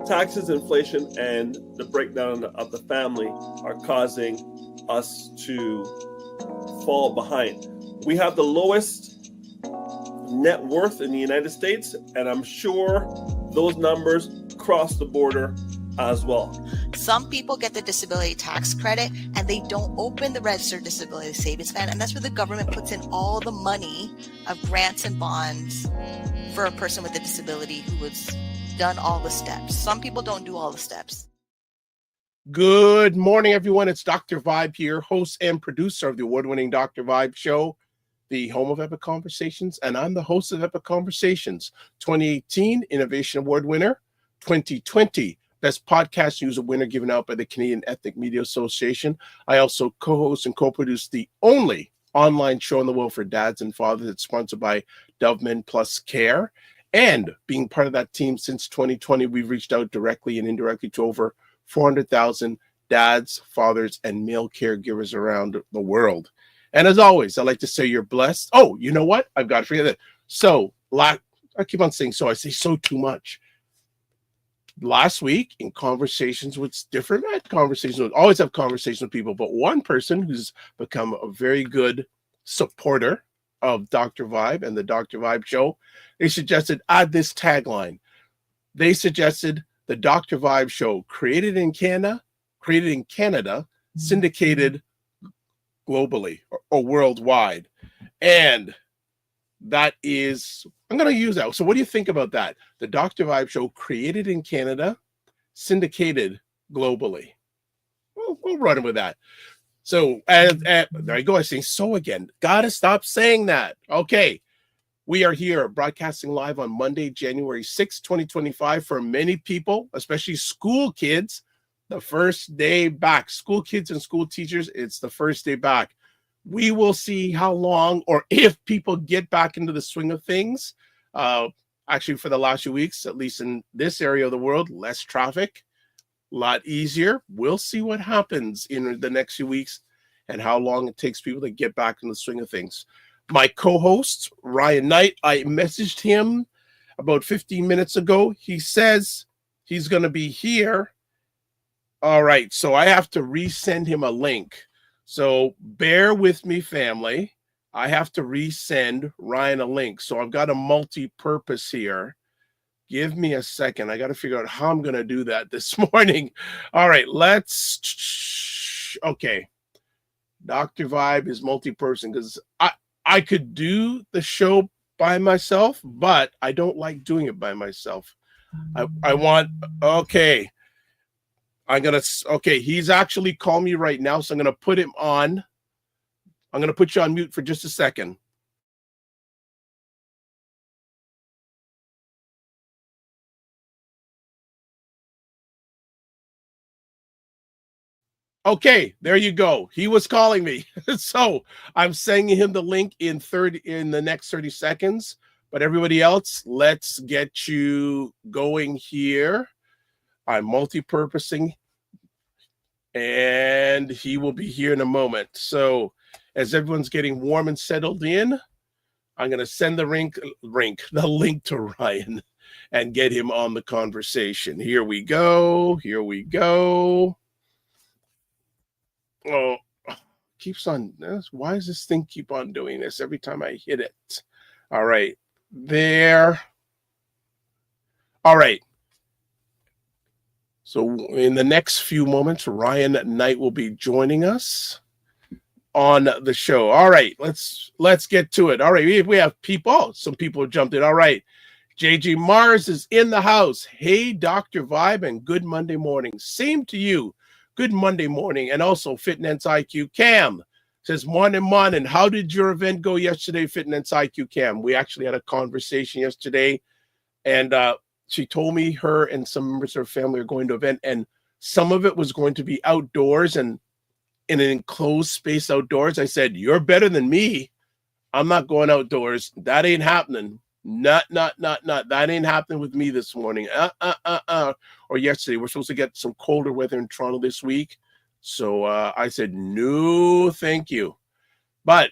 taxes, inflation, and the breakdown of the family are causing us to fall behind. We have the lowest net worth in the United States, and I'm sure those numbers cross the border as well. Some people get the disability tax credit and they don't open the registered disability savings plan, and that's where the government puts in all the money of grants and bonds for a person with a disability who has done all the steps. Some people don't do all the steps. Good morning, everyone. It's Dr. Vibe here, host and producer of the award-winning Dr. Vibe Show, the home of Epic Conversations, and I'm the host of Epic Conversations, 2018 Innovation Award winner, 2020 Best Podcast News winner given out by the Canadian Ethnic Media Association. I also co-host and co-produce the only online show in the world for dads and fathers that's sponsored by Dove Men Plus Care. And being part of that team since 2020, we've reached out directly and indirectly to over 400,000 dads, fathers, and male caregivers around the world. And as always, I like to say you're blessed. Oh, you know what? I've got to forget that. So, I keep on saying so. I say so too much. Last week, in conversations with different conversations, always have conversations with people, but one person who's become a very good supporter of Dr. Vibe and the Dr. Vibe Show, they suggested add this tagline. They suggested the Dr. Vibe Show, created in Canada, syndicated globally or worldwide. And that is, I'm going to use that. So what do you think about that? The Dr. Vibe Show, created in Canada, syndicated globally. We'll run with that. So there you go. I say so again. Got to stop saying that. Okay. We are here broadcasting live on Monday, January 6, 2025. For many people, especially school kids, the first day back. School kids and school teachers, it's the first day back. We will see how long or if people get back into the swing of things. Actually, for the last few weeks, at least in this area of the world, less traffic, a lot easier. We'll see what happens in the next few weeks and how long it takes people to get back in the swing of things. My co-host, Ryan Knight, I messaged him about 15 minutes ago. He says he's going to be here. All right, so I have to resend him a link. So bear with me, family. I have to resend Ryan a link. So I've got a multi-purpose here. Give me a second. I got to figure out how I'm going to do that this morning. All right, okay. Dr. Vibe is multi-person because I could do the show by myself, but I don't like doing it by myself. Okay. He's actually calling me right now, so I'm going to put him on. I'm going to put you on mute for just a second. Okay, there you go. He was calling me. So I'm sending him the link in the next 30 seconds. But everybody else, let's get you going here. I'm multi-purposing, and he will be here in a moment. So as everyone's getting warm and settled in, I'm going to send the link to Ryan and get him on the conversation. Here we go. Oh, keeps on. Why does this thing keep on doing this every time I hit it? All right, there. All right. So in the next few moments, Ryan Knight will be joining us on the show. All right, let's get to it. All right, we have people. Some people have jumped in. All right, JG Mars is in the house. Hey, Dr. Vibe, and good Monday morning. Same to you. Good Monday morning. And also Fitness IQ Cam says, morning. How did your event go yesterday, Fitness IQ Cam? We actually had a conversation yesterday, and she told me her and some members of her family are going to an event, and some of it was going to be outdoors and in an enclosed space outdoors. I said, you're better than me. I'm not going outdoors. That ain't happening. Not. That ain't happening with me this morning. Or yesterday. We're supposed to get some colder weather in Toronto this week. So I said, no, thank you. But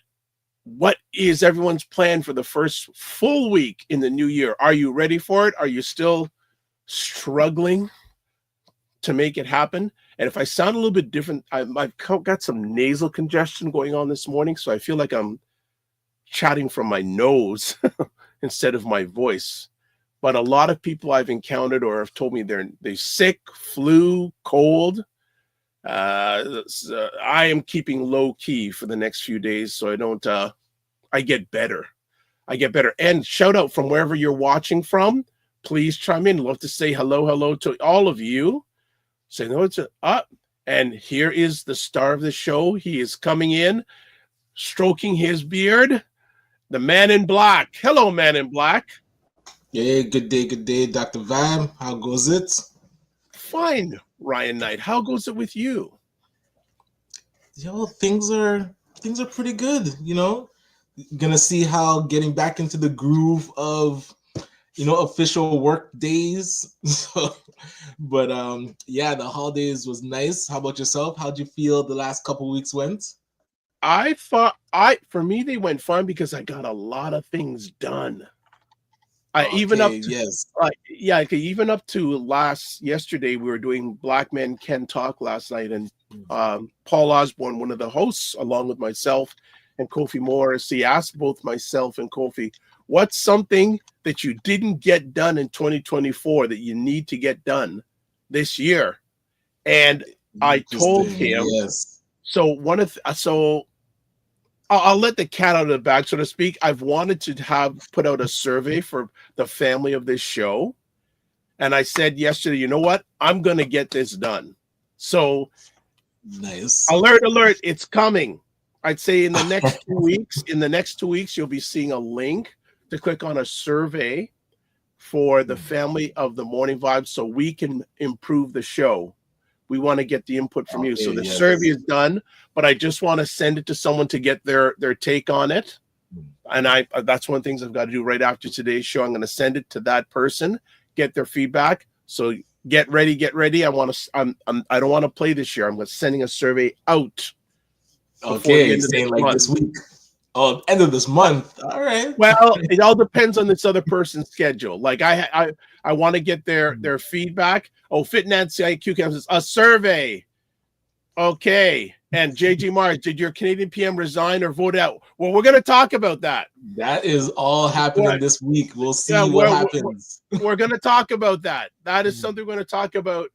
what is everyone's plan for the first full week in the new year? Are you ready for it? Are you still struggling to make it happen. And if I sound a little bit different, I've got some nasal congestion going on this morning, so I feel like I'm chatting from my nose instead of my voice. But a lot of people I've encountered or have told me they're sick, flu, cold. I am keeping low key for the next few days, so I don't. I get better. And shout out from wherever you're watching from. Please chime in. Love to say hello to all of you. Say no, it's up. And here is the star of the show. He is coming in, stroking his beard. The man in black. Hello, man in black. Yeah, good day, Dr. Vibe. How goes it? Fine, Ryan Knight. How goes it with you? Yo, things are pretty good, Gonna see how getting back into the groove of official work days. But yeah, the holidays was nice. How about yourself? How'd you feel the last couple weeks went? I thought for me they went fine because I got a lot of things done. Even up to yesterday, we were doing Black Men Can Talk last night, and Paul Osborne, one of the hosts, along with myself and Kofi Morris, he asked both myself and Kofi, what's something that you didn't get done in 2024 that you need to get done this year? And I told him, yes. So I'll let the cat out of the bag, so to speak. I've wanted to put out a survey for the family of this show. And I said yesterday, you know what? I'm going to get this done. So nice. Alert, it's coming. I'd say in the next 2 weeks, you'll be seeing a link to click on a survey for the family of the Morning Vibe so we can improve the show. We want to get the input from you. So the survey is done, but I just want to send it to someone to get their take on it. And that's one of the things I've got to do right after today's show. I'm going to send it to that person, get their feedback. So get ready. I don't want to play this year. I'm sending a survey out. Okay, saying like this week. Oh, end of this month. All right. Well, it all depends on this other person's schedule. Like I want to get their feedback. Oh, Fit Nancy IQ says a survey. Okay. And JG Mars, did your Canadian PM resign or vote out? Well, we're going to talk about that. That is all happening this week. We'll see what happens. We're going to talk about that. That is something we're going to talk about.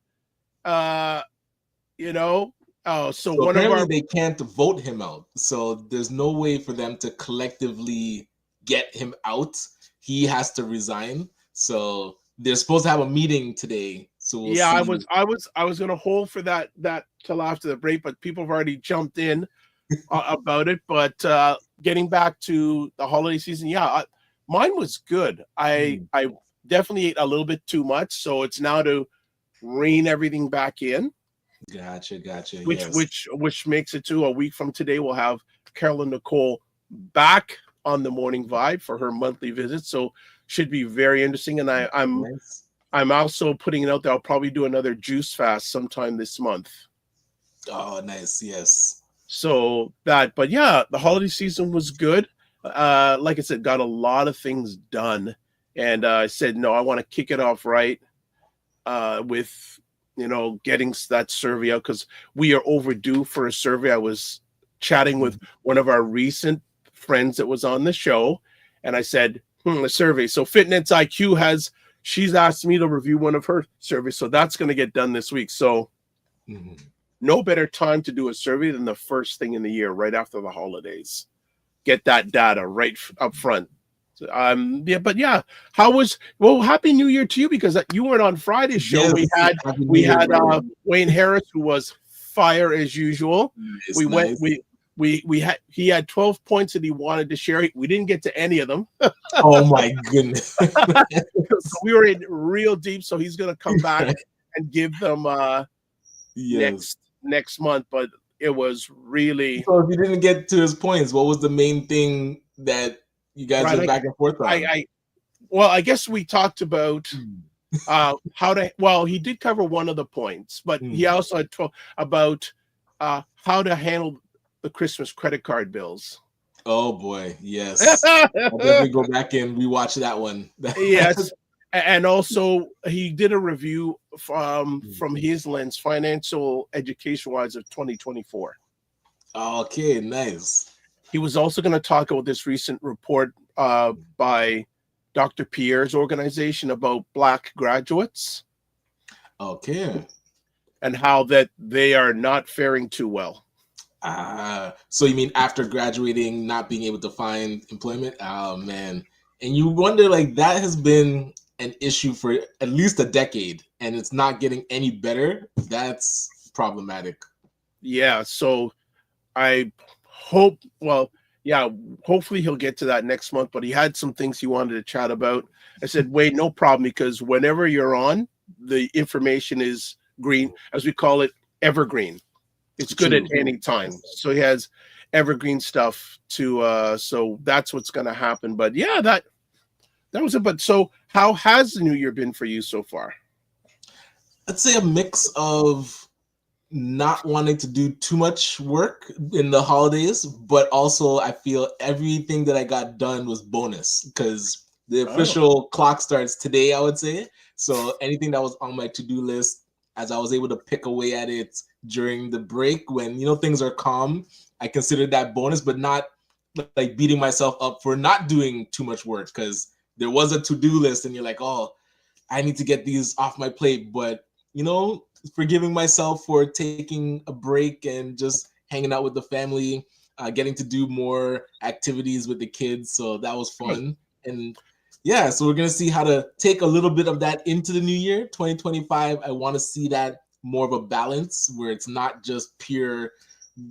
So one apparently of they can't vote him out. So there's no way for them to collectively get him out. He has to resign. So they're supposed to have a meeting today. So we'll see. I was going to hold for that till after the break, but people have already jumped in about it. But getting back to the holiday season, mine was good. I definitely ate a little bit too much, so it's now to rein everything back in. Gotcha. Which makes it to a week from today. We'll have Carolyn Nicole back on the Morning Vibe for her monthly visit. So should be very interesting. And I'm also putting it out there. I'll probably do another juice fast sometime this month. Oh, nice. Yes. So but the holiday season was good. Like I said, got a lot of things done. And I said, no, I want to kick it off right with getting that survey out because we are overdue for a survey. I was chatting with one of our recent friends that was on the show, and I said, a survey. So Fitness IQ she's asked me to review one of her surveys, so that's going to get done this week. So no better time to do a survey than the first thing in the year, right after the holidays. Get that data right up front. Happy New Year to you, because you weren't on Friday's show. Yes, we had Wayne Harris, who was fire as usual. He had 12 points that he wanted to share. We didn't get to any of them. Oh my goodness. So we were in real deep, so he's going to come back and give them next month, but it was really. So if you didn't get to his points, what was the main thing that you guys went back and forth on? I guess we talked about he did cover one of the points, but he also had about how to handle the Christmas credit card bills. Oh boy, yes. I'll definitely go back and rewatch that one. Yes. And also, he did a review from his lens, financial education wise, of 2024. Okay, nice. He was also going to talk about this recent report by Dr. Pierre's organization about Black graduates. Okay. And how that they are not faring too well. So you mean after graduating, not being able to find employment? Oh, man. And you wonder, like, that has been an issue for at least a decade, and it's not getting any better. That's problematic. Yeah, so I hope, hopefully he'll get to that next month, but he had some things he wanted to chat about. I said, wait, no problem, because whenever you're on, the information is green, as we call it, evergreen. It's good at any time. So he has evergreen stuff to, so that's what's going to happen. But yeah, that was it. But so how has the new year been for you so far? I'd say a mix of not wanting to do too much work in the holidays, but also I feel everything that I got done was bonus because the official clock starts today, I would say. So anything that was on my to-do list, as I was able to pick away at it during the break when, things are calm, I considered that bonus, but not like beating myself up for not doing too much work because there was a to-do list and you're like, oh, I need to get these off my plate. But, forgiving myself for taking a break and just hanging out with the family, getting to do more activities with the kids. So that was fun. And yeah, so we're going to see how to take a little bit of that into the new year, 2025. I want to see that more of a balance where it's not just pure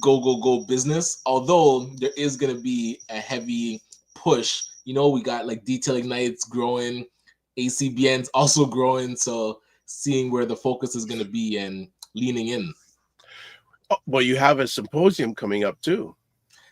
go business. Although there is going to be a heavy push. We got like Detail Ignites growing, ACBN's also growing. So seeing where the focus is going to be and leaning in. Oh, well, you have a symposium coming up too.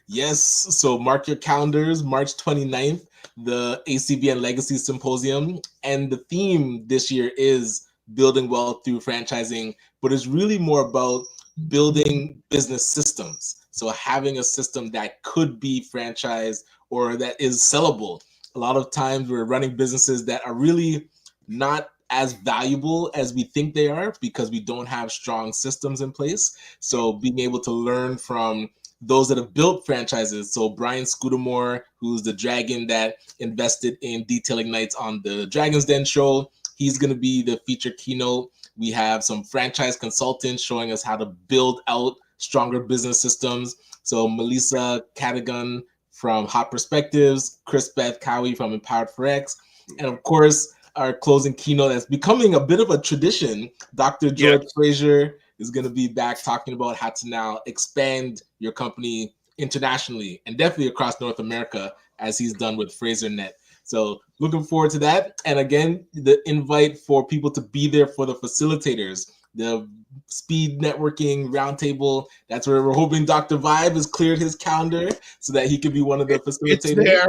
Yes. So mark your calendars, March 29th, the ACBN Legacy Symposium. And the theme this year is building wealth through franchising, but it's really more about building business systems. So having a system that could be franchised or that is sellable. A lot of times we're running businesses that are really not as valuable as we think they are because we don't have strong systems in place. So being able to learn from those that have built franchises. So Brian Scudamore, who's the dragon that invested in Detail Ignites on the Dragon's Den show, he's going to be the featured keynote. We have some franchise consultants showing us how to build out stronger business systems. So Melissa Cadigan from Hot Perspectives, Chris Beth Cowie from Empowered Forex, and of course, our closing keynote that's becoming a bit of a tradition. Dr. George Fraser is going to be back talking about how to now expand your company internationally and definitely across North America as he's done with FraserNet. So looking forward to that. And again, the invite for people to be there for the facilitators, the speed networking roundtable. That's where we're hoping Dr. Vibe has cleared his calendar so that he could be one of the facilitators.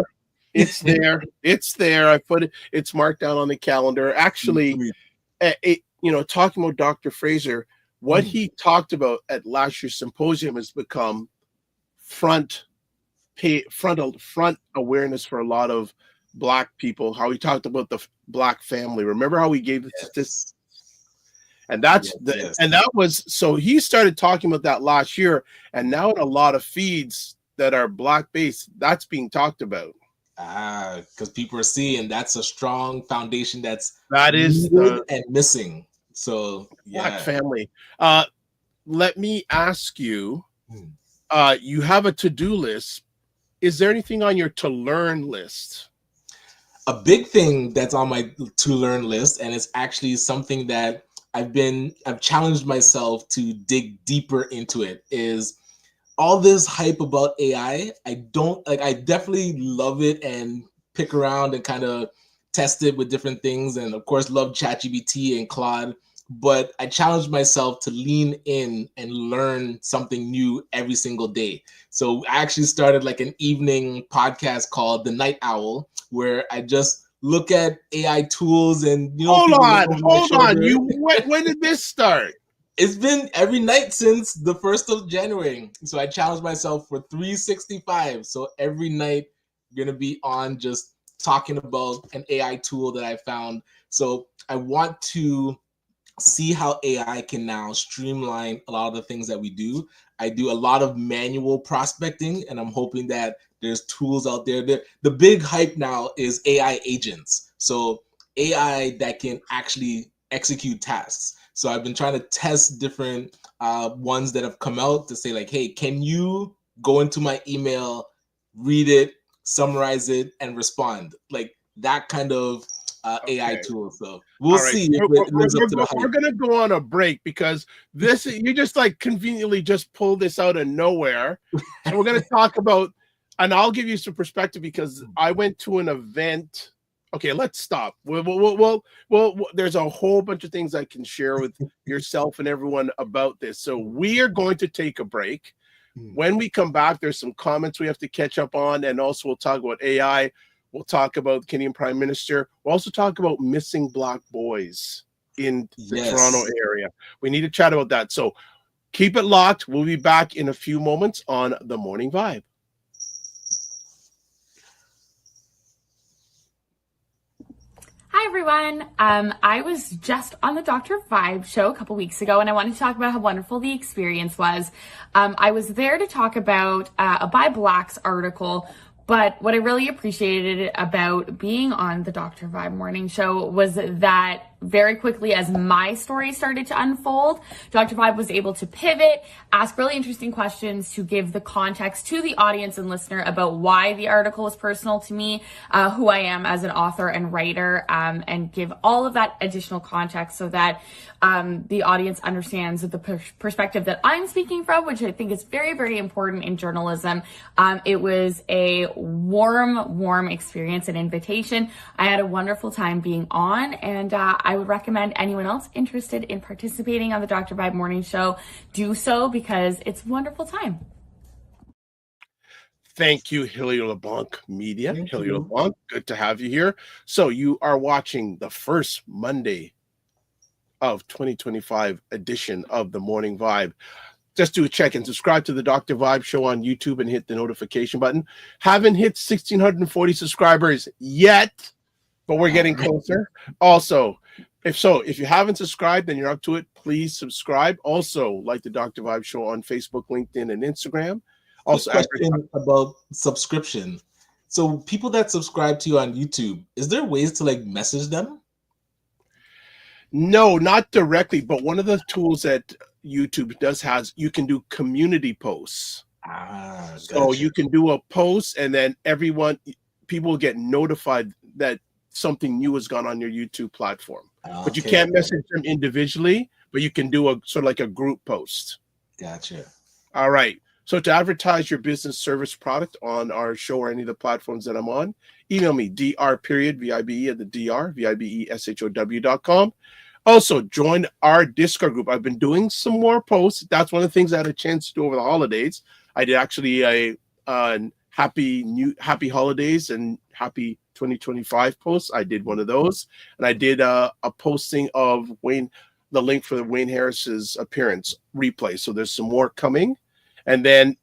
It's there. It's there. I put it. It's marked down on the calendar. Actually, talking about Dr. Fraser, what he talked about at last year's symposium has become front awareness for a lot of Black people. How he talked about the Black family. Remember how he gave the statistics? And that was so he started talking about that last year, and now in a lot of feeds that are Black based, that's being talked about. Because people are seeing that's a strong foundation that is and missing. So Black family. Let me ask you, you have a to-do list. Is there anything on your to-learn list? A big thing that's on my to-learn list, and it's actually something that I've challenged myself to dig deeper into it, is all this hype about AI. I definitely love it and pick around and kind of test it with different things. And of course, love ChatGPT and Claude, but I challenged myself to lean in and learn something new every single day. So I actually started like an evening podcast called The Night Owl, where I just look at AI tools and, hold on. When did this start? It's been every night since the 1st of January. So I challenged myself for 365. So every night, I'm going to be on just talking about an AI tool that I found. So I want to see how AI can now streamline a lot of the things that we do. I do a lot of manual prospecting, and I'm hoping that there's tools out there. The big hype now is AI agents. So AI that can actually execute tasks. So I've been trying to test different ones that have come out to say like, hey, can you go into my email, read it, summarize it, and respond? Like that kind of AI tool. So we'll see if it lives up to the hype. We're going to go on a break because this, you just like conveniently just pulled this out of nowhere. So we're going to talk about, and I'll give you some perspective because I went to an event. Okay, let's stop. Well, there's a whole bunch of things I can share with yourself and everyone about this. So we are going to take a break. When we come back, there's some comments we have to catch up on, and also we'll talk about AI. We'll talk about the Canadian Prime Minister. We'll also talk about missing Black boys in the Toronto area. We need to chat about that. So keep it locked. We'll be back in a few moments on The Morning Vibe. Hi, everyone. I was just on the Dr. Vibe show a couple weeks ago, and I wanted to talk about how wonderful the experience was. I was there to talk about a Buy Blacks article, but what I really appreciated about being on the Dr. Vibe morning show was that very quickly as my story started to unfold, Dr. Vibe was able to pivot, ask really interesting questions to give the context to the audience and listener about why the article was personal to me, who I am as an author and writer, and give all of that additional context so that the audience understands the perspective that I'm speaking from, which I think is very, very important in journalism. It was a warm experience and invitation. I had a wonderful time being on, and I would recommend anyone else interested in participating on the Dr. Vibe morning show do so because it's a wonderful time. Thank you, Hilly LeBlanc Media. Hilly LeBlanc, good to have you here. So you are watching the first Monday of 2025 edition of The Morning Vibe. Just do a check and subscribe to the Dr. Vibe show on YouTube and hit the notification button. Haven't hit 1,640 subscribers yet, but we're getting closer. Also, if you haven't subscribed and you're up to it, please subscribe. Also, like the Dr. Vibe show on Facebook, LinkedIn, and Instagram. Also, question about subscription. So people that subscribe to you on YouTube, is there ways to like message them? No, not directly, but one of the tools that YouTube does has, you can do community posts. So you can do a post and then people will get notified that something new has gone on your YouTube platform. But you can't message them individually, but you can do a sort of like a group post. Gotcha. All right. So to advertise your business service product on our show or any of the platforms that I'm on, email me, dr.vibe at the dr, vibeshow.com. Also, join our Discord group. I've been doing some more posts. That's one of the things I had a chance to do over the holidays. I did actually a happy holidays and happy 2025 posts. I did one of those, and I did a posting of the link for Wayne Harris's appearance replay. So there's some more coming. And then,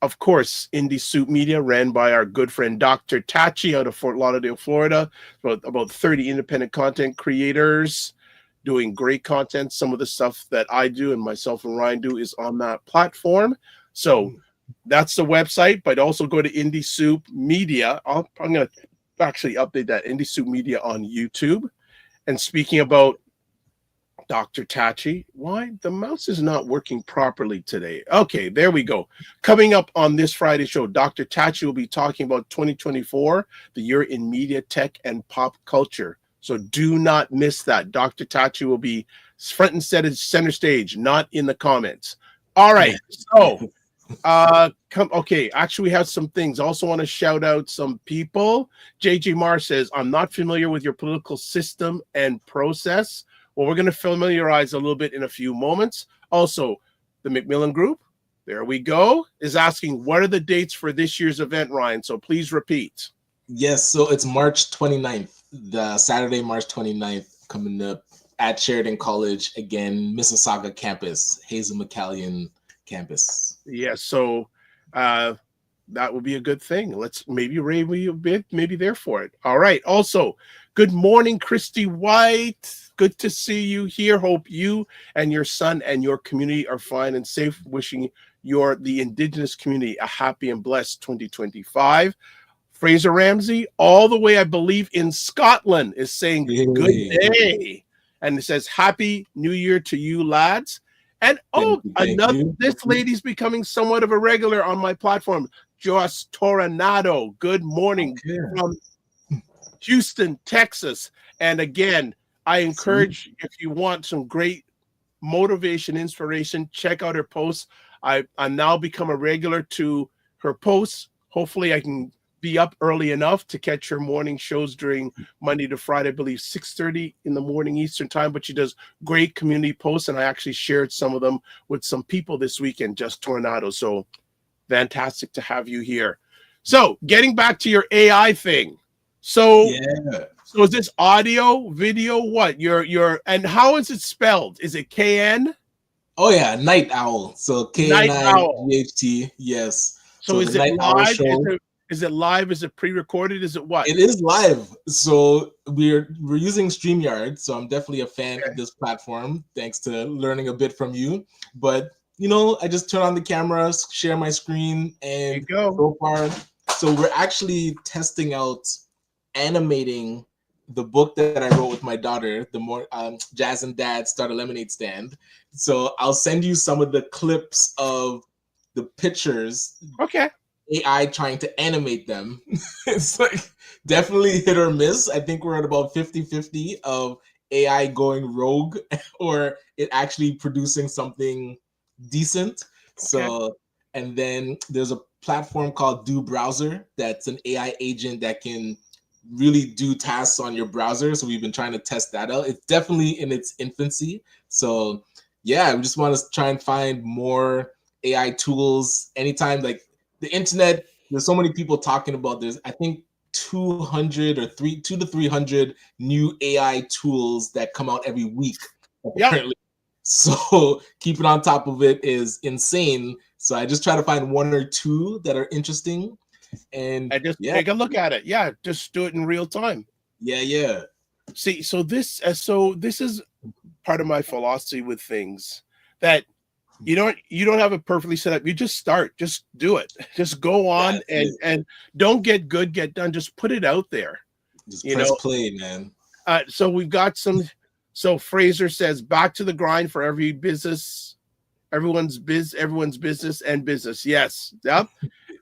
of course, Indie Soup Media, ran by our good friend Dr. Tachi out of Fort Lauderdale, Florida. About 30 independent content creators doing great content. Some of the stuff that I do and myself and Ryan do is on that platform. So that's the website, but also go to Indie Soup Media. I'm going to actually update that, Indie Soup Media on YouTube. And speaking about Dr. Tachi, why the mouse is not working properly today? Okay, there we go. Coming up on this Friday show, Dr. Tachi will be talking about 2024, the year in media, tech, and pop culture. So do not miss that. Dr. Tachi will be front and center stage, not in the comments. All right, so actually we have some things. Also want to shout out some people. JJ Marr says, I'm not familiar with your political system and process. Well, we're going to familiarize a little bit in a few moments. Also, the McMillan Group, there we go, is asking, what are the dates for this year's event, Ryan? So please repeat. Yes, so it's March 29th, the Saturday, March 29th, coming up at Sheridan College, again, Mississauga campus, Hazel McCallion campus. Yes, so that would be a good thing. Let's maybe Ray be a bit maybe there for it. All right. Also, good morning, Christy White. Good to see you here. Hope you and your son and your community are fine and safe. Wishing the Indigenous community a happy and blessed 2025. Fraser Ramsey, all the way, I believe, in Scotland, is saying good day. And it says, Happy New Year to you, lads. And this lady's becoming somewhat of a regular on my platform. Joss Toronado, good morning from Houston, Texas. And again, I encourage, if you want some great motivation, inspiration, check out her posts. I now become a regular to her posts. Hopefully I can be up early enough to catch her morning shows during Monday to Friday, I believe 6:30 in the morning Eastern time, but she does great community posts, and I actually shared some of them with some people this weekend, just Tornado. So fantastic to have you here. So getting back to your AI thing. So is this audio, video, what? And how is it spelled? Is it KN? Oh yeah, Night Owl. So KNIGHT, yes. So is it live? Is it live? Is it pre-recorded? Is it what? It is live. So we're using StreamYard. So I'm definitely a fan of this platform, thanks to learning a bit from you. But I just turn on the camera, share my screen, and so far. So we're actually testing out animating the book that I wrote with my daughter, Jazz and Dad Start a Lemonade Stand. So I'll send you some of the clips of the pictures. Okay. AI trying to animate them. It's like definitely hit or miss. I think we're at about 50-50 of AI going rogue or it actually producing something decent. So, and then there's a platform called Do Browser that's an AI agent that can really do tasks on your browser. So we've been trying to test that out. It's definitely in its infancy. So yeah, we just want to try and find more AI tools anytime. Like the internet, there's so many people talking about this. I think 200 or 200 to 300 new AI tools that come out every week. Apparently. So keeping on top of it is insane. So I just try to find one or two that are interesting. And just take a look at it. Yeah, just do it in real time. Yeah. See, so this is part of my philosophy with things that you don't have it perfectly set up. You just start, just do it. Just go on and don't get good, get done. Just put it out there. Just press play, man. So we've got some. So Fraser says, back to the grind for every business, everyone's business and business. Yes. Yep.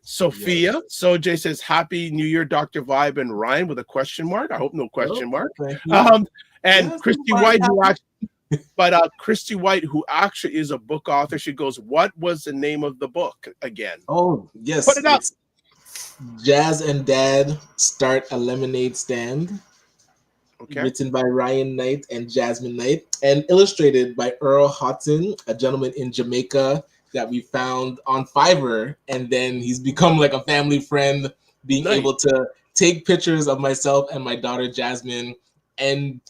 Sophia. Yes. So Jay says, Happy New Year, Dr. Vibe and Ryan with a question mark. I hope no question mark. And Christy White, Christy White, who actually is a book author, she goes, what was the name of the book again? Oh, yes. Put it up. Jazz and Dad Start a Lemonade Stand. Okay. Written by Ryan Knight and Jasmine Knight and illustrated by Earl Houghton, a gentleman in Jamaica that we found on Fiverr. And then he's become like a family friend, being able to take pictures of myself and my daughter, Jasmine. And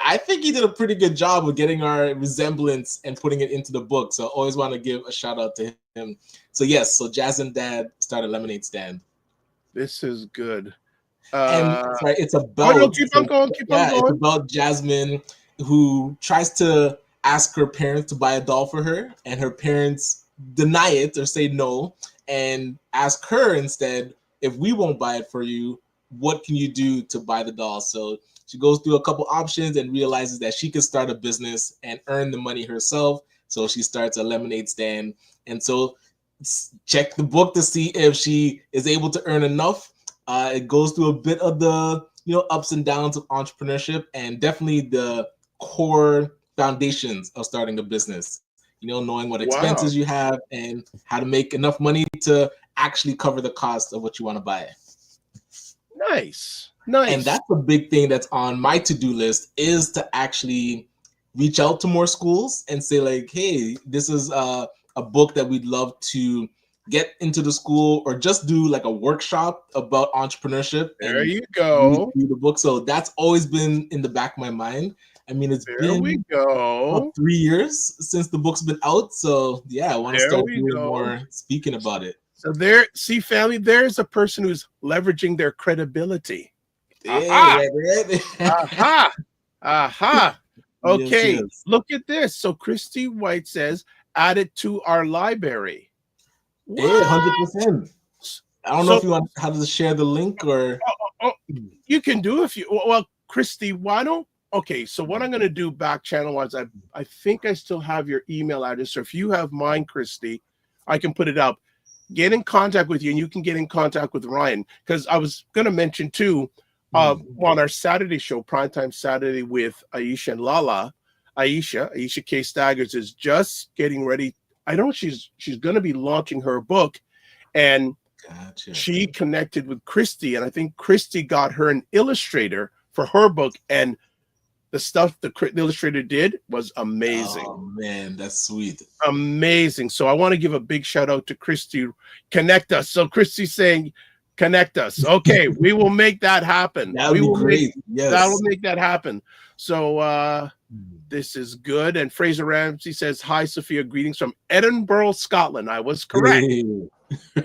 I think he did a pretty good job of getting our resemblance and putting it into the book. So I always want to give a shout out to him. So yes, so Jazz and Dad Start a Lemonade Stand. This is good. It's about keep on going. It's about Jasmine, who tries to ask her parents to buy a doll for her, and her parents deny it or say no, and ask her instead, if we won't buy it for you, what can you do to buy the doll? So she goes through a couple options and realizes that she could start a business and earn the money herself. So she starts a lemonade stand. And so check the book to see if she is able to earn enough. It goes through a bit of the ups and downs of entrepreneurship and definitely the core foundations of starting a business. Knowing what expenses you have and how to make enough money to actually cover the cost of what you want to buy. Nice. And that's a big thing that's on my to-do list, is to actually reach out to more schools and say like, hey, this is a book that we'd love to get into the school, or just do like a workshop about entrepreneurship. There you go. Read the book. So that's always been in the back of my mind. I mean, it's been 3 years since the book's been out. So yeah, I want to start doing more speaking about it. So there, see, family, there's a person who's leveraging their credibility. Yeah, Aha! Aha! Okay, Yes. look at this. So Christy White says, add it to our library. Yeah, What? 100%. I don't know if you want how to share the link or. You can do if you well, Christy. Why don't? Okay, so what I'm going to do back channel wise, I think I still have your email address. So if you have mine, Christy, I can put it up. Get in contact with you, and you can get in contact with Ryan, because I was going to mention too, on our Saturday show, Primetime Saturday with Aisha and Lala. Aisha K. Staggers is just getting ready. I know she's going to be launching her book, and she connected with Christy, and I think Christy got her an illustrator for her book, and the stuff the illustrator did was amazing. Oh man, that's sweet. Amazing. So I want to give a big shout out to Christy. Connect us. So Christy's saying, connect us. Okay, we will make that happen. That would be great. Yes. That will make that happen. So this is good. And Fraser Ramsey says, hi, Sophia. Greetings from Edinburgh, Scotland. I was correct.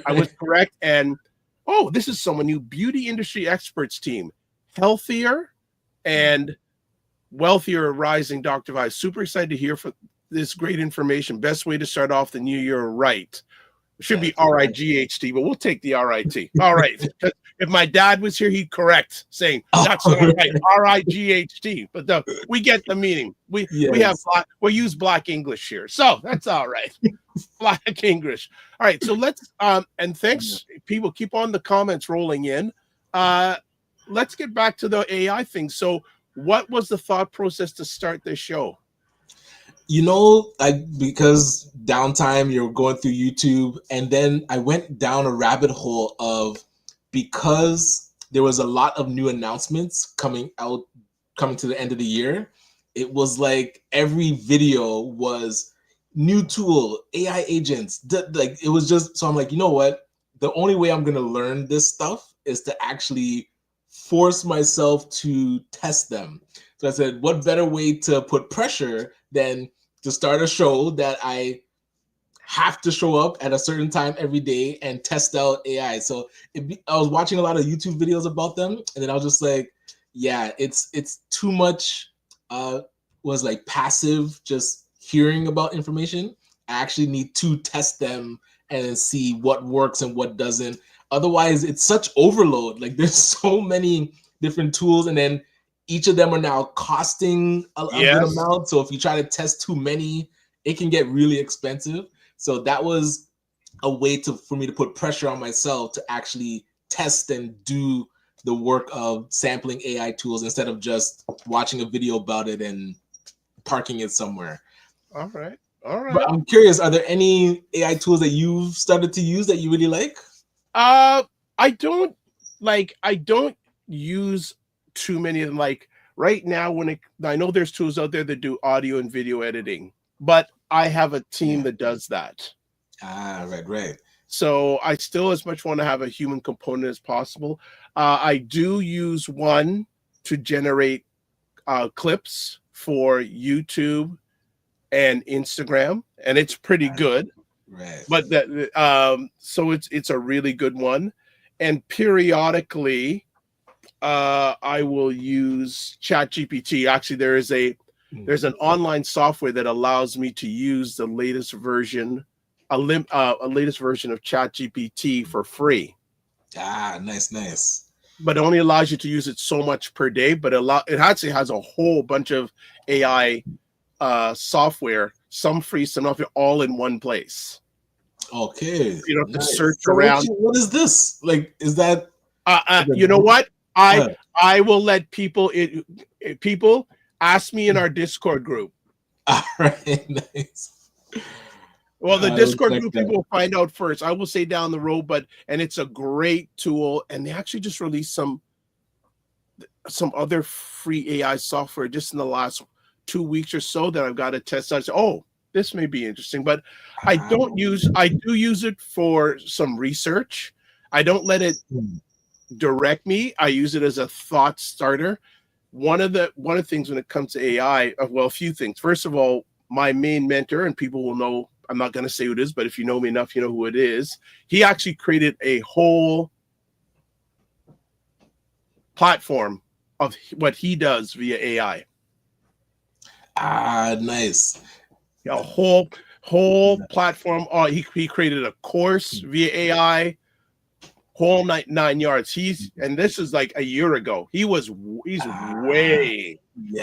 I was correct. And this is someone new. Beauty industry experts team. Healthier and wealthier rising, Dr. Vibe. Super excited to hear for this great information. Best way to start off the new year right. It should be RIGHT, but we'll take the RIT. All right. If my dad was here, he'd correct, saying that's not right. RIGHT. But we get the meaning. We use Black English here, so that's all right. Black English. All right. So let's and thanks, people. Keep on the comments rolling in. Let's get back to the AI thing. So, what was the thought process to start this show? Because downtime, you're going through YouTube, and then I went down a rabbit hole of, because there was a lot of new announcements coming to the end of the year. It was like every video was new tool, AI agents. Like it was just, so I'm like, you know what? The only way I'm gonna learn this stuff is to actually force myself to test them. So I said, what better way to put pressure than to start a show that I have to show up at a certain time every day and test out AI. So I was watching a lot of YouTube videos about them, and then I was just like, yeah, it's too much was like passive, just hearing about information. I actually need to test them and then see what works and what doesn't. Otherwise, it's such overload. Like there's so many different tools, and then each of them are now costing a good amount. So if you try to test too many, it can get really expensive. So that was a way for me to put pressure on myself to actually test and do the work of sampling AI tools instead of just watching a video about it and parking it somewhere. All right. But I'm curious, are there any AI tools that you've started to use that you really like? I don't use too many of them. Like right now, I know there's tools out there that do audio and video editing, but I have a team that does that. Right. So I still as much want to have a human component as possible. I do use one to generate clips for YouTube and Instagram, and it's pretty good. Right. But so it's a really good one. And periodically, I will use ChatGPT. Actually, there's an online software that allows me to use the latest version, a latest version of ChatGPT for free. Nice. But it only allows you to use it so much per day. But it actually has a whole bunch of AI software, some free, some not, all in one place. Okay. You don't have to search around. What is this? Like, is that? You know what? I will let people ask me in our Discord group. All right, nice. Well, the Discord group people will find out first. I will say down the road, and it's a great tool, and they actually just released some other free AI software just in the last 2 weeks or so that I've got to test out. So, this may be interesting, but I do use it for some research. I don't let it direct me. I use it as a thought starter. One of the things when it comes to AI, a few things. First of all, my main mentor, and people will know I'm not going to say who it is, but if you know me enough, you know who it is. He actually created a whole platform of what he does via AI. Nice. A whole platform. He created a course via AI, whole nine yards. And this is like a year ago. He's way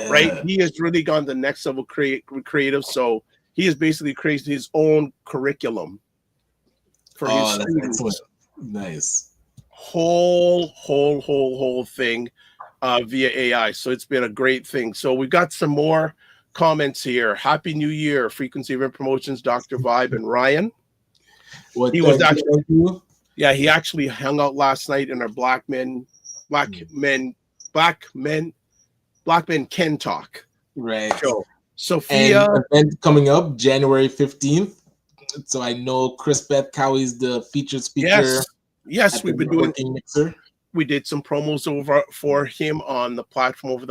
right. He has really gone to the next level creative. So he has basically created his own curriculum for his students. Excellent. Nice. Whole thing via AI. So it's been a great thing. So we've got some more comments here. Happy New Year, Frequency Event Promotions, Dr. Vibe and Ryan. He actually hung out last night in our Black Men Can Talk show. Sophia, and event coming up January 15th. So I know Chris Beth Cowie's the featured speaker. Yes, we've been doing mixer. We did some promos for him on the platform over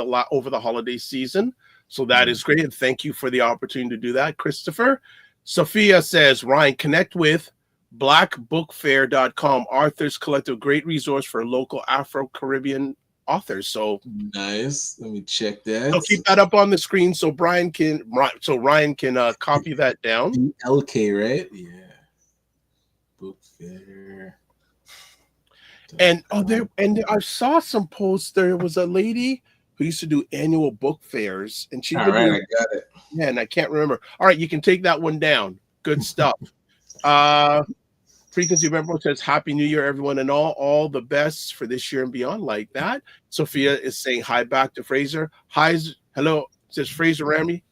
the holiday season. So that is great. And thank you for the opportunity to do that, Christopher. Sophia says, Ryan, connect with blackbookfair.com, Authors Collective, great resource for local Afro Caribbean authors. So nice. Let me check that. I'll keep that up on the screen so Ryan can copy that down. LK, right? Yeah. Book Fair. And I saw some posts. There was a lady who used to do annual book fairs, and she. All right, I got it. Yeah, and I can't remember. All right, you can take that one down. Good stuff. Frequency Member says, Happy New Year, everyone, and all the best for this year and beyond, like that. Sophia is saying hi back to Fraser. Hello, says Fraser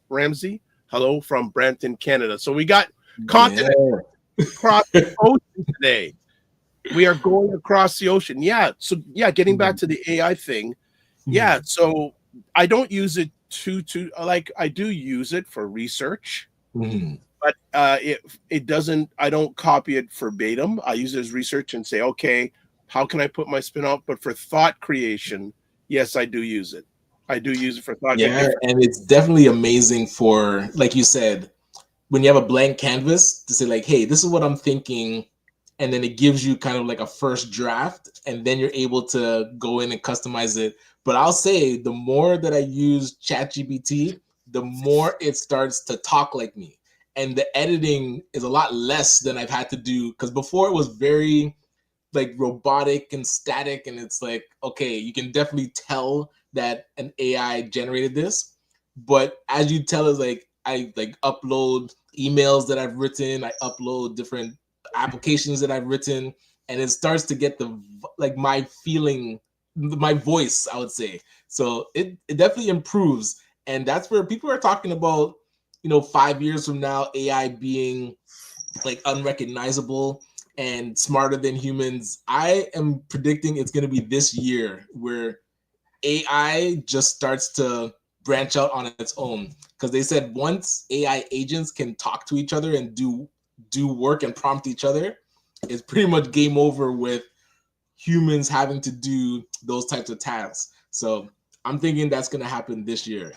Ramsey. Hello from Brampton, Canada. So we got content across the ocean today. We are going across the ocean. Yeah. So getting back to the AI thing. Yeah. So I don't use it I do use it for research, but it doesn't. I don't copy it verbatim. I use it as research and say, okay, how can I put my spin out? But for thought creation, yes, I do use it. I do use it for thought. Yeah, and it's definitely amazing for, like you said, when you have a blank canvas to say like, hey, this is what I'm thinking. And then it gives you kind of like a first draft, and then you're able to go in and customize it. But I'll say the more that I use ChatGPT, the more it starts to talk like me. And the editing is a lot less than I've had to do, because before it was very like robotic and static. And it's like, okay, you can definitely tell that an AI generated this. But as you tell us, like I like upload emails that I've written, I upload different applications that I've written, and it starts to get my feeling, my voice, I would say. So it definitely improves. And that's where people are talking about, 5 years from now, AI being like unrecognizable and smarter than humans. I am predicting it's going to be this year where AI just starts to branch out on its own, because they said once AI agents can talk to each other and do work and prompt each other, it's pretty much game over with humans having to do those types of tasks. So I'm thinking that's going to happen this year.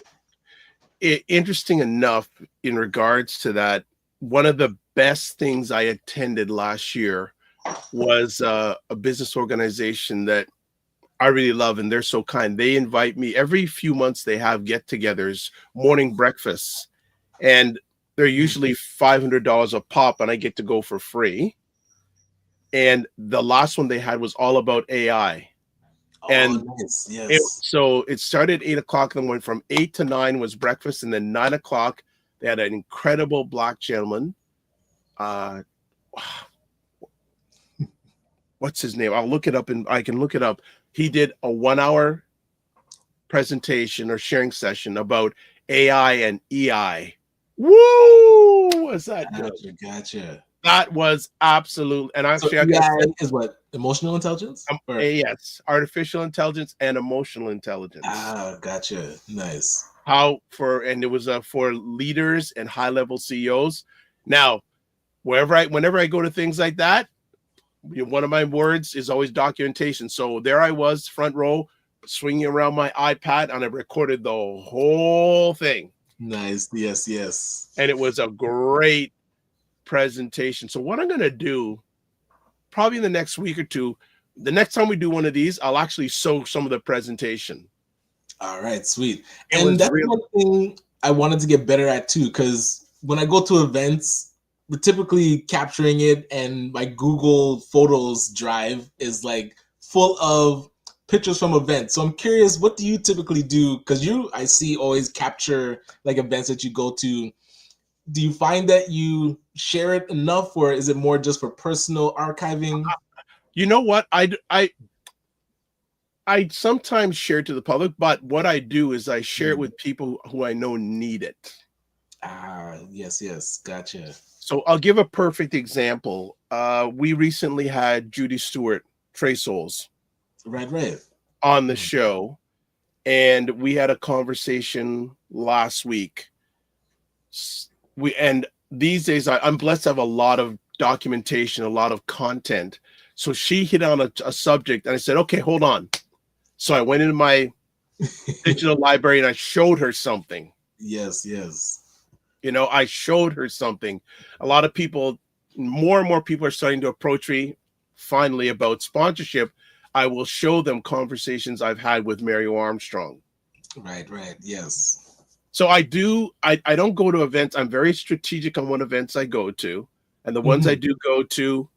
Interesting enough, in regards to that, one of the best things I attended last year was a business organization that I really love, and they're so kind. They invite me every few months. They have get-togethers, morning breakfasts, and they're usually $500 a pop, and I get to go for free. And the last one they had was all about AI. And nice. Yes. So it started at 8 o'clock, and then went from 8 to 9 was breakfast, and then 9 o'clock they had an incredible Black gentleman. What's his name? I'll look it up, and I can look it up. He did a 1-hour presentation or sharing session about AI and EI. Woo! Was that good? Gotcha. That was absolute. And actually, so AI is what? Emotional intelligence? Yes, artificial intelligence and emotional intelligence. Gotcha. Nice. And it was for leaders and high-level CEOs. Now, whenever I go to things like that, one of my words is always documentation. So there I was, front row, swinging around my iPad, and I recorded the whole thing. Nice. Yes. And it was a great presentation. So what I'm going to do, probably in the next week or two, the next time we do one of these, I'll actually show some of the presentation. All right, sweet. It And was that's real. one thing I wanted to get better at too, because when I go to events, we're typically capturing it, and my Google Photos drive is like full of pictures from events. So I'm curious, what do you typically do? Because I see, always capture like events that you go to. Do you find that you share it enough, or is it more just for personal archiving? You know what? I sometimes share it to the public, but what I do is I share it with people who I know need it. Ah, yes, gotcha. So I'll give a perfect example. We recently had Judy Stewart, Trey Souls, Right. on the show, and we had a conversation last week. And these days I'm blessed to have a lot of documentation, a lot of content. So she hit on a subject, and I said, okay, hold on. So I went into my digital library and I showed her something. Yes. I showed her something. A lot of people, more and more people are starting to approach me finally about sponsorship. I will show them conversations I've had with Mario Armstrong. Right, yes. So I don't go to events. I'm very strategic on what events I go to. And the ones I do go to,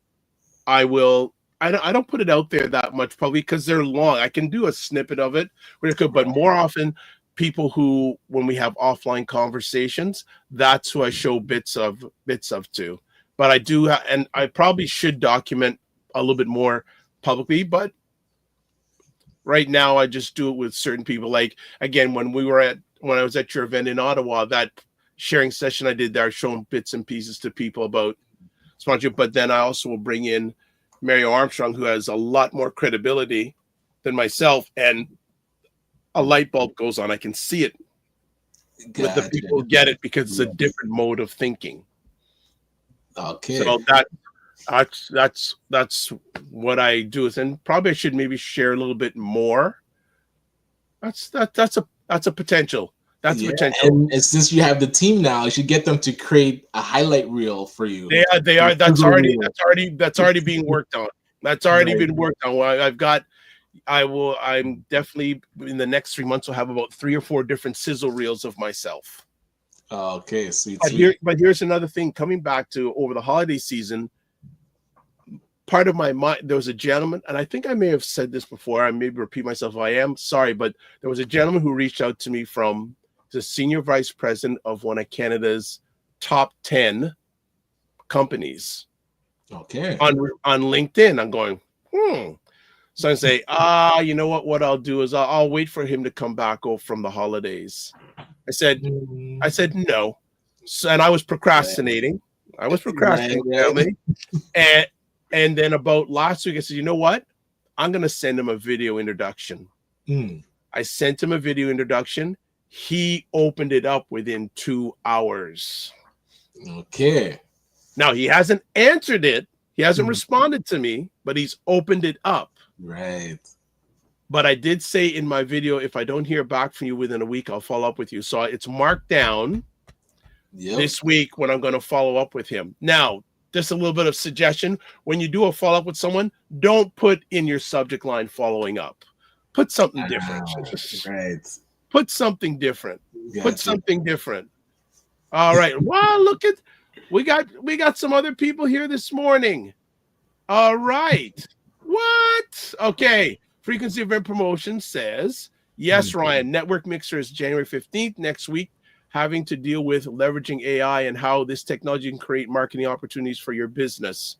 I don't put it out there that much, probably because they're long. I can do a snippet of it, but more often people who, when we have offline conversations, that's who I show bits of to. But I do, and I probably should document a little bit more publicly, but right now I just do it with certain people. Like, again, when I was at your event in Ottawa, that sharing session I did there, I showing bits and pieces to people about sponsorship, but then I also will bring in Mario Armstrong, who has a lot more credibility than myself, and a light bulb goes on. I can see it with the people who get it, because it's a different mode of thinking. Okay. So that's what I do. And probably I should maybe share a little bit more. That's a potential. That's potential. And since you have the team now, you should get them to create a highlight reel for you. They are. That's already being worked on. That's already been worked on. I'm definitely, in the next 3 months, will have about 3 or 4 different sizzle reels of myself. Okay, sweet. But here's another thing. Coming back to over the holiday season, part of my mind, there was a gentleman, and I think I may have said this before. I maybe repeat myself if I am. Sorry, but there was a gentleman who reached out to me from the senior vice president of one of Canada's top 10 companies. Okay. On LinkedIn. I'm going, So I say, you know what I'll do is I'll wait for him to come back from the holidays. I said no. So, and I was procrastinating. Right. And then about last week, I said, you know what? I'm going to send him a video introduction. I sent him a video introduction. He opened it up within 2 hours. Okay. Now, he hasn't answered it. He hasn't responded to me, but he's opened it up. Right. But I did say in my video, if I don't hear back from you within a week, I'll follow up with you. So it's marked down this week when I'm going to follow up with him. Now, just a little bit of suggestion. When you do a follow-up with someone, don't put in your subject line following up. Put something different. Right. Put something different. Put something different. All right. Wow, look at we got some other people here this morning. All right. What? Okay. Frequency Event Promotion says, yes, Ryan, Network Mixer is January 15th next week, having to deal with leveraging AI and how this technology can create marketing opportunities for your business.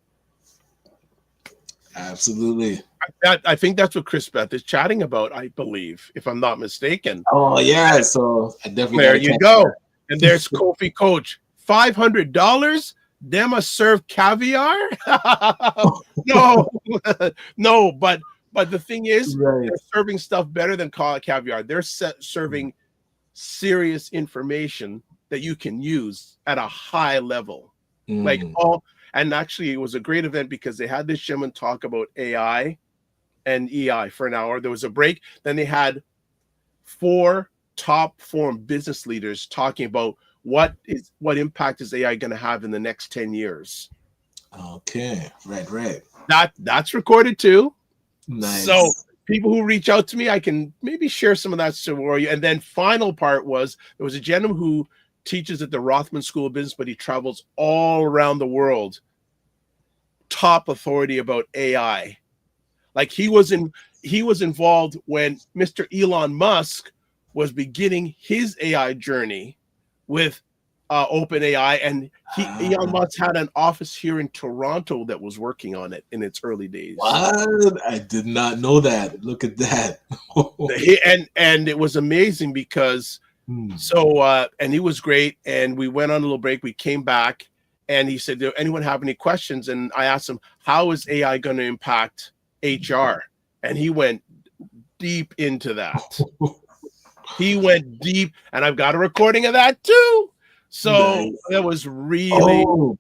Absolutely. I think that's what Chris Beth is chatting about, I believe, if I'm not mistaken. Oh, yeah. So I definitely there you go. That. And there's Kofi Coach. $500? Them a serve caviar? No, but the thing is, they're serving stuff better than caviar. They're serving serious information that you can use at a high level. And actually, it was a great event because they had this gentleman talk about AI and EI for an hour. There was a break. Then they had 4 top form business leaders talking about what impact is AI going to have in the next 10 years? Okay, right. That's recorded too. Nice. So people who reach out to me, I can maybe share some of that story. And then final part was, there was a gentleman who teaches at the Rothman School of Business, but he travels all around the world. Top authority about AI. Like he was involved when Mr. Elon Musk was beginning his AI journey with OpenAI, and Elon Musk had an office here in Toronto that was working on it in its early days. What? I did not know that. Look at that. and it was amazing because and he was great, and we went on a little break. We came back, and he said, "Do anyone have any questions?" And I asked him, "How is AI going to impact HR?" And he went deep into that. He went deep, and I've got a recording of that too. So that was really. Oh,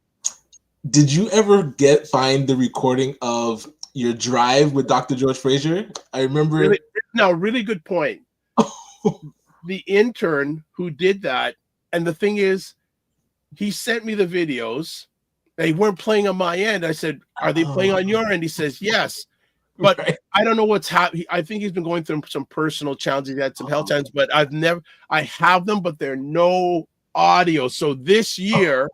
did you ever find the recording of your drive with Dr. George Fraser? I remember. Really good point. The intern who did that, and the thing is, he sent me the videos. They weren't playing on my end. I said, "Are they playing on your end?" He says, "Yes." But I don't know what's happening. I think he's been going through some personal challenges. He had some health challenges, but I have them, but they're no audio. So this year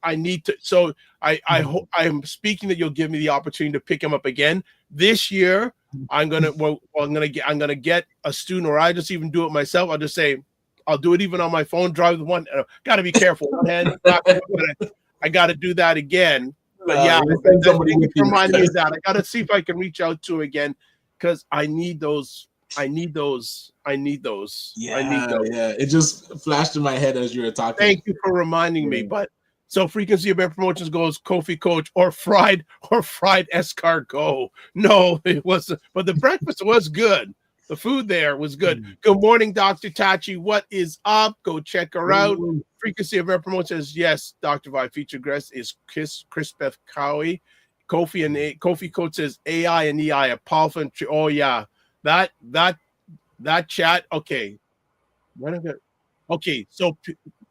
I need to. So I hope, I'm speaking that you'll give me the opportunity to pick him up again this year. I'm gonna get a student, or I just even do it myself. I'll just say, I'll do it even on my phone. Drive with one. Got to be careful. One hand. I got to do that again. But remind me of that. I got to see if I can reach out to again, because I need those. Yeah. It just flashed in my head as you were talking. Thank you for reminding me. But so frequency of event promotions goes Kofi Coach or fried escargot. No, it wasn't. But the breakfast was good. The food there was good. Good morning, Dr. Tachi. What is up? Go check her out. Frequency of Air Promote says, yes, Dr. Vi. Featured guest is Chris Beth Cowie. Kofi Coach says AI and EI a powerful. Oh yeah, that chat. Okay, okay. So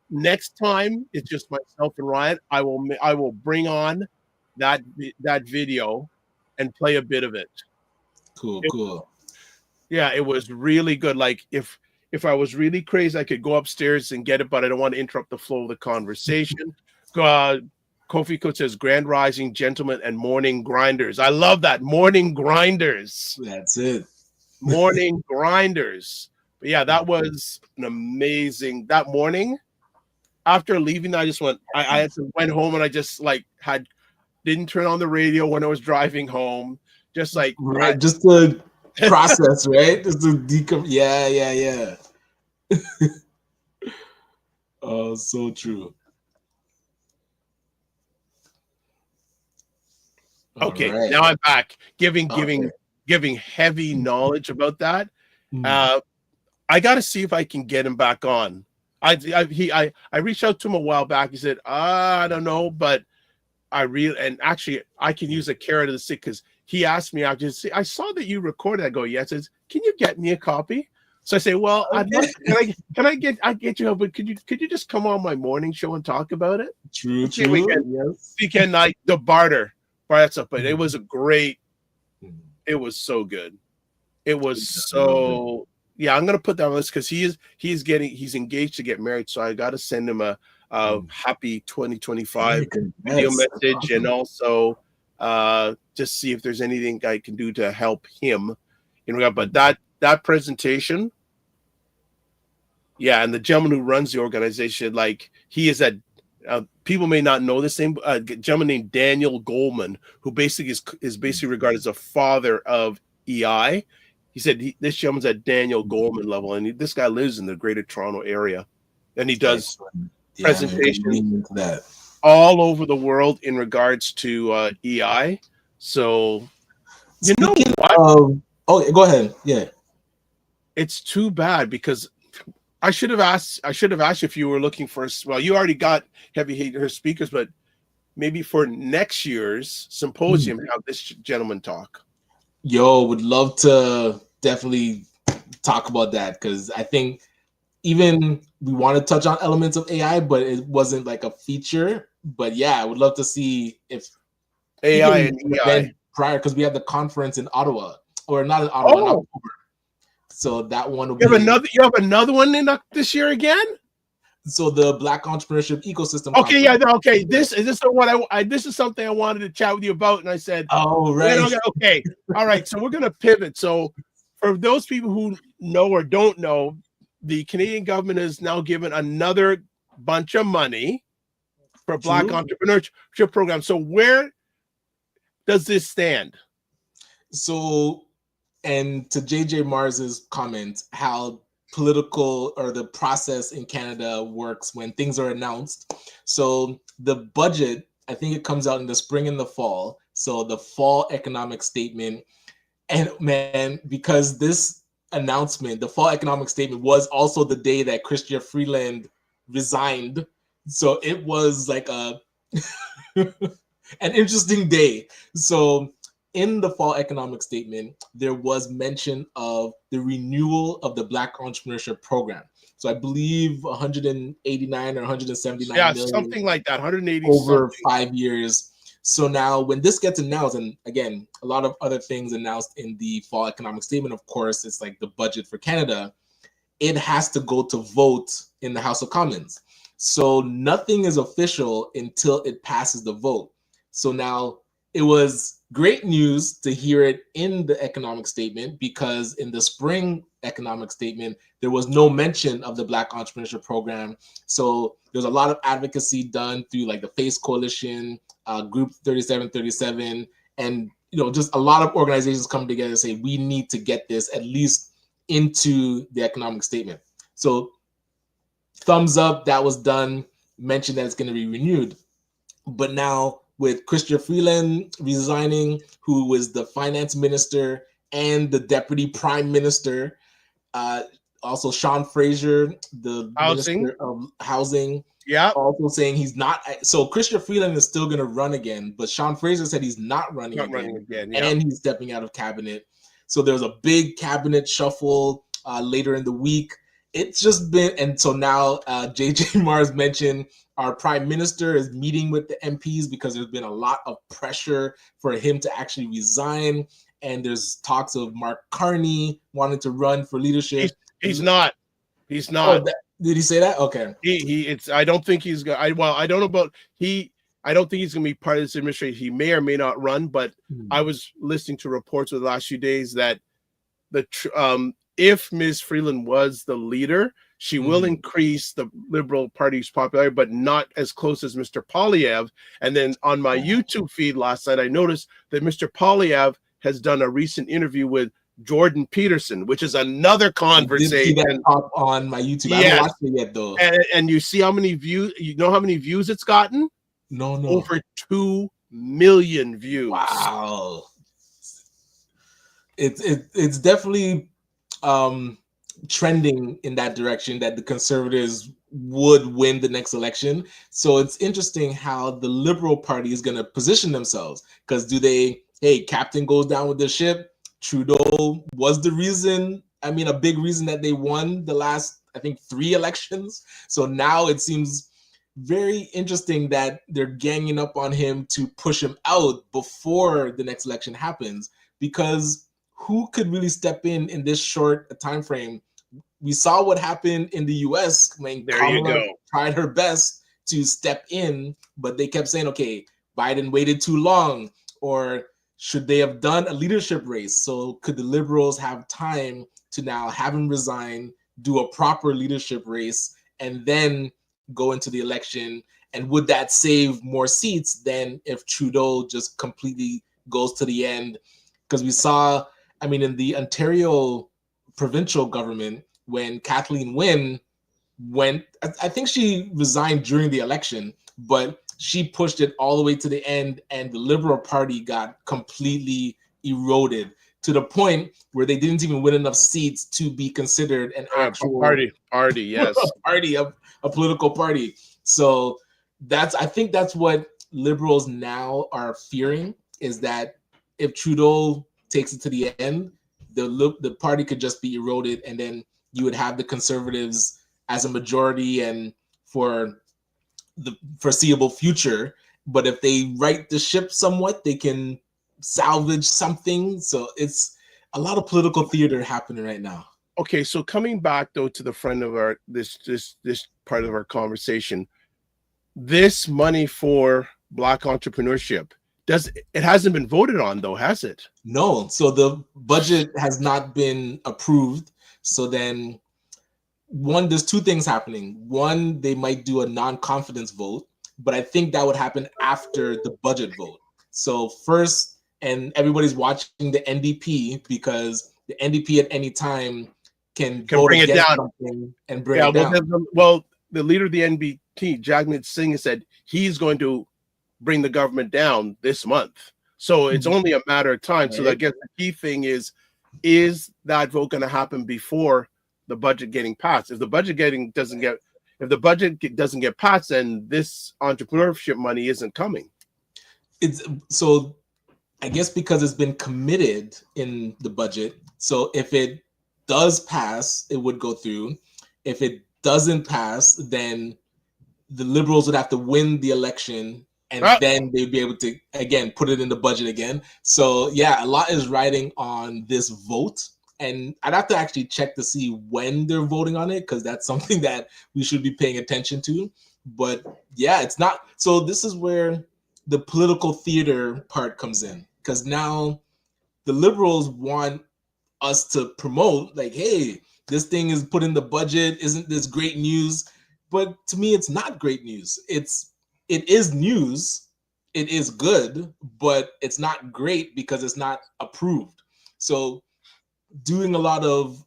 next time it's just myself and Ryan. I will bring on that video and play a bit of it. Cool. Yeah, it was really good. Like if I was really crazy, I could go upstairs and get it, but I don't want to interrupt the flow of the conversation. Kofi Coach says, Grand Rising, gentlemen, and morning grinders. I love that. Morning grinders. That's it. Morning grinders. But yeah, that was an amazing. That morning, after leaving, I just went home, and I just didn't turn on the radio when I was driving home. Just just to process, right? Just to Yeah. Oh, so true. Okay, now I'm back giving heavy knowledge about that. I got to see if I can get him back on. I reached out to him a while back. He said, I don't know, but I can use a carrot of the stick, because he asked me after, I saw that you recorded. I go, yes. Says, can you get me a copy? So I say, well, can I get you, but could you just come on my morning show and talk about it? True. Weekend night, the barter. That's up, but it was it was so good. It was so. Yeah, I'm gonna put that on this, because he's engaged to get married, so I got to send him a happy 2025 video message, and also just see if there's anything I can do to help him. But that presentation, yeah, and the gentleman who runs the organization, he is at. People may not know this name. A gentleman named Daniel Goleman, who basically is basically regarded as a father of EI. He said this gentleman's at Daniel Goleman level, and this guy lives in the Greater Toronto area, and he does presentations all over the world in regards to EI. So, know what? Go ahead. Yeah, it's too bad, because I should have asked you if you were looking for. Well, you already got heavy hitter speakers, but maybe for next year's symposium, have this gentleman talk. Would love to definitely talk about that, because I think even we want to touch on elements of AI, but it wasn't like a feature. But yeah, I would love to see if AI even and an EI. event prior, because we had the conference in Ottawa, or not in Ottawa, in Oh, October. So that one will you have be another. You have another one in this year again. so the Black Entrepreneurship Ecosystem Okay, yeah, Conference. no, okay. This is what this is something I wanted to chat with you about, and I said, Oh, we're right. gonna, okay, all right. So we're gonna pivot. So for those people who know or don't know, the Canadian government has now given another bunch of money for Black True. entrepreneurship program. So where does this stand? So, and to JJ Mars's comment, how political or the process in Canada works when things are announced. So the budget, I think it comes out in the spring and the fall. So the fall economic statement, and man, because this announcement, the fall economic statement, was also the day that Chrystia Freeland resigned. So it was like a an interesting day. So in the fall economic statement, there was mention of the renewal of the Black Entrepreneurship Program. So I believe 189 or 179 Yeah, million something like that, 180 over something. 5 years. So now when this gets announced, and again, a lot of other things announced in the fall economic statement, of course, it's like the budget for Canada, it has to go to vote in the House of Commons. So nothing is official until it passes the vote. So now it was great news to hear it in the economic statement, because in the spring economic statement, there was no mention of the Black Entrepreneurship Program. So there's a lot of advocacy done through like the FACE Coalition, Group 3737, and just a lot of organizations come together and say we need to get this at least into the economic statement. So thumbs up, that was done, mentioned that it's going to be renewed. But now with Chrystia Freeland resigning, who was the finance minister and the deputy prime minister, uh, also Sean Fraser, the Housing. minister of housing, Yeah, also saying he's not. So Chrystia Freeland is still going to run again, but Sean Fraser said he's not running not again, running again. Yeah, and he's stepping out of cabinet. So there was a big cabinet shuffle later in the week. It's just been, and so now JJ Mars mentioned our prime minister is meeting with the MPs because there's been a lot of pressure for him to actually resign. And there's talks of Mark Carney wanting to run for leadership. he's not. He's Oh, not. did he say that? Okay. It's. I don't think he's going. I don't know about he. I don't think he's going to be part of this administration. He may or may not run, but I was listening to reports over the last few days that if Ms. Freeland was the leader, she will increase the Liberal Party's popularity, but not as close as Mr. Polyev. And then on my YouTube feed last night, I noticed that Mr. Polyev has done a recent interview with Jordan Peterson, which is another conversation. I did see that pop on my YouTube. Yes. I haven't watched it yet, though. And you see how many views? You know how many views it's gotten? No. Over 2 million views. Wow. It's definitely trending in that direction, that the Conservatives would win the next election. So it's interesting how the Liberal Party is going to position themselves, because hey, captain goes down with the ship. Trudeau was the reason, a big reason that they won the last, I think, 3 elections. So now it seems very interesting that they're ganging up on him to push him out before the next election happens, because who could really step in this short time frame? We saw what happened in the US when Kamala tried her best to step in, but they kept saying, okay, Biden waited too long, or should they have done a leadership race? So could the Liberals have time to now have him resign, do a proper leadership race, and then go into the election? And would that save more seats than if Trudeau just completely goes to the end? Because we saw, in the Ontario provincial government, when Kathleen Wynne went, I think she resigned during the election, but she pushed it all the way to the end, and the Liberal Party got completely eroded to the point where they didn't even win enough seats to be considered an actual party. Yes, a political party. So I think that's what Liberals now are fearing, is that if Trudeau takes it to the end, the party could just be eroded, and then you would have the Conservatives as a majority and for the foreseeable future. But if they right the ship somewhat, they can salvage something. So it's a lot of political theater happening right now. Okay, so coming back though to the front of our this part of our conversation, this money for Black entrepreneurship, it hasn't been voted on though, has it? No, so the budget has not been approved. So then there's two things happening. One, they might do a non-confidence vote, but I think that would happen after the budget vote. So first, and everybody's watching the NDP because the NDP at any time can vote bring it against down something and bring it down. Well, the leader of the NDP, Jagmeet Singh, has said he's going to bring the government down this month. So it's only a matter of time. Right. So I guess the key thing is that vote going to happen before the budget getting passed? If the budget doesn't get passed, then this entrepreneurship money isn't coming. It's so I guess because it's been committed in the budget. So if it does pass, it would go through. If it doesn't pass, then the Liberals would have to win the election, and then they'd be able to again put it in the budget again. So yeah, a lot is riding on this vote. And I'd have to actually check to see when they're voting on it, because that's something that we should be paying attention to. But yeah, it's not. So this is where the political theater part comes in, because now the Liberals want us to promote like, hey, this thing is put in the budget. Isn't this great news? But to me, it's not great news. It is news. It is good, but it's not great because it's not approved. So doing a lot of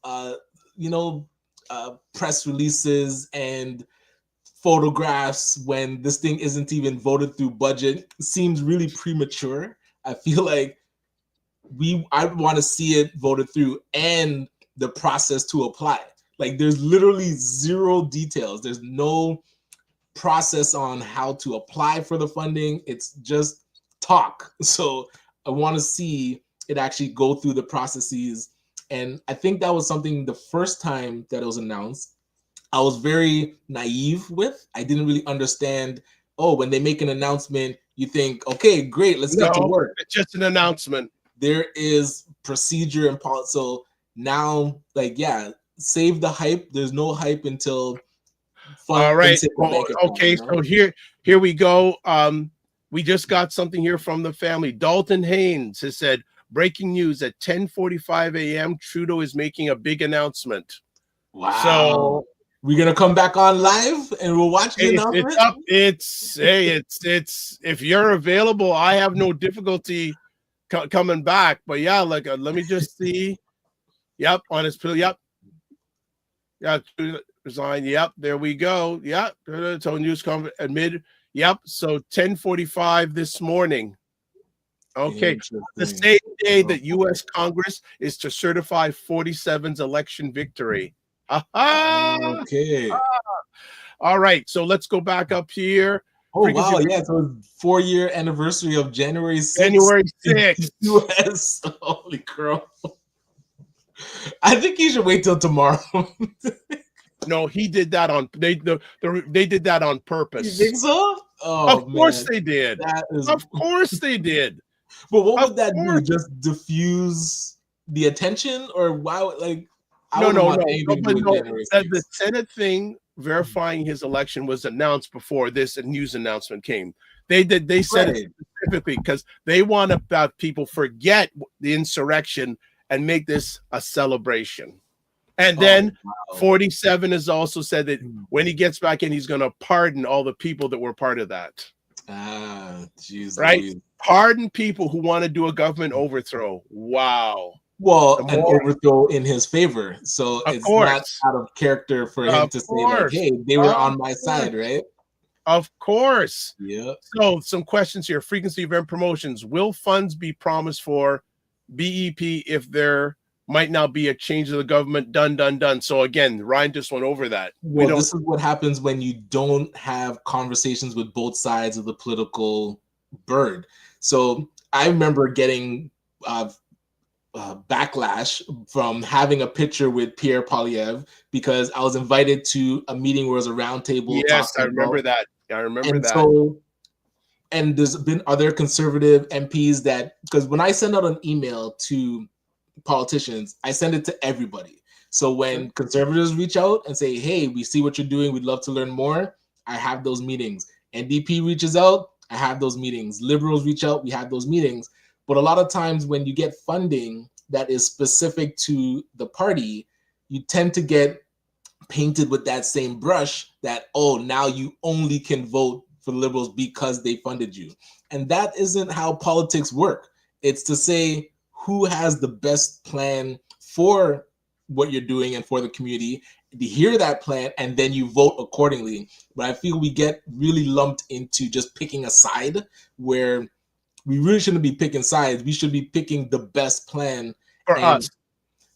press releases and photographs when this thing isn't even voted through budget seems really premature. I feel like I want to see it voted through and the process to apply. Like there's literally zero details. There's no process on how to apply for the funding. It's just talk. So I want to see it actually go through the processes. And I think that was something the first time that it was announced, I was very naive with. I didn't really understand, when they make an announcement, you think, okay, great, let's get to work. It's just an announcement. There is procedure and policy. So now, save the hype. There's no hype until all right. Okay, so here we go. We just got something here from the family. Dalton Haynes has said, breaking news at 10:45 a.m. Trudeau is making a big announcement. Wow. So we're gonna come back on live and we'll watch the announcement. It's if you're available, I have no difficulty coming back. But yeah, let me just see. Yep, on his yep. Yeah, resign. Yep, there we go. Yep, so news conference admitted. Yep, so 10:45 this morning. Okay, the same day that U.S. Congress is to certify 47's election victory. Okay. All right, so let's go back up here. Oh, wow, yeah, so 4-year anniversary of January 6th. January 6th. U.S. Holy crow. I think you should wait till tomorrow. No, he did that on they did that on purpose. You think so? Oh, of course they did. Of course they did. But what would that do? Just diffuse the attention, or why? No. The Senate thing verifying his election was announced before this news announcement came. They said it specifically because they want to have people forget the insurrection and make this a celebration. And then 47 has also said that when he gets back in, he's going to pardon all the people that were part of that. Jeez, right? Geez. Pardon people who want to do a government overthrow. Wow. Well, an overthrow in his favor. So it's not out of character for him to say, like, hey, they were on my side, right? Of course. Yeah. So some questions here. Frequency event promotions. Will funds be promised for BEP if there might now be a change of the government? Done. So again, Ryan just went over that. Well, this is what happens when you don't have conversations with both sides of the political bird. So I remember getting backlash from having a picture with Pierre Poilievre because I was invited to a meeting where it was a roundtable. Yes, I remember about, that. I remember and that. So, and there's been other conservative MPs that, because when I send out an email to politicians, I send it to everybody. So when conservatives reach out and say, hey, we see what you're doing, we'd love to learn more, I have those meetings. NDP reaches out, I have those meetings. Liberals reach out, we have those meetings. But a lot of times when you get funding that is specific to the party, you tend to get painted with that same brush that, oh, now you only can vote for the Liberals because they funded you. And that isn't how politics work. It's to say who has the best plan for what you're doing and for the community, to hear that plan, and then you vote accordingly. But I feel we get really lumped into just picking a side where we really shouldn't be picking sides. We should be picking the best plan for us.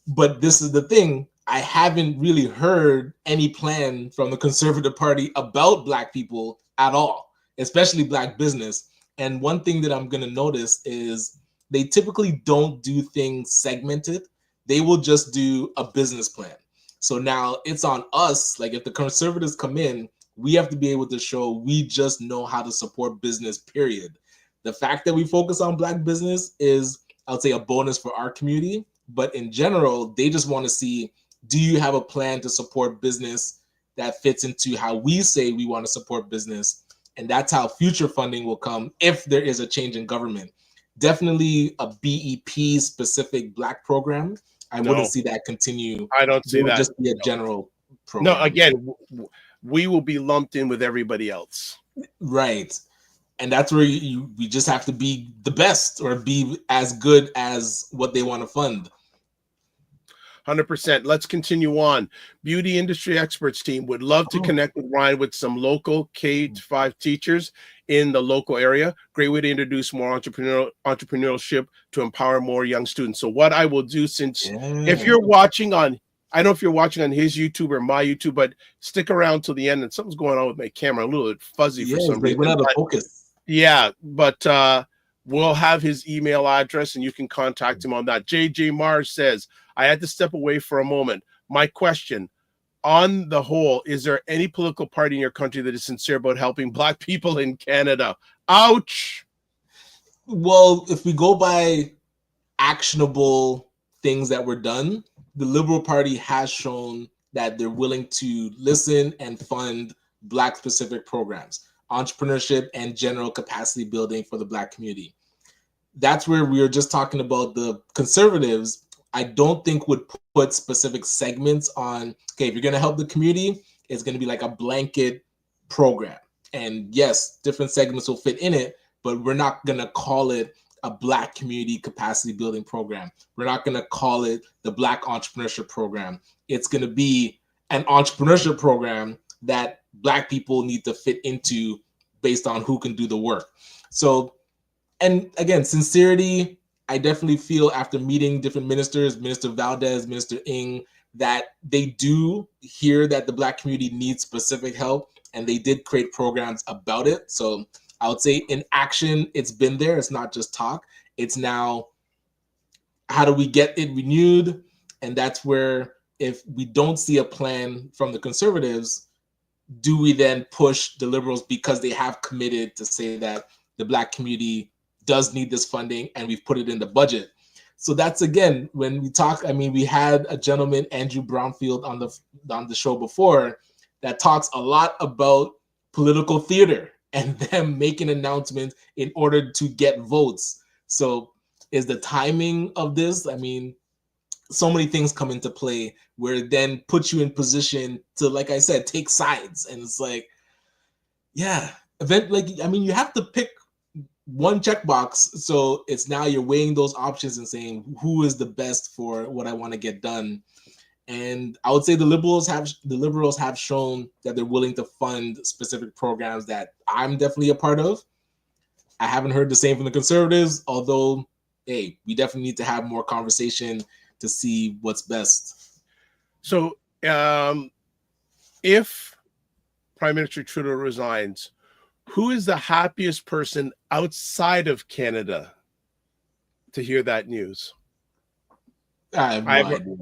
But this is the thing. I haven't really heard any plan from the Conservative Party about Black people at all, especially Black business. And one thing that I'm going to notice is they typically don't do things segmented. They will just do a business plan. So now it's on us. Like if the Conservatives come in, we have to be able to show we just know how to support business, period. The fact that we focus on Black business is, I would say, a bonus for our community. But in general, they just want to see, do you have a plan to support business that fits into how we say we want to support business? And that's how future funding will come if there is a change in government. Definitely a BEP specific Black program. I wouldn't see that continue. I don't see that. Just be a general program. No, again, we will be lumped in with everybody else. Right. And that's where we just have to be the best or be as good as what they want to fund. 100%. Let's continue on. Beauty industry experts team would love to connect with Ryan with some local K-5 teachers in the local area. Great way to introduce more entrepreneurship to empower more young students. So what I will do, since if you're watching on, I don't know if you're watching on his YouTube or my YouTube, but stick around till the end. And something's going on with my camera, a little bit fuzzy for some reason. Went out of focus. Yeah, but we'll have his email address and you can contact him on that. JJ Mars says, I had to step away for a moment. My question, on the whole, is there any political party in your country that is sincere about helping Black people in Canada? Ouch. Well, if we go by actionable things that were done, the Liberal Party has shown that they're willing to listen and fund Black specific programs, entrepreneurship and general capacity building for the Black community. That's where we were just talking about the Conservatives. I don't think would put specific segments on, okay, if you're going to help the community, it's going to be like a blanket program. And yes, different segments will fit in it, but we're not going to call it a Black community capacity building program. We're not going to call it the Black entrepreneurship program. It's going to be an entrepreneurship program that Black people need to fit into based on who can do the work. So, and again, sincerity, I definitely feel after meeting different ministers, Minister Valdez, Minister Ng, that they do hear that the Black community needs specific help, and they did create programs about it. So I would say in action, it's been there. It's not just talk. It's now, how do we get it renewed? And that's where, if we don't see a plan from the Conservatives, do we then push the Liberals because they have committed to say that the Black community does need this funding and we've put it in the budget? So that's, again, when we talk, I mean, we had a gentleman, Andrew Brownfield, on the show before that talks a lot about political theater and them making announcements in order to get votes. So is the timing of this, I mean, so many things come into play where it then puts you in position to, like I said, take sides. And it's like, yeah, you have to pick one checkbox. So it's now you're weighing those options and saying who is the best for what I want to get done. And I would say the liberals have shown that they're willing to fund specific programs that I'm definitely a part of. I haven't heard the same from the Conservatives, although, hey, we definitely need to have more conversation to see what's best. So if Prime Minister Trudeau resigns, who is the happiest person outside of Canada to hear that news? I have no I have, idea.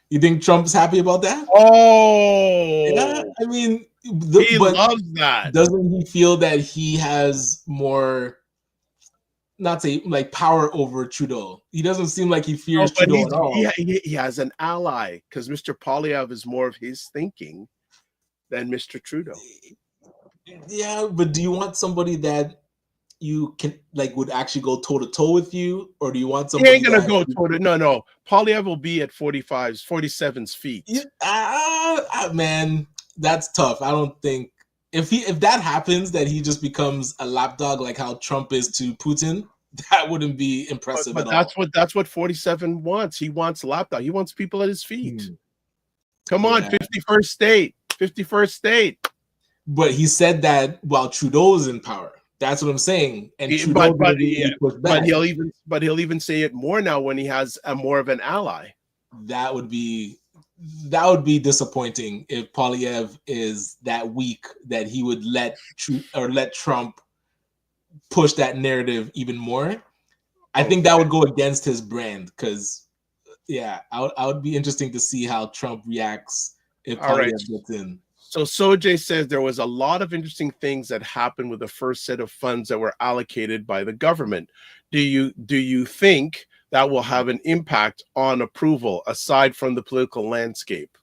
You think Trump's happy about that? Yeah, oh, I mean, he but loves that. doesn't he feel that he has more, not say like power over Trudeau? He doesn't seem like he Oh, fears but Trudeau at all. he has an ally because Mr. Polyev is more of his thinking than Mr. Trudeau. Yeah, but do you want somebody that you can like would actually go toe to toe with you, or do you want He somebody ain't gonna that go toward it. No. Polyev will be at 47's feet. yeah, man, that's tough. I don't think if that happens, that he just becomes a lapdog like how Trump is to Putin, that wouldn't be impressive But at all. that's what 47 wants. He wants lapdog. He wants people at his feet. Hmm. Come on, Yeah. 51st state. 51st state. But he said that while Trudeau is in power. That's what I'm saying. And Trudeau didn't really push back. But he'll even say it more now when he has a more of an ally. That would be disappointing if Polyev is that weak that he would let Trump push that narrative even more. I think that would go against his brand because, yeah, I would be interesting to see how Trump reacts if Polyev gets in. So Sojay says there was a lot of interesting things that happened with the first set of funds that were allocated by the government. Do you think that will have an impact on approval aside from the political landscape?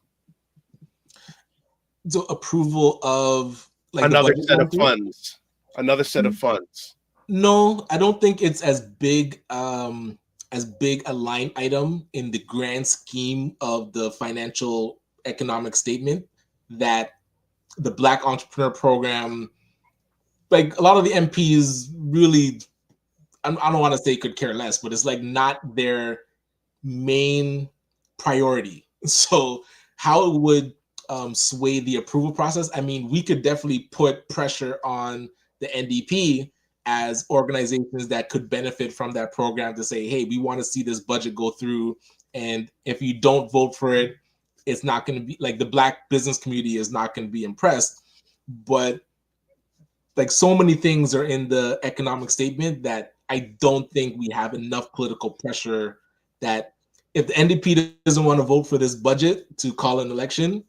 So approval of like another set of funds. Another set of funds. No, I don't think it's as big a line item in the grand scheme of the financial economic statement that the Black Entrepreneur Program, like a lot of the MPs really, I don't want to say could care less, but it's like not their main priority. So how it would sway the approval process, I mean, we could definitely put pressure on the NDP as organizations that could benefit from that program to say, hey, we want to see this budget go through. And if you don't vote for it, it's not going to be like the Black business community is not going to be impressed. But like so many things are in the economic statement that I don't think we have enough political pressure that if the NDP doesn't want to vote for this budget to call an election,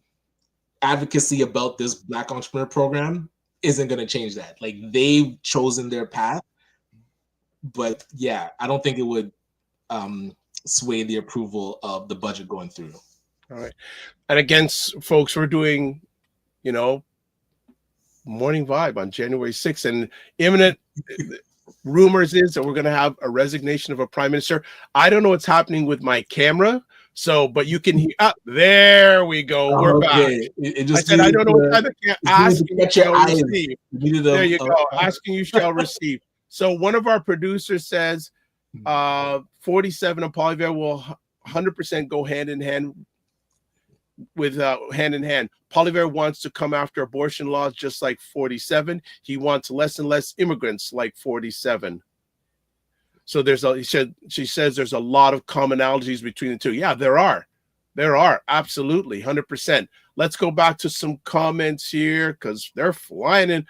advocacy about this Black Entrepreneur Program isn't going to change that. Like they've chosen their path, but yeah, I don't think it would sway the approval of the budget going through. All right. And again, folks, we're doing, Morning Vibe on January 6th, and imminent rumors is that we're going to have a resignation of a prime minister. I don't know what's happening with my camera. So, but you can hear. There we go. We're back. I said I don't know what time asking you shall receive. There you go. Asking you shall receive. So one of our producers says 47 and Polyev will 100% go hand in hand with hand in hand. Polyev wants to come after abortion laws just like 47. He wants less and less immigrants like 47. So she says there's a lot of commonalities between the two. Yeah, there are absolutely 100%. Let's go back to some comments here because they're flying in.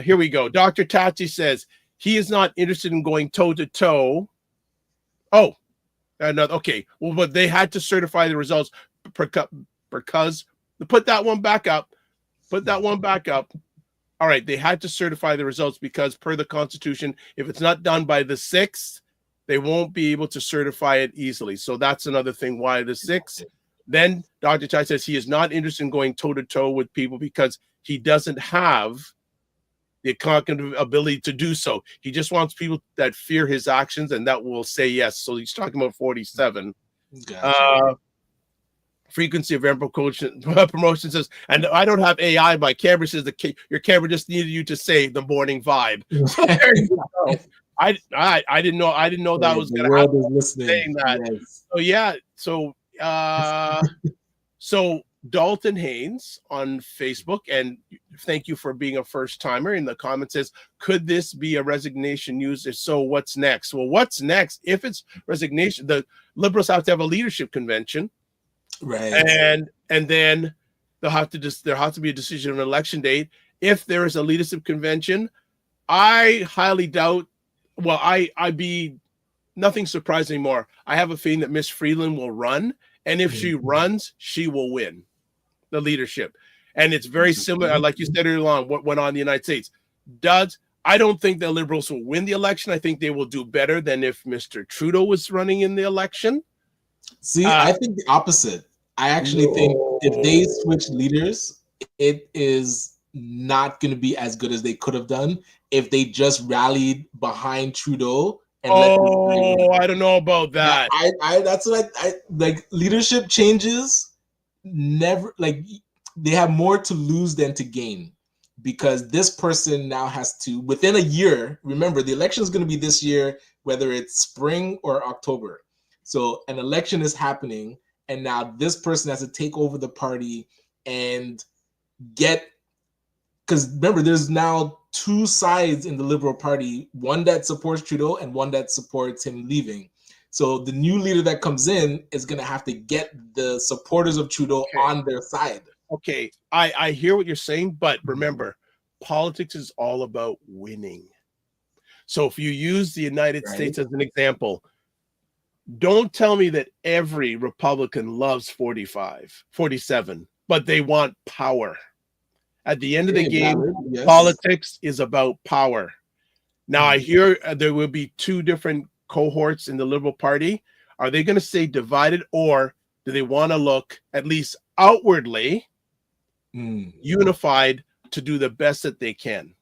Here we go. Dr. Tachi says he is not interested in going toe to toe. Oh, okay. Well, but they had to certify the results because put that one back up. Put that one back up. All right, they had to certify the results because per the Constitution, if it's not done by the 6th, they won't be able to certify it easily. So that's another thing why the 6th. Then Dr. Chai says he is not interested in going toe-to-toe with people because he doesn't have the cognitive ability to do so. He just wants people that fear his actions and that will say yes. So he's talking about 47. Gotcha. Frequency of promotion says, and I don't have AI. My camera says your camera just needed you to say the morning vibe. So there you go. I didn't know that was going to happen. Saying that. Yes. So yeah. So Dalton Haynes on Facebook, and thank you for being a first timer. In the comments says, could this be a resignation news? If so, what's next? Well, what's next? If it's resignation, the Liberals have to have a leadership convention. Right. And then there has to be a decision on election date. If there is a leadership convention, I highly doubt. Well, I'd be nothing surprising anymore. I have a feeling that Miss Freeland will run, and if she runs, she will win the leadership. And it's very similar, like you said earlier on, what went on in the United States. I don't think the Liberals will win the election. I think they will do better than if Mr. Trudeau was running in the election. See, I think the opposite. I actually think if they switch leaders, it is not going to be as good as they could have done if they just rallied behind Trudeau. And I don't know about that. That's what I like. Leadership changes never, like, they have more to lose than to gain, because this person now has to, within a year, remember the election is going to be this year, whether it's spring or October. So an election is happening, and now this person has to take over the party and because remember, there's now two sides in the Liberal Party, one that supports Trudeau and one that supports him leaving. So the new leader that comes in is going to have to get the supporters of Trudeau on their side. Okay, I hear what you're saying, but remember, politics is all about winning. So if you use the United States as an example, don't tell me that every Republican loves 47, but they want power. At the end of the game, politics is about power. Now, I hear there will be two different cohorts in the Liberal Party. Are they going to stay divided, or do they want to look, at least outwardly, unified to do the best that they can?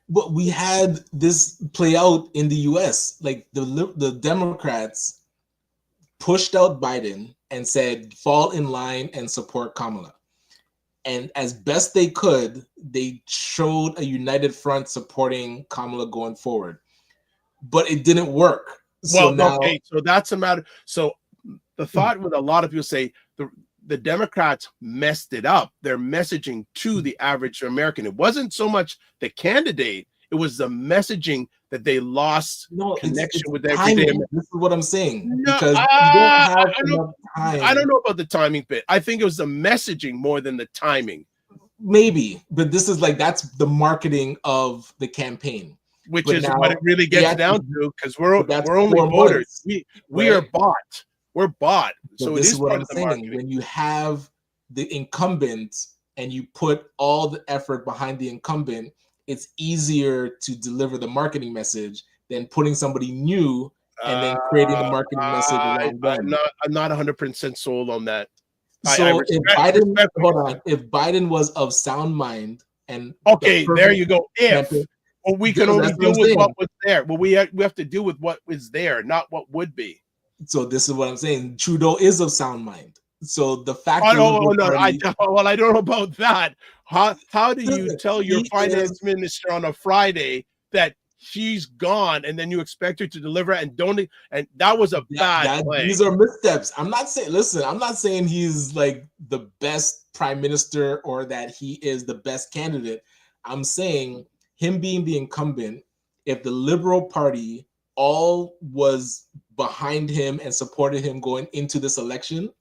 But we had this play out in the US. Like the Democrats pushed out Biden and said, fall in line and support Kamala. And as best they could, they showed a united front supporting Kamala going forward. But it didn't work. So that's a matter. So the thought with a lot of people say the Democrats messed it up. Their messaging to the average American. It wasn't so much the candidate. It was the messaging that they lost connection with everyday. This is what I'm saying. Because you don't have enough time. I don't know about the timing bit. I think it was the messaging more than the timing. Maybe, but this is that's the marketing of the campaign. Which is what it really gets down to, because we're only voters. We are bought. We're bought. So this is what I'm saying. When you have the incumbent and you put all the effort behind the incumbent, it's easier to deliver the marketing message than putting somebody new and then creating the marketing message around them. I'm not 100% sold on that. So if Biden was of sound mind and there you go. Well, we can only deal with what was there. Well, we have to deal with what was there, not what would be. So this is what I'm saying. Trudeau is of sound mind. So the fact I don't know about that. How do you tell your finance minister on a Friday that she's gone and then you expect her to deliver and that was a bad play. These are missteps. I'm not saying he's the best prime minister or that he is the best candidate. I'm saying him being the incumbent, if the Liberal Party all was behind him and supported him going into this election,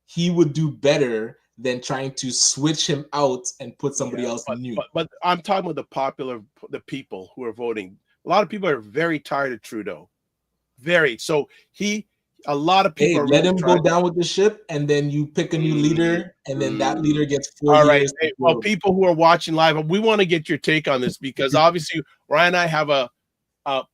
he would do better than trying to switch him out and put somebody else new. But I'm talking about the people who are voting. A lot of people are very tired of Trudeau. A lot of people let him go down with the ship, and then you pick a new leader, and then that leader gets 4 years. All right. Well, people who are watching live, we want to get your take on this, because obviously Ryan and I have a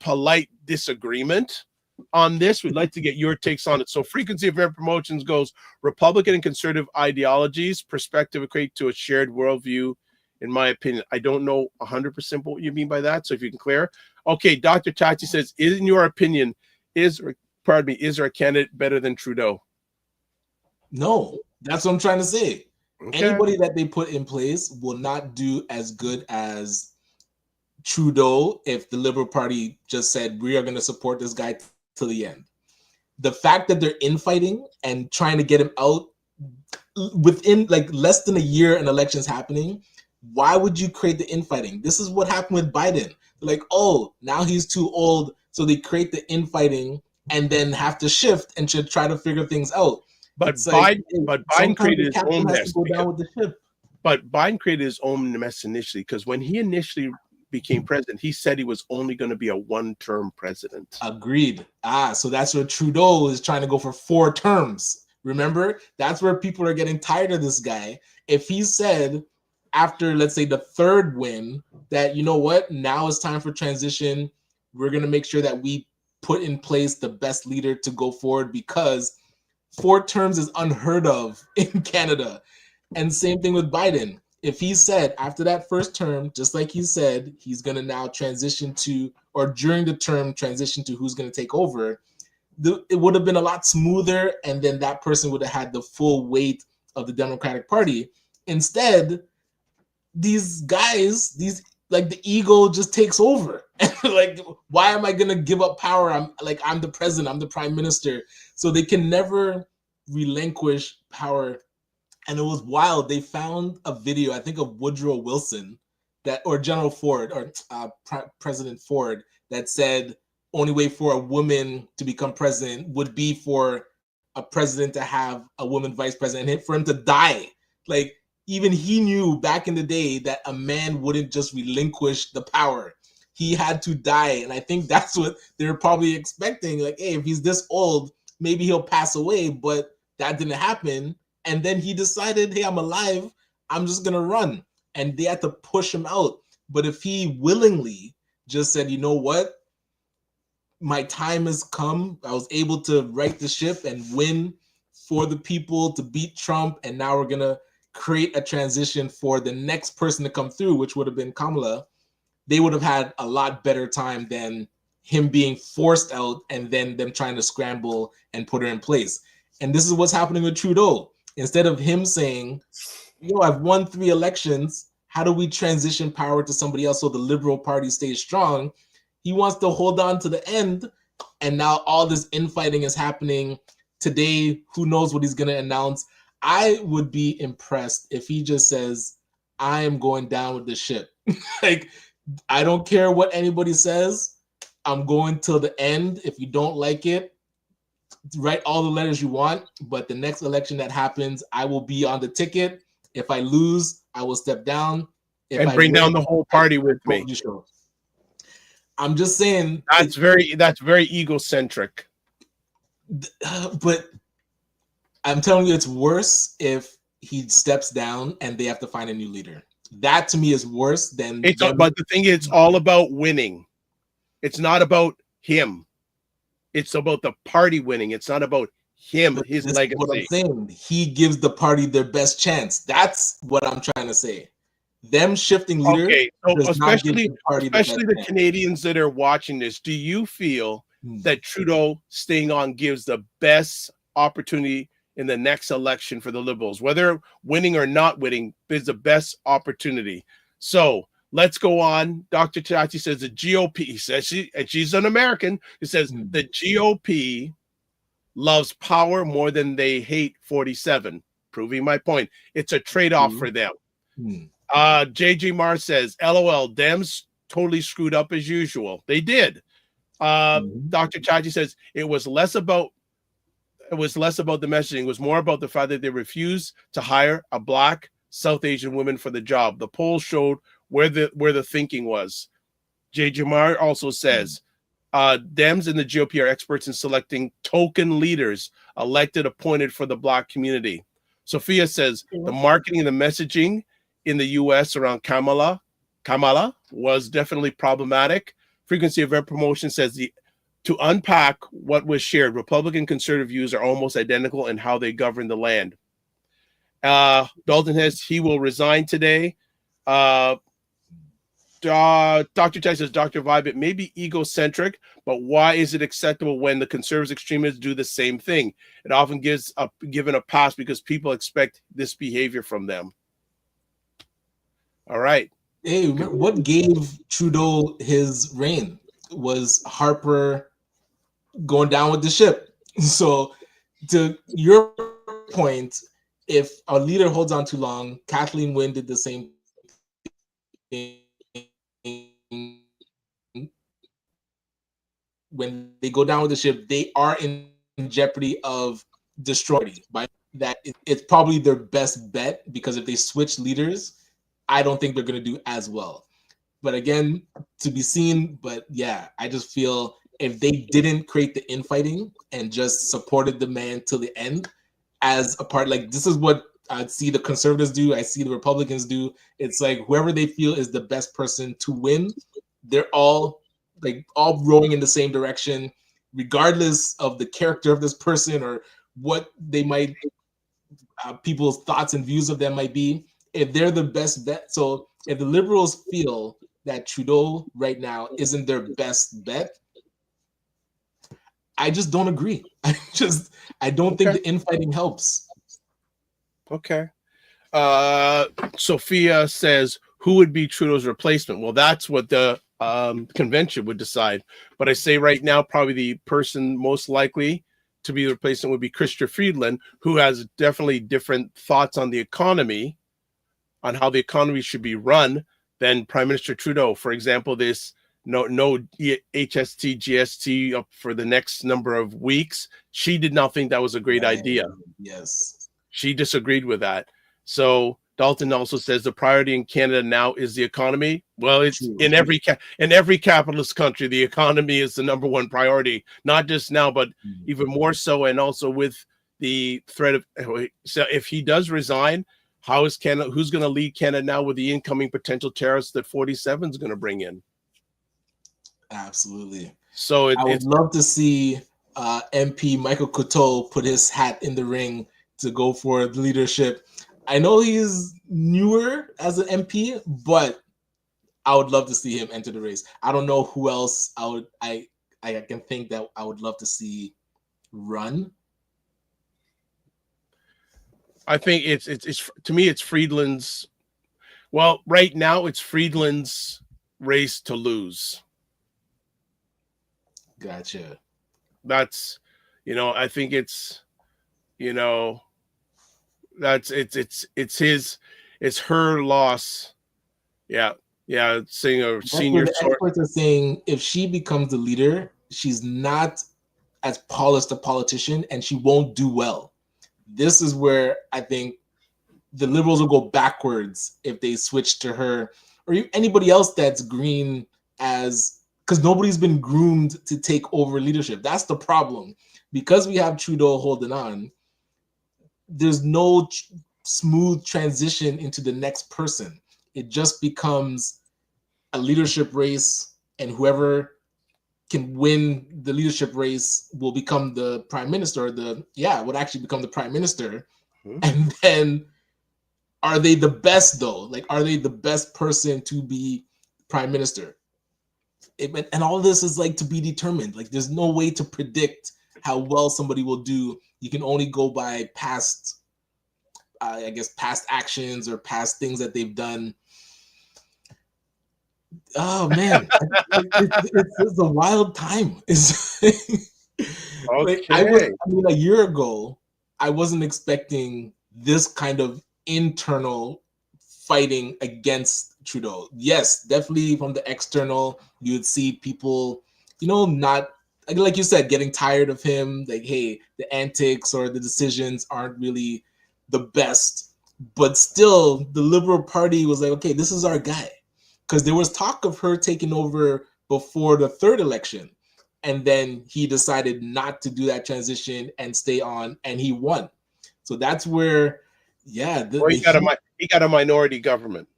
polite disagreement on this. We'd like to get your takes on it. So frequency of air promotions goes Republican and conservative ideologies, perspective equate to a shared worldview, in my opinion. I don't know 100% what you mean by that. So if you can clear. Okay, Dr. Tachi says, in your opinion, is there a candidate better than Trudeau? No, that's what I'm trying to say. Okay. Anybody that they put in place will not do as good as Trudeau if the Liberal Party just said, we are going to support this guy to the end. The fact that they're infighting and trying to get him out within less than a year and elections happening, why would you create the infighting? This is what happened with Biden. Now he's too old, so they create the infighting and then have to shift and should try to figure things out. But Biden created his own mess. But Biden created his own mess initially, because when he initially became president, he said he was only going to be a one-term president. Agreed. So that's where Trudeau is trying to go for 4 terms. Remember, that's where people are getting tired of this guy. If he said after, let's say, the 3rd win that, you know what, now it's time for transition, we're going to make sure that we put in place the best leader to go forward, because 4 terms is unheard of in Canada. And same thing with Biden. If he said after that 1st term, just like he said, he's going to now transition to, or during the term, transition to who's going to take over, it would have been a lot smoother, and then that person would have had the full weight of the Democratic Party. Instead, these guys, like the ego just takes over. Like, why am I going to give up power? I'm the president, I'm the prime minister. So they can never relinquish power. And it was wild. They found a video, I think, of Woodrow Wilson or General Ford, or President Ford, that said only way for a woman to become president would be for a president to have a woman vice president, and for him to die. Like, even he knew back in the day that a man wouldn't just relinquish the power. He had to die. And I think that's what they're probably expecting. Like, hey, if he's this old, maybe he'll pass away. But that didn't happen. And then he decided, hey, I'm alive, I'm just going to run. And they had to push him out. But if he willingly just said, you know what, my time has come, I was able to right the ship and win for the people to beat Trump, and now we're going to create a transition for the next person to come through, which would have been Kamala, they would have had a lot better time than him being forced out and then them trying to scramble and put her in place. And this is what's happening with Trudeau. Instead of him saying, I've won 3 elections, how do we transition power to somebody else so the Liberal Party stays strong? He wants to hold on to the end, and now all this infighting is happening. Today, who knows what he's going to announce. I would be impressed if he just says, I am going down with the ship. Like, I don't care what anybody says. I'm going till the end. If you don't like it, write all the letters you want, but the next election that happens, I will be on the ticket. If I lose, I will step down. If and I bring win, down the whole party with me. I'm just saying that's very egocentric. But I'm telling you, it's worse if he steps down and they have to find a new leader. That to me is worse than. But the thing is, it's all about winning. It's not about him. It's about the party winning. It's not about him, his legacy. What I'm saying, he gives the party their best chance. That's what I'm trying to say. Them shifting leader. Okay, so especially the chance. Canadians that are watching this, do you feel that Trudeau staying on gives the best opportunity in the next election for the Liberals? Whether winning or not winning, is the best opportunity. So let's go on. Dr. Chachi says the GOP, says she's an American, who says the GOP loves power more than they hate 47, proving my point. It's a trade-off for them. JJ Marr says, LOL, Dems totally screwed up as usual. They did. Dr. Chachi says it was less about the messaging. It was more about the fact that they refused to hire a Black South Asian woman for the job. The polls showed where the thinking was. JJ Marr also says, Dems and the GOP are experts in selecting token leaders elected, appointed for the Black community. Sophia says the marketing and the messaging in the U.S. around Kamala was definitely problematic. Frequency of promotion says to unpack what was shared, Republican conservative views are almost identical in how they govern the land. Dalton says he will resign today. Dr. Chai says, Dr. Vibe, it may be egocentric, but why is it acceptable when the conservative extremists do the same thing? It often given a pass because people expect this behavior from them. All right. Hey, what gave Trudeau his reign was Harper going down with the ship. So to your point, if a leader holds on too long, Kathleen Wynne did the same thing. When they go down with the ship, they are in jeopardy of destroying. By that, it's probably their best bet, because if they switch leaders, I don't think they're going to do as well. But again, to be seen. But yeah, I just feel if they didn't create the infighting and just supported the man till the end as a part, like this is what I see the conservatives do, I see the Republicans do. It's like whoever they feel is the best person to win, they're all rowing in the same direction, regardless of the character of this person or what they might people's thoughts and views of them might be. If they're the best bet, so if the Liberals feel that Trudeau right now isn't their best bet, I just don't agree. I don't think the infighting helps. Okay. Sophia says, who would be Trudeau's replacement? Well, that's what the convention would decide. But I say right now, probably the person most likely to be the replacement would be Chrystia Freeland, who has definitely different thoughts on the economy, on how the economy should be run than Prime Minister Trudeau. For example, this no HST, GST up for the next number of weeks. She did not think that was a great idea. Yes. She disagreed with that. So Dalton also says the priority in Canada now is the economy. Well, it's true. in every capitalist country, the economy is the number one priority, not just now, but even more so. And also with the threat of, so if he does resign, how is Canada, who's going to lead Canada now with the incoming potential tariffs that 47 is going to bring in? Absolutely. So I would love to see MP Michael Couture put his hat in the ring to go for the leadership. I know he's newer as an MP, but I would love to see him enter the race. I don't know who else I can think that I would love to see run. I think it's to me it's Friedland's. Well, right now it's Friedland's race to lose. Gotcha. That's, I think it's, that's it's her loss. Yeah. Seeing a senior the experts are saying if she becomes the leader, she's not as polished a politician and she won't do well. This is where I think the Liberals will go backwards if they switch to her or anybody else that's green, as because nobody's been groomed to take over leadership. That's the problem. Because we have Trudeau holding on, there's no smooth transition into the next person. It just becomes a leadership race, and whoever can win the leadership race will become the prime minister, would actually become the prime minister. Mm-hmm. And then are they the best though? Like, are they the best person to be prime minister? And all of this is like to be determined. Like, there's no way to predict how well somebody will do. You can only go by past actions or past things that they've done. Oh man, it's a wild time. Okay. A year ago, I wasn't expecting this kind of internal fighting against Trudeau. Yes, definitely from the external, you would see people, not like you said, getting tired of him. Like, hey, the antics or the decisions aren't really the best. But still, the Liberal Party was like, okay, this is our guy. Because there was talk of her taking over before the third election. And then he decided not to do that transition and stay on, and he won. So that's where, he got a minority government.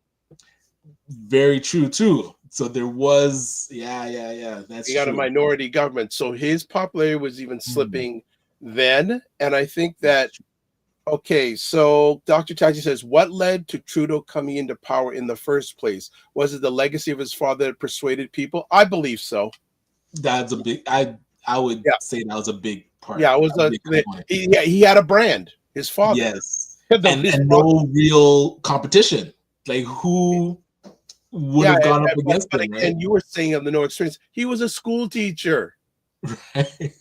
Very true, too. So there was, that's he got true. A minority government. So his popularity was even slipping then. And I think that, okay, so Dr. Tachi says, what led to Trudeau coming into power in the first place? Was it the legacy of his father that persuaded people? I believe so. That's a big, I would say that was a big part. Yeah, it was he had a brand, his father. Yes. And no real competition. Like, who would have gone up against him, right? And you were saying of the no experience, he was a school teacher. Right.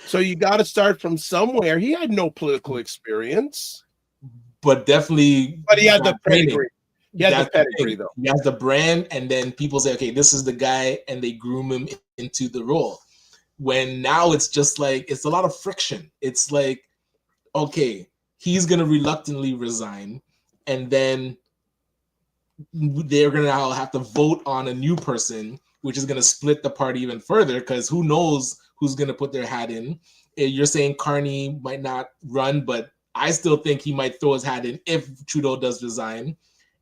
So you got to start from somewhere. He had no political experience, but definitely. But he had the pedigree. He had the pedigree, though. He has the brand, and then people say, "Okay, this is the guy," and they groom him into the role. When now it's just like it's a lot of friction. It's like, okay, he's gonna reluctantly resign, and then they're going to now have to vote on a new person, which is going to split the party even further, because who knows who's going to put their hat in. You're saying Carney might not run, but I still think he might throw his hat in if Trudeau does resign.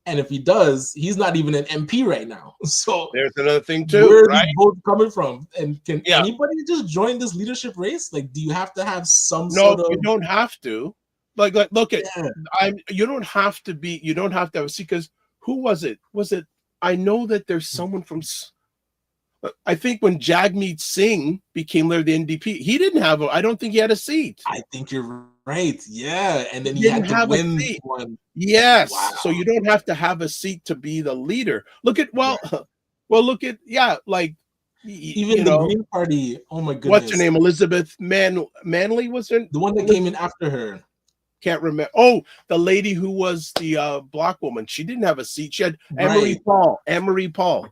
And if he does, he's not even an MP right now. So There's another thing too, where are right? these votes coming from? And can Yeah. anybody just join this leadership race? Like, do you have to have some No, sort of... you don't have to. Like look at Yeah. you don't have to have a see, because who was it? I know that there's someone from I think when Jagmeet Singh became leader of the NDP, he didn't have I don't think he had a seat. I think you're right. Yeah. And then He he had didn't to have a win seat. one. Yes. Wow. So you don't have to have a seat to be the leader. Look at look at like Even the Green Party. Oh my goodness. What's her name? Elizabeth Manley was her? The one that came in after her. Can't remember. Oh, the lady who was the black woman. She didn't have a seat. She had Anne-Marie Paul.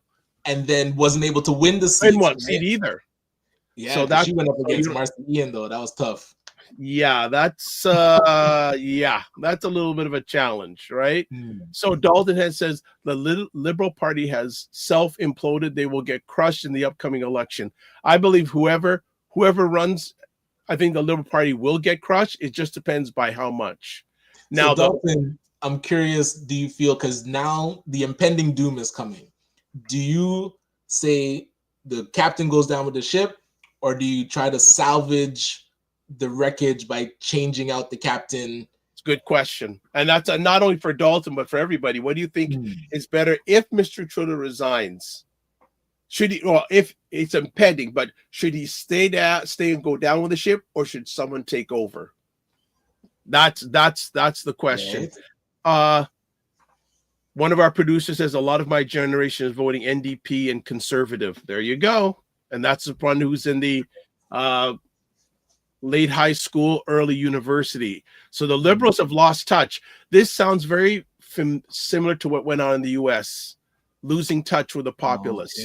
And then wasn't able to win the seat. Didn't want seat either. Yeah, so that she went up against Marcy Ian, though. That was tough. Yeah, that's a little bit of a challenge, right? So Dalton says the Liberal Party has self-imploded. They will get crushed in the upcoming election. I believe whoever runs, I think the Liberal Party will get crushed. It just depends by how much. Now, so Dalton, I'm curious, do you feel, because now the impending doom is coming, do you say the captain goes down with the ship, or do you try to salvage the wreckage by changing out the captain? It's a good question. And that's not only for Dalton, but for everybody. What do you think is better if Mr. Trudeau resigns? Should he, well, if it's impending, but should he stay and go down with the ship, or should someone take over? That's the question. Right. One of our producers says a lot of my generation is voting NDP and conservative. There you go. And that's the one who's in the late high school, early university. So the Liberals have lost touch. This sounds very similar to what went on in the U.S., losing touch with the populace,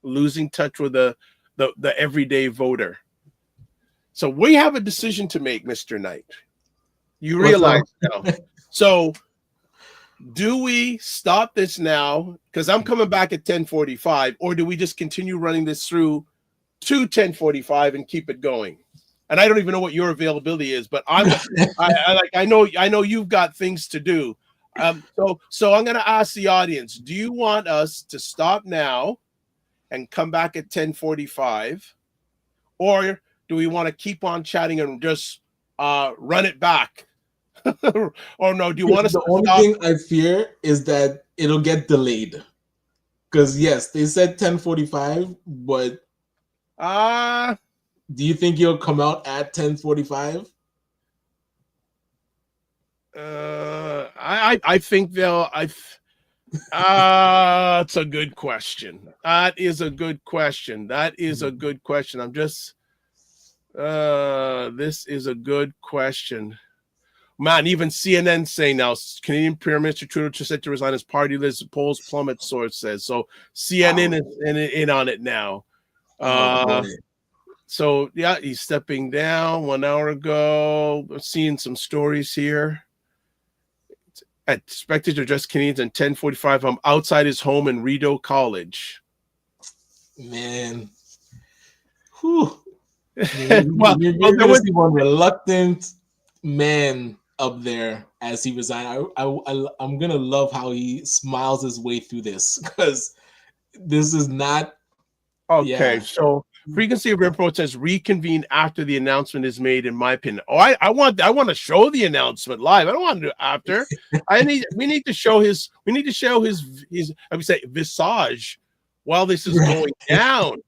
losing touch with the everyday voter. So we have a decision to make, Mr. Knight. You realize now. So do we stop this now? Because I'm coming back at 10:45, or do we just continue running this through to 10:45 and keep it going? And I don't even know what your availability is, but I know you've got things to do. So I'm going to ask the audience: do you want us to stop now and come back at 10:45, or do we want to keep on chatting and just run it back? Or no, do you want us the only thing I fear is that it'll get delayed, because yes, they said 10:45, but do you think you'll come out at 10:45? I think they'll it's a good question. That is a good question. I'm just this is a good question. Man, even CNN saying now Canadian Prime Minister Trudeau just said to resign his party list. Polls plummet, source says. So CNN is in on it now. So yeah, he's stepping down 1 hour ago. I'm seeing some stories here. Expected to address Canadians at 10:45. I'm outside his home in Rideau College. Man. Whew. Well, you're going to see one reluctant man up there as he resigned. I'm gonna love how he smiles his way through this, because this is not okay. So Frequency of Report says reconvene after the announcement is made. In my opinion, I want to show the announcement live. I don't want to do it after. We need to show his I would say visage while this is going down.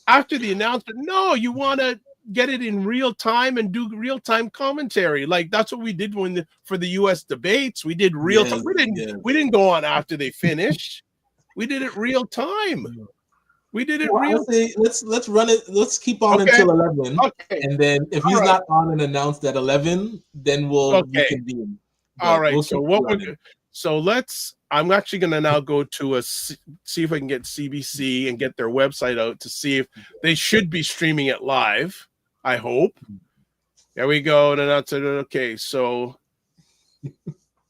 After the announcement, no, you want to get it in real time and do real time commentary. Like that's what we did for the U.S. debates. We did real time. We didn't go on after they finished. We did it real time. Let's run it. Let's keep on until 11. Okay. And then if he's not on and announced at 11, then we'll reconvene. All right. I'm actually going to now go to see if I can get CBC and get their website out to see if they should be streaming it live. I hope. There we go. And that's it. Okay. So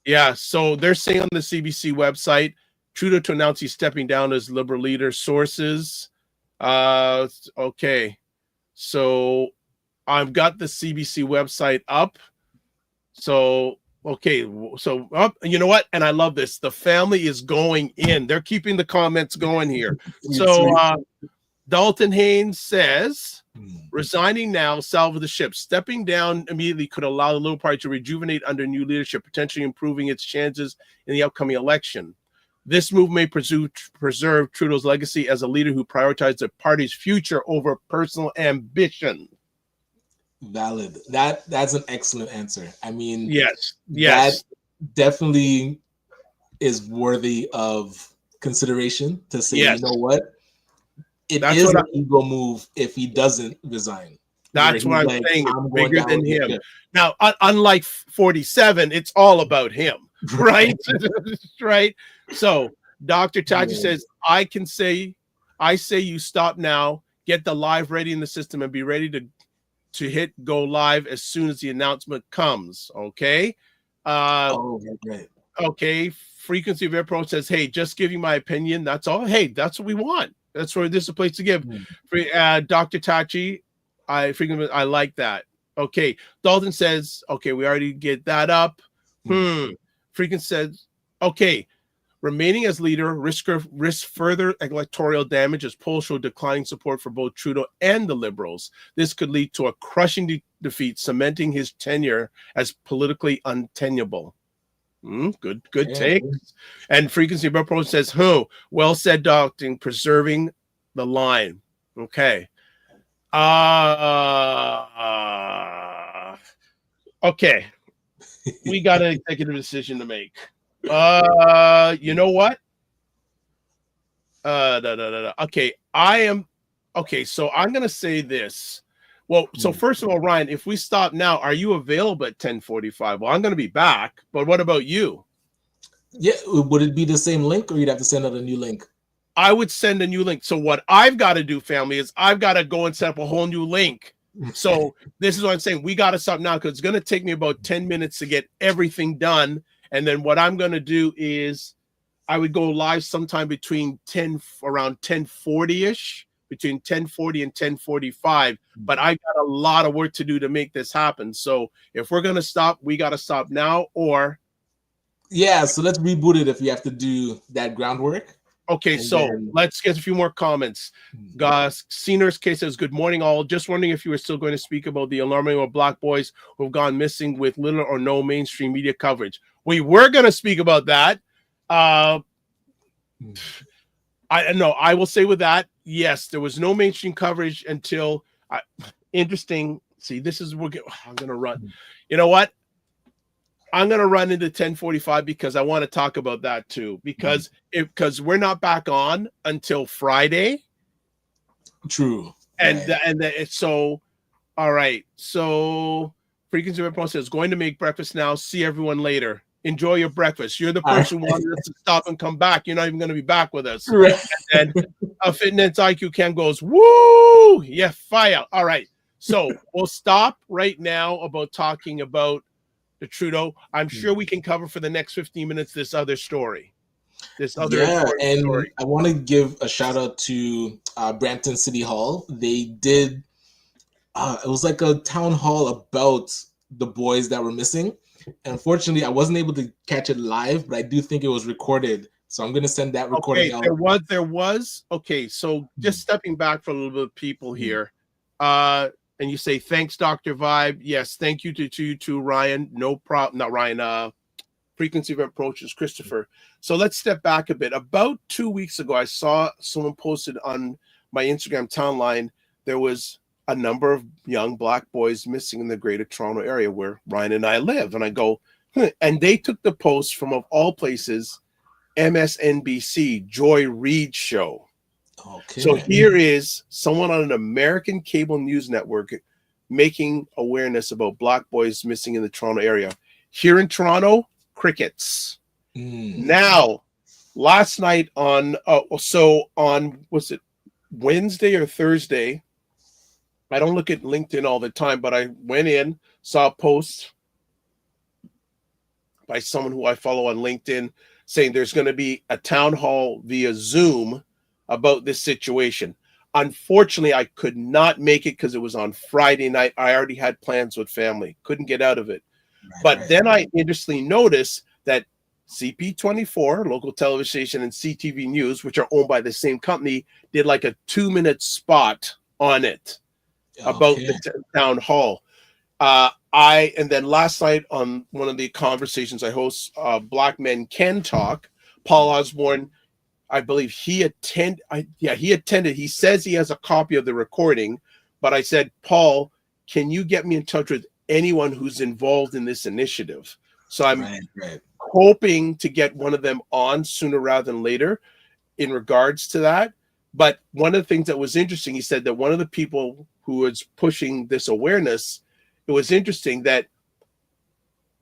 Yeah, so they're saying on the CBC website, Trudeau to announce he's stepping down as Liberal leader. Sources. Okay. So I've got the CBC website up. So, okay. So, you know what? And I love this. The family is going in. They're keeping the comments going here. So, Dalton Haynes says, resigning now, salve the ship. Stepping down immediately could allow the Liberal Party to rejuvenate under new leadership, potentially improving its chances in the upcoming election. This move may preserve Trudeau's legacy as a leader who prioritized the party's future over personal ambition. Valid. That's an excellent answer. I mean, yes, that definitely is worthy of consideration to say, you know what? That's is an ego move if he doesn't resign. That's what I'm saying. It's bigger than him. Now, unlike 47, it's all about him, right? Right. So Dr. Tachi says, I say you stop now, get the live ready in the system and be ready to hit go live as soon as the announcement comes. Okay. Right. Okay. Frequency of Air Pro says, hey, just giving my opinion. That's all. Hey, that's what we want. That's where this is a place to give. Dr. Tachi, I like that. Okay. Dalton says, okay, we already get that up. Freaking says, okay. Remaining as leader risk further electoral damage as polls show declining support for both Trudeau and the Liberals. This could lead to a crushing defeat, cementing his tenure as politically untenable. Good take. And Frequency of Pro says, well said, Doctor, preserving the line. Okay. Okay. We got an executive decision to make. You know what? Okay, so I'm gonna say this. Well, so first of all, Ryan, if we stop now, are you available at 10:45? Well, I'm gonna be back, but what about you? Yeah, would it be the same link or you'd have to send out a new link? I would send a new link. So what I've got to do, family, is I've got to go and set up a whole new link. So this is what I'm saying. We got to stop now because it's going to take me about 10 minutes to get everything done. And then what I'm going to do is I would go live sometime between around 10:40-ish, between 10:40 and 10:45. But I got a lot of work to do to make this happen. So if we're going to stop, we got to stop now or. Yeah, so let's reboot it if you have to do that groundwork. Okay, so let's get a few more comments. Senior's case says, good morning, all. Just wondering if you were still going to speak about the alarming of Black boys who have gone missing with little or no mainstream media coverage. We were going to speak about that. I will say with that, yes, there was no mainstream coverage until interesting. See, this is I'm going to run. You know what? I'm going to run into 10:45 because I want to talk about that too. Because we're not back on until Friday. True. So, all right. So, Frequency of Pro says, going to make breakfast now. See everyone later. Enjoy your breakfast. You're the person who wanted us to stop and come back. You're not even going to be back with us. Right. And Fitness IQ Cam goes, woo! Yeah, fire. All right. So we'll stop right now about talking about the Trudeau. I'm sure we can cover for the next 15 minutes this other story. Story. I want to give a shout out to Brampton City Hall. They did it was like a town hall about the boys that were missing. Unfortunately, I wasn't able to catch it live, but I do think it was recorded. So I'm going to send that recording out. There was. Okay, so just stepping back for a little bit of people here. And you say, thanks, Dr. Vibe. Yes, thank you to Ryan. No problem. Not Ryan. Frequency of Approaches, Christopher. So let's step back a bit. About 2 weeks ago, I saw someone posted on my Instagram timeline. There was a number of young Black boys missing in the Greater Toronto area where Ryan and I live. And I go, and they took the post from, of all places, MSNBC Joy Reid show. Okay. So here is someone on an American cable news network making awareness about Black boys missing in the Toronto area. Here in Toronto, crickets. Now, last night on was it Wednesday or Thursday? I don't look at LinkedIn all the time, but I went in, saw a post by someone who I follow on LinkedIn saying there's going to be a town hall via Zoom about this situation. Unfortunately, I could not make it because it was on Friday night. I already had plans with family, couldn't get out of it. But then I interestingly noticed that CP24, local television station, and CTV News, which are owned by the same company, did like a 2-minute spot on it about the town hall. And then last night on one of the conversations I host, Black Men Can Talk, Paul Osborne, I believe he attended. He says he has a copy of the recording, but I said, Paul, can you get me in touch with anyone who's involved in this initiative? So I'm hoping to get one of them on sooner rather than later in regards to that. But one of the things that was interesting, he said that one of the people who was pushing this awareness, it was interesting that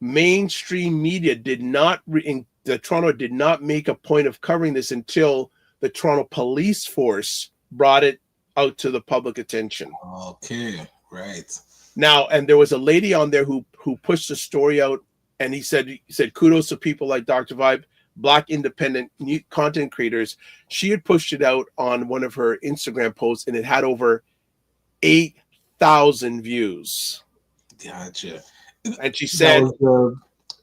mainstream media did not, the Toronto did not make a point of covering this until the Toronto police force brought it out to the public attention. Okay, right. Now, and there was a lady on there who pushed the story out, and he said kudos to people like Dr. Vibe, Black independent content creators. She had pushed it out on one of her Instagram posts, and it had over 8,000 views. Gotcha. And she said, that was the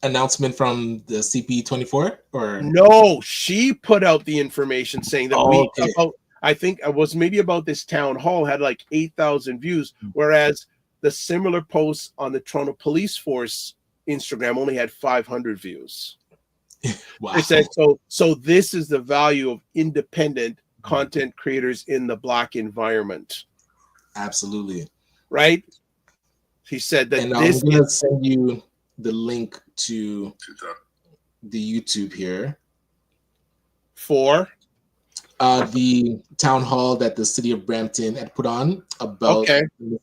announcement from the CP24, or no, she put out the information saying that I think it was maybe about this town hall had like 8,000 views, whereas the similar posts on the Toronto Police Force Instagram only had 500 views. Wow. They said so this is the value of independent content creators in the Black environment. Absolutely. Right? He said that and I'm going to send you the link to the YouTube here for the town hall that the city of Brampton had put on about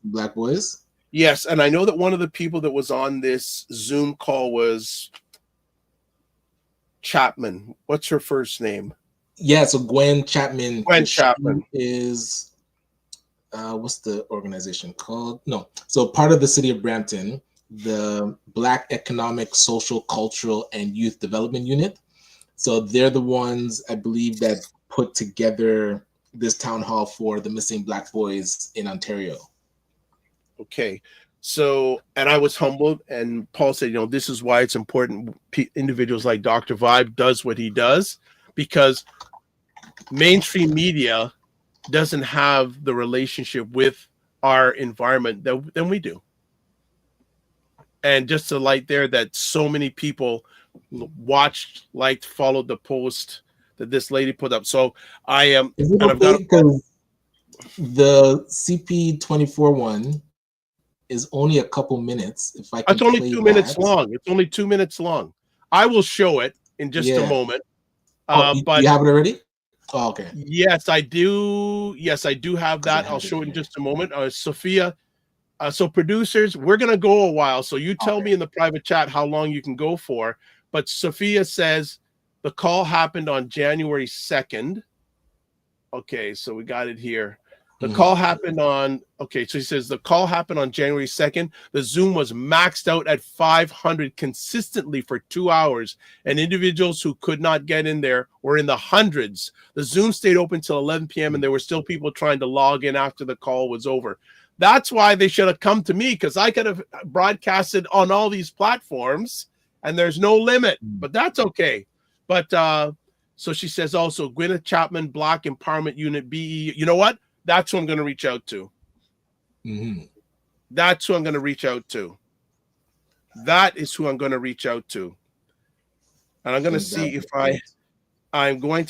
Black boys. Yes, and I know that one of the people that was on this Zoom call was Chapman. What's her first name? Yeah, so Gwen Chapman. Gwen Chapman is what's the organization called? No, so part of the city of Brampton, the Black Economic, Social, Cultural, and Youth Development Unit. So they're the ones, I believe, that put together this town hall for the missing Black boys in Ontario. Okay. So, and I was humbled, and Paul said, this is why it's important individuals like Dr. Vibe does what he does, because mainstream media doesn't have the relationship with our environment than we do. And just to light there that so many people watched, liked, followed the post that this lady put up. So I am. Is it okay because the CP24 one is only a couple minutes? If I can, it's only 2 minutes long. It's only 2 minutes long. I will show it in just a moment. But you have it already? Oh, okay. Yes, I do. Yes, I do have that. I'll show it in just a moment. Sophia. So producers, we're going to go a while. So you tell me in the private chat how long you can go for. But Sophia says the call happened on January 2nd. Okay, so we got it here. The call happened on, so he says the call happened on January 2nd. The Zoom was maxed out at 500 consistently for 2 hours, and individuals who could not get in there were in the hundreds. The Zoom stayed open till 11 p.m., and there were still people trying to log in after the call was over. That's why they should have come to me, because I could have broadcasted on all these platforms, and there's no limit, but that's okay. But so she says also, Gwyneth Chapman, Black Empowerment Unit, BE. You know what? That's who I'm going to reach out to. That's who I'm going to reach out to. That is who I'm going to reach out to. And I'm going to see if I'm going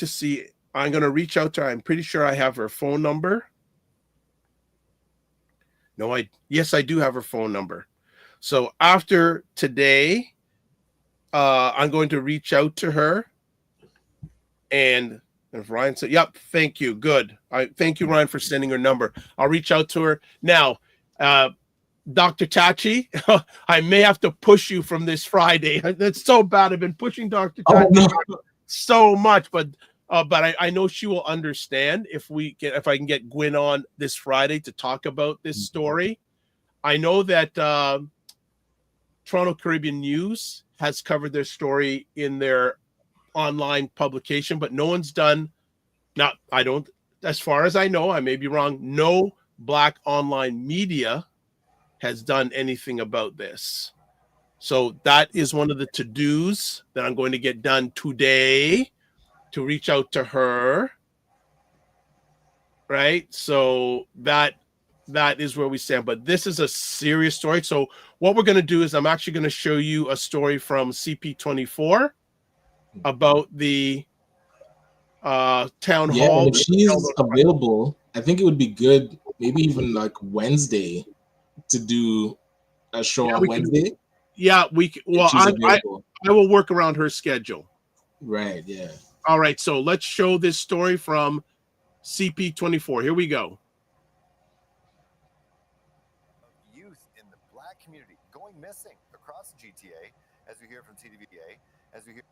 to reach out to her. I'm pretty sure I have her phone number. No, yes, I do have her phone number. So after today, I'm going to reach out to her. And if Ryan said, yep, thank you. Good. Thank you, Ryan, for sending her number. I'll reach out to her. Now, Dr. Tachi, I may have to push you from this Friday. That's so bad. I've been pushing Dr. Tachi so much, but I know she will understand if I can get Gwen on this Friday to talk about this story. I know that Toronto Caribbean News has covered their story in their online publication, but no one's done, as far as I know, I may be wrong, no Black online media has done anything about this. So that is one of the to-dos that I'm going to get done today, to reach out to her. Right? So that is where we stand. But this is a serious story. So what we're going to do is I'm actually going to show you a story from CP24 about the town hall. And if she's available, I think it would be good, maybe even like Wednesday, to do a show on Wednesday. I will work around her schedule. Right. Yeah. All right. So let's show this story from CP24. Here we go. Youth in the Black community going missing across the GTA, as we hear from TVA, as we hear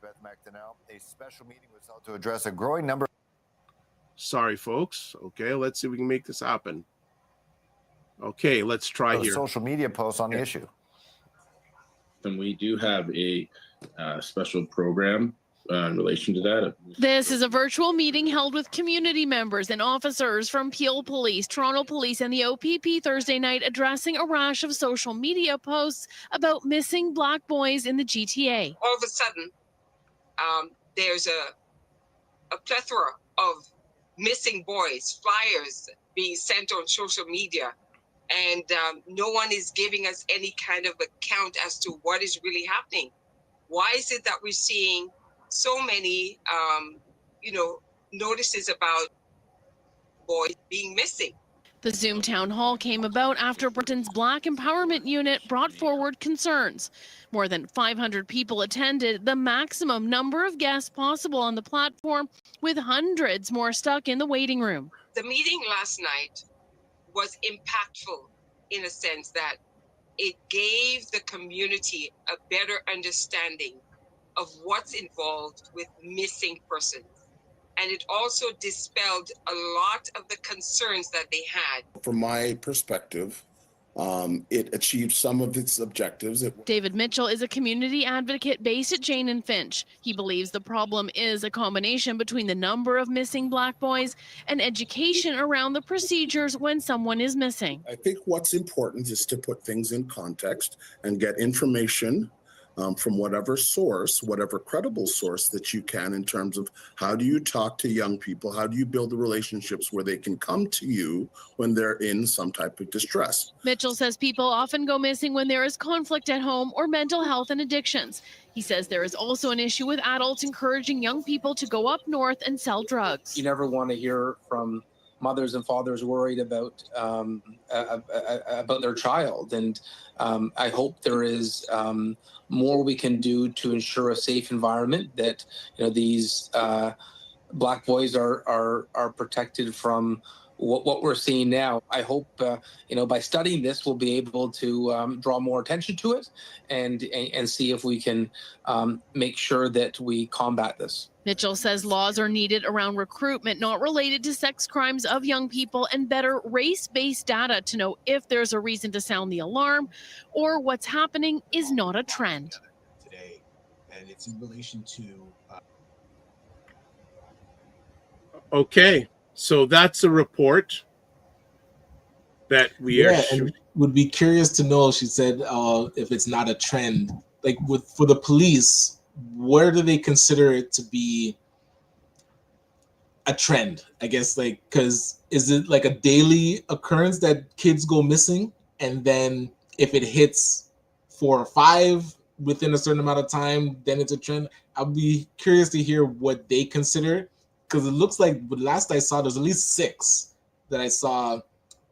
Beth McDonnell, a special meeting was held to address a growing number. Sorry, folks. Okay, let's see if we can make this happen. Okay, let's try here. Social media posts on the issue. And we do have a special program in relation to that. This is a virtual meeting held with community members and officers from Peel Police, Toronto Police, and the OPP Thursday night, addressing a rash of social media posts about missing Black boys in the GTA. All of a sudden, there's a plethora of missing boys, flyers being sent on social media, and no one is giving us any kind of account as to what is really happening. Why is it that we're seeing so many, notices about boys being missing? The Zoom town hall came about after Britain's Black Empowerment Unit brought forward concerns. More than 500 people attended, the maximum number of guests possible on the platform, with hundreds more stuck in the waiting room. The meeting last night was impactful in a sense that it gave the community a better understanding of what's involved with missing persons. And it also dispelled a lot of the concerns that they had. From my perspective, it achieved some of its objectives. David Mitchell is a community advocate based at Jane and Finch. He believes the problem is a combination between the number of missing Black boys and education around the procedures when someone is missing. I think what's important is to put things in context and get information from whatever source, whatever credible source that you can, in terms of how do you talk to young people, how do you build the relationships where they can come to you when they're in some type of distress. Mitchell says people often go missing when there is conflict at home or mental health and addictions. He says there is also an issue with adults encouraging young people to go up north and sell drugs. You never want to hear from mothers and fathers worried about their child, and I hope there is more we can do to ensure a safe environment, that these Black boys are protected from what we're seeing now. I hope by studying this we'll be able to draw more attention to it and see if we can make sure that we combat this. Mitchell says laws are needed around recruitment not related to sex crimes of young people, and better race-based data to know if there's a reason to sound the alarm or what's happening is not a trend. Today, and it's in relation to Okay, so that's a report that we are. And would be curious to know, she said, if it's not a trend, like for the police, where do they consider it to be a trend? I guess, like, because is it like a daily occurrence that kids go missing, and then if it hits 4 or 5 within a certain amount of time, then it's a trend? I'll be curious to hear what they consider, because it looks like last I saw there's at least 6 that I saw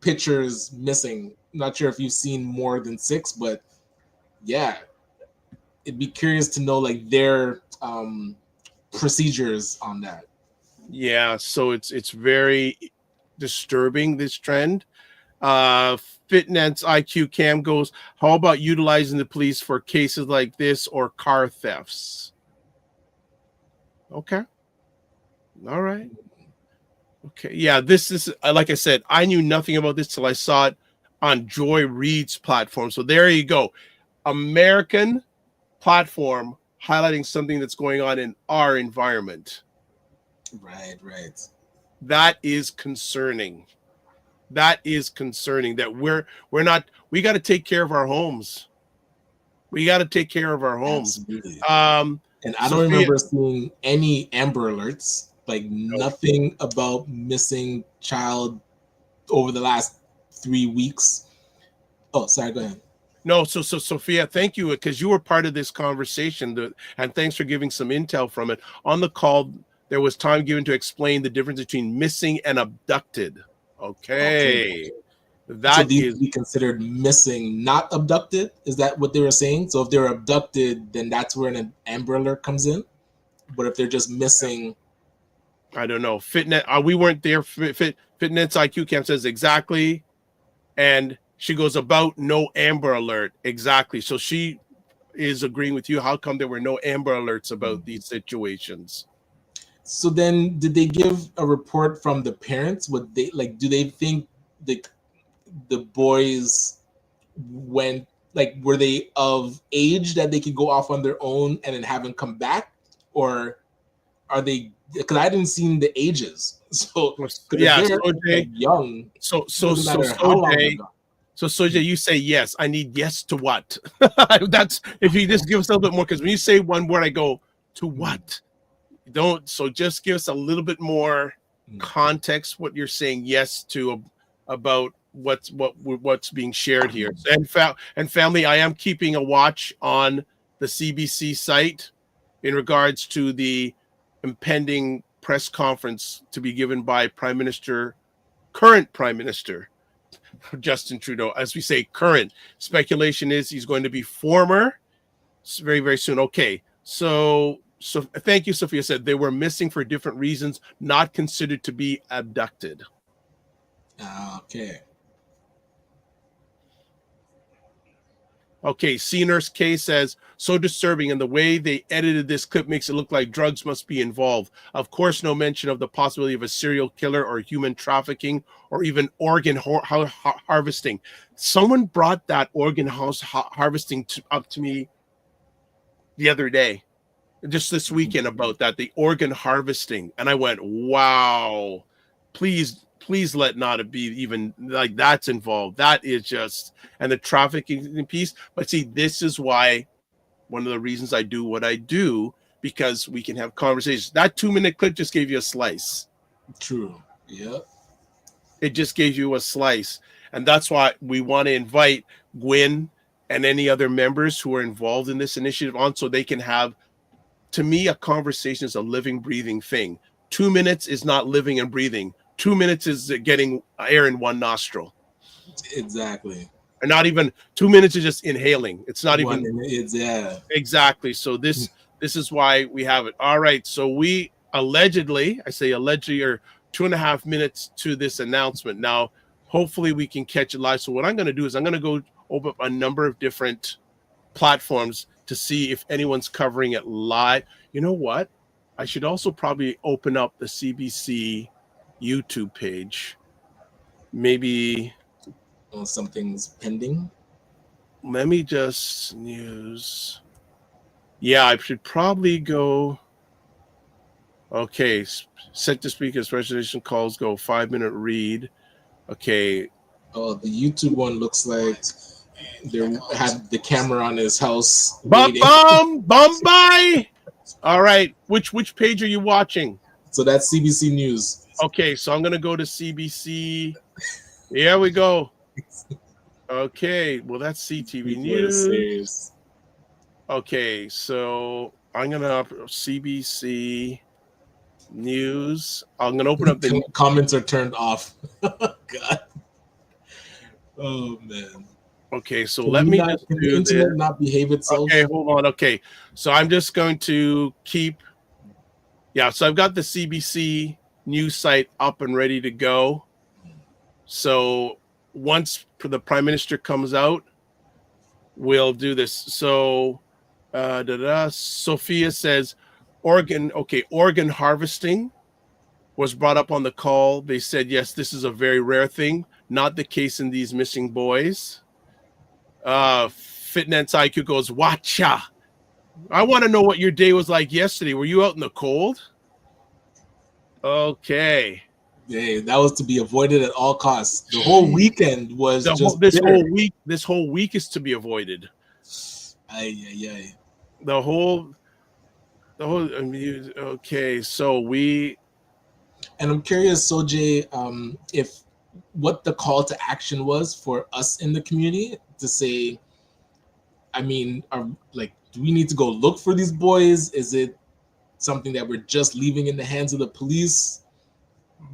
pictures missing. Not sure if you've seen more than 6, but yeah, it'd be curious to know like their procedures on that. Yeah, so it's very disturbing, this trend. Fitness IQ Cam goes, how about utilizing the police for cases like this or car thefts? Okay. All right. Okay. Yeah, this is, like I said, I knew nothing about this till I saw it on Joy Reid's platform. So there you go. American platform highlighting something that's going on in our environment. Right. That is concerning. That is concerning that we got to take care of our homes. We got to take care of our homes. Absolutely. And I don't remember seeing any Amber Alerts, like nothing about missing child over the last 3 weeks. Oh, sorry, go ahead. No, so Sophia, thank you, because you were part of this conversation, and thanks for giving some intel from it. On the call, there was time given to explain the difference between missing and abducted. Okay. So these would be considered missing, not abducted? Is that what they were saying? So if they're abducted, then that's where an Amber Alert comes in? But if they're just missing... I don't know. Fitnet, we weren't there. Fitnet's IQ Camp says exactly. And she goes about no Amber Alert. Exactly. So she is agreeing with you. How come there were no Amber Alerts about these situations? So then did they give a report from the parents? Would they do they think the boys went, were they of age that they could go off on their own and then haven't come back? Or are they, because I didn't see the ages. So yeah, so young. So Sojay, you say yes. I need yes to what? That's, if you just give us a little bit more, because when you say one word, I go, to what? Don't, so just give us a little bit more context, what you're saying yes to about what's being shared here. And family, I am keeping a watch on the CBC site in regards to the impending press conference to be given by current Prime Minister Justin Trudeau. As we say, current. Speculation is he's going to be former very, very soon. Okay, so thank you, Sophia said they were missing for different reasons, not considered to be abducted. Okay. Okay, C Nurse K says, so disturbing, and the way they edited this clip makes it look like drugs must be involved. Of course, no mention of the possibility of a serial killer or human trafficking or even organ harvesting. Someone brought that organ harvesting up to me the other day, just this weekend, about that, the organ harvesting. And I went, wow, please let not be even like that's involved. That is just, and the trafficking piece. But see, this is why one of the reasons I do what I do, because we can have conversations. That 2-minute clip just gave you a slice. True. Yeah. It just gave you a slice. And that's why we want to invite Gwen and any other members who are involved in this initiative on, so they can have, to me, a conversation is a living, breathing thing. 2 minutes is not living and breathing. 2 minutes is getting air in one nostril. Exactly. And not even 2 minutes is just inhaling. It's not even. It's, yeah. Exactly. So this is why we have it. All right. So we allegedly, I say allegedly, are 2.5 minutes to this announcement. Now, hopefully we can catch it live. So what I'm going to do is I'm going to go open up a number of different platforms to see if anyone's covering it live. You know what? I should also probably open up the CBC YouTube page. Maybe something's pending. Let me just news. Yeah, I should probably go. Okay, set to speak as reservation calls go. 5-minute read. Okay. Oh, the YouTube one looks like they had the camera on his house. Bum by. All right, which page are you watching? So that's CBC News. Okay, so I'm gonna go to CBC. Here we go. Okay, well that's CTV News. Okay, so I'm gonna CBC News. I'm gonna open up the comments are turned off. God. Oh man. Okay, so let me just do the internet not behave itself. Okay, hold on. Okay, so I'm just going to keep. Yeah, so I've got the CBC News site up and ready to go. So once the Prime Minister comes out, we'll do this. So Sophia says organ harvesting was brought up on the call. They said, yes, this is a very rare thing, not the case in these missing boys. Fitness IQ goes, watcha. I want to know what your day was like yesterday. Were you out in the cold? Okay. Yeah, that was to be avoided at all costs. The whole weekend was just This bitter. whole week is to be avoided. Ay. The whole. I mean, okay. So we. And I'm curious, Sojay, if what the call to action was for us in the community to say, I mean, do we need to go look for these boys? Is it something that we're just leaving in the hands of the police?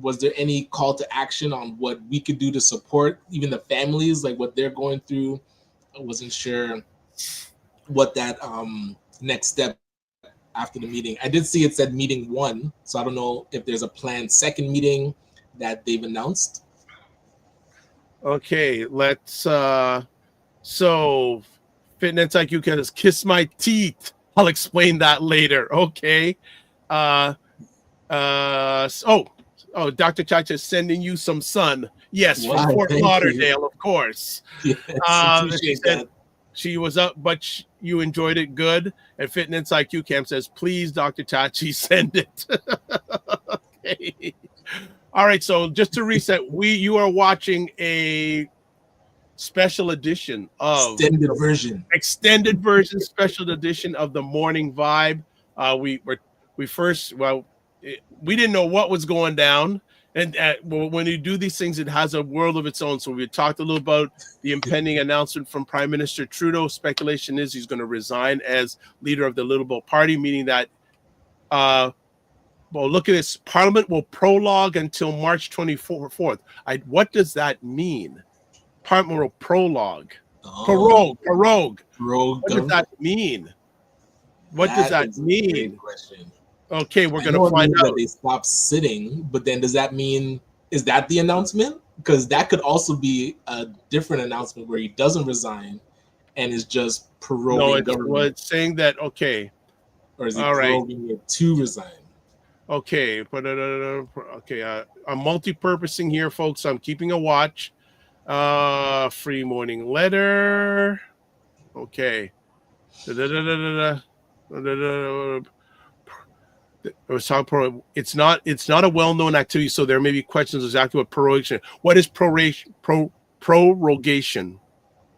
Was there any call to action on what we could do to support even the families, like what they're going through? I wasn't sure what that next step after the meeting. I did see it said meeting 1, so I don't know if there's a planned second meeting that they've announced. Okay, let's so Fitness IQ can just kiss my teeth. I'll explain that later. Okay. Dr. Chacha is sending you some sun. Yes, Wow, from Fort thank Lauderdale, you. of course. Yes, appreciate that. She was up, but you enjoyed it good. And Fitness IQ Camp says, please, Dr. Chachi, send it. Okay. All right. So just to reset, you are watching a special edition of extended version special edition of the Morning Vibe. We didn't know what was going down. And when you do these things, it has a world of its own. So we talked a little about the impending announcement from Prime Minister Trudeau. Speculation is he's going to resign as leader of the Liberal Party, meaning that, look at this. Parliament will prologue until March 24th. What does that mean? Parliament will prologue. Prorogue. What does that mean? What does that mean? Okay, we're going to find out. That they stop sitting, but then does that mean, is that the announcement? Because that could also be a different announcement where he doesn't resign and is just proroguing government. No, it's saying that, okay. Or is he proroguing it to resign? Okay, I'm multi-purposing here, folks. I'm keeping a watch. Free morning letter. Okay. It's not a well-known activity, so there may be questions exactly what prorogation. What is prorogation?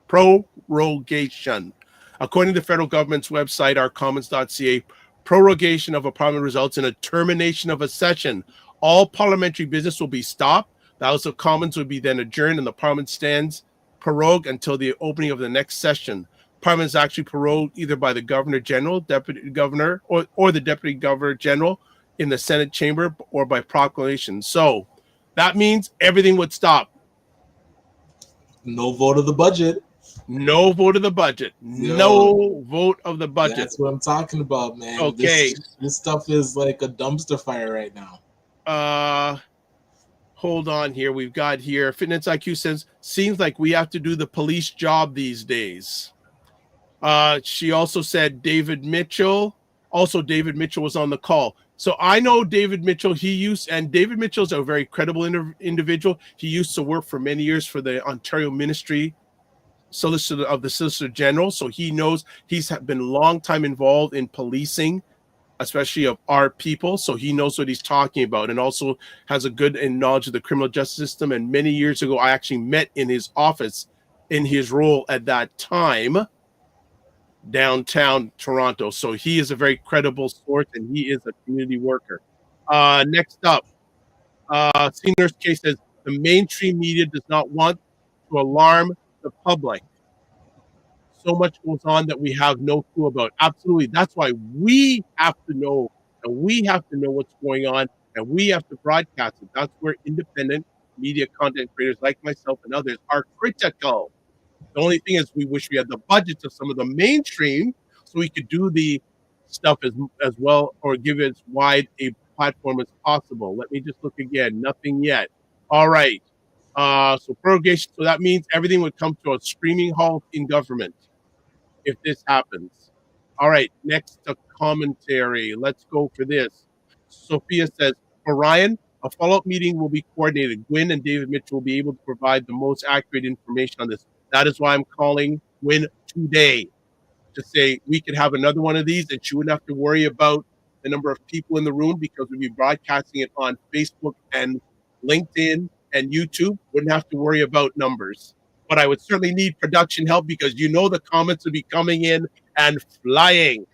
Prorogation. According to the federal government's website, ourcommons.ca, prorogation of a parliament results in a termination of a session. All parliamentary business will be stopped. The House of Commons will be then adjourned, and the Parliament stands prorogued until the opening of the next session. Parliament is actually prorogued either by the Governor General, Deputy Governor, or the Deputy Governor General in the Senate chamber, or by proclamation. So that means everything would stop. No vote of the budget. No vote of the budget. No vote of the budget. That's what I'm talking about, man. Okay. This stuff is like a dumpster fire right now. Hold on here. We've got here. Fitness IQ says, seems like we have to do the police job these days. She also said David Mitchell. Also, David Mitchell was on the call. So I know David Mitchell. David Mitchell is a very credible individual. He used to work for many years for the Ontario Ministry Solicitor of the Solicitor General. So he knows, he's been a long time involved in policing, especially of our people. So he knows what he's talking about, and also has a good knowledge of the criminal justice system. And many years ago, I actually met in his office in his role at that time, downtown Toronto. So he is a very credible source, and he is a community worker. Next up, Senior's case says the mainstream media does not want to alarm the public. So much goes on that we have no clue about. Absolutely. That's why we have to know, and we have to know what's going on, and we have to broadcast it. That's where independent media content creators like myself and others are critical. The only thing is we wish we had the budgets of some of the mainstream so we could do the stuff as well, or give it as wide a platform as possible. Let me just look again. Nothing yet. All right. So prorogation. So that means everything would come to a screaming halt in government if this happens. All right. Next, a commentary. Let's go for this. Sophia says, for Ryan, a follow-up meeting will be coordinated. Gwyn and David Mitchell will be able to provide the most accurate information on this. That is why I'm calling Gwyn today. to say we could have another one of these, and she wouldn't have to worry about the number of people in the room because we'd be broadcasting it on Facebook and LinkedIn and YouTube. Wouldn't have to worry about numbers. But I would certainly need production help because the comments would be coming in and flying.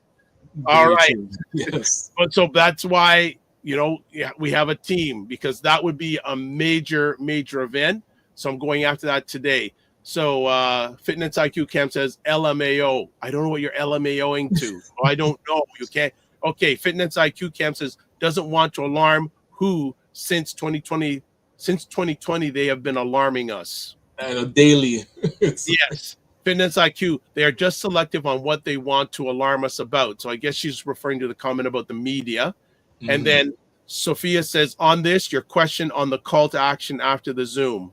All Very right. true. Yes. But so that's why, we have a team, because that would be a major, major event. So I'm going after that today. So Fitness IQ Cam says LMAO. I don't know what you're LMAOing to. I don't know. You can't. Okay. Fitness IQ Cam says doesn't want to alarm who since 2020. Since 2020, they have been alarming us. I know, daily. Yes. Fitness IQ, they are just selective on what they want to alarm us about. So I guess she's referring to the comment about the media. Mm-hmm. And then Sophia says, on this, your question on the call to action after the Zoom.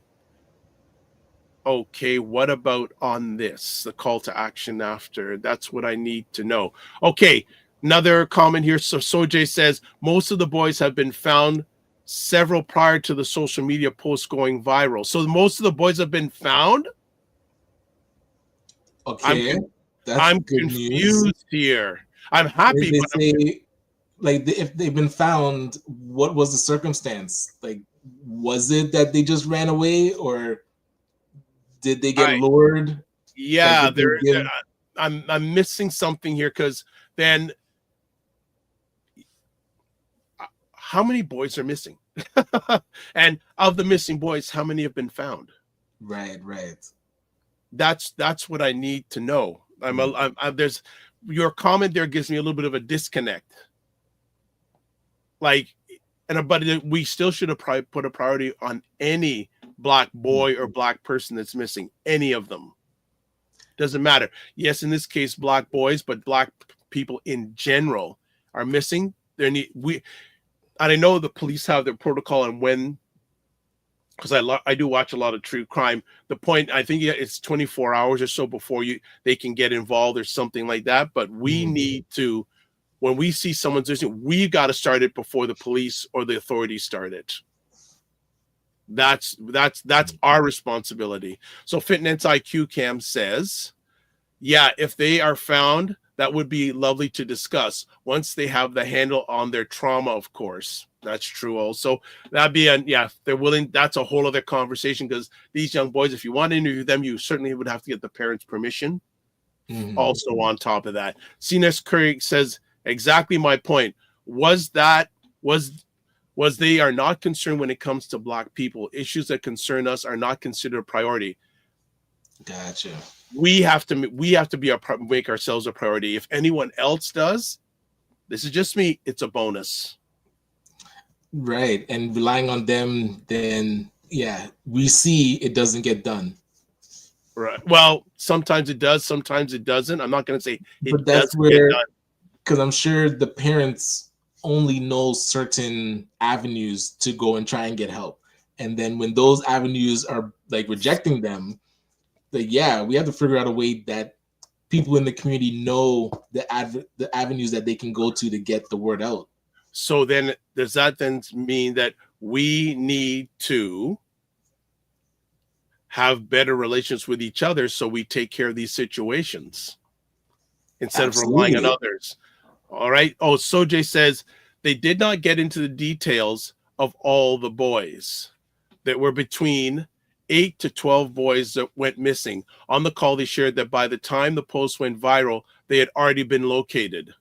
Okay, what about on this? The call to action after. That's what I need to know. Okay, another comment here. So Sojay says, most of the boys have been found, several prior to the social media posts going viral. So most of the boys have been found? Okay, I'm confused here. I'm happy. They say, if they've been found, what was the circumstance? Like, was it that they just ran away, or did they get lured? Yeah, I'm missing something here, because then how many boys are missing? And of the missing boys, how many have been found? Right. That's what I need to know. There's your comment there gives me a little bit of a disconnect. But we still should have probably put a priority on any Black boy or Black person that's missing. Any of them, doesn't matter. Yes, in this case, Black boys, but Black people in general are missing. I know the police have their protocol on when, because I do watch a lot of true crime. The point, I think it's 24 hours or so before they can get involved or something like that. But we need to, when we see someone's missing, we got to start it before the police or the authorities start it. That's our responsibility. So Fitness IQ Cam says, yeah, if they are found, that would be lovely to discuss once they have the handle on their trauma, of course. That's true also. That'd be if they're willing, that's a whole other conversation, because these young boys, if you want to interview them, you certainly would have to get the parents' permission. Also on top of that. CNS Curry says, exactly my point. Was they are not concerned when it comes to Black people. Issues that concern us are not considered a priority. Gotcha. We have to make ourselves a priority. If anyone else does, this is just me, it's a bonus. Right. And relying on them, then we see it doesn't get done. Right. Well, sometimes it does, sometimes it doesn't. I'm not going to say it doesn't get done. Because I'm sure the parents only know certain avenues to go and try and get help. And then when those avenues are rejecting them, we have to figure out a way that people in the community know the avenues that they can go to get the word out. So then, does that then mean that we need to have better relations with each other so we take care of these situations instead of relying on others? All right. Oh, Sojay says they did not get into the details of all the boys. That were between 8 to 12 boys that went missing. On the call, they shared that by the time the post went viral, they had already been located.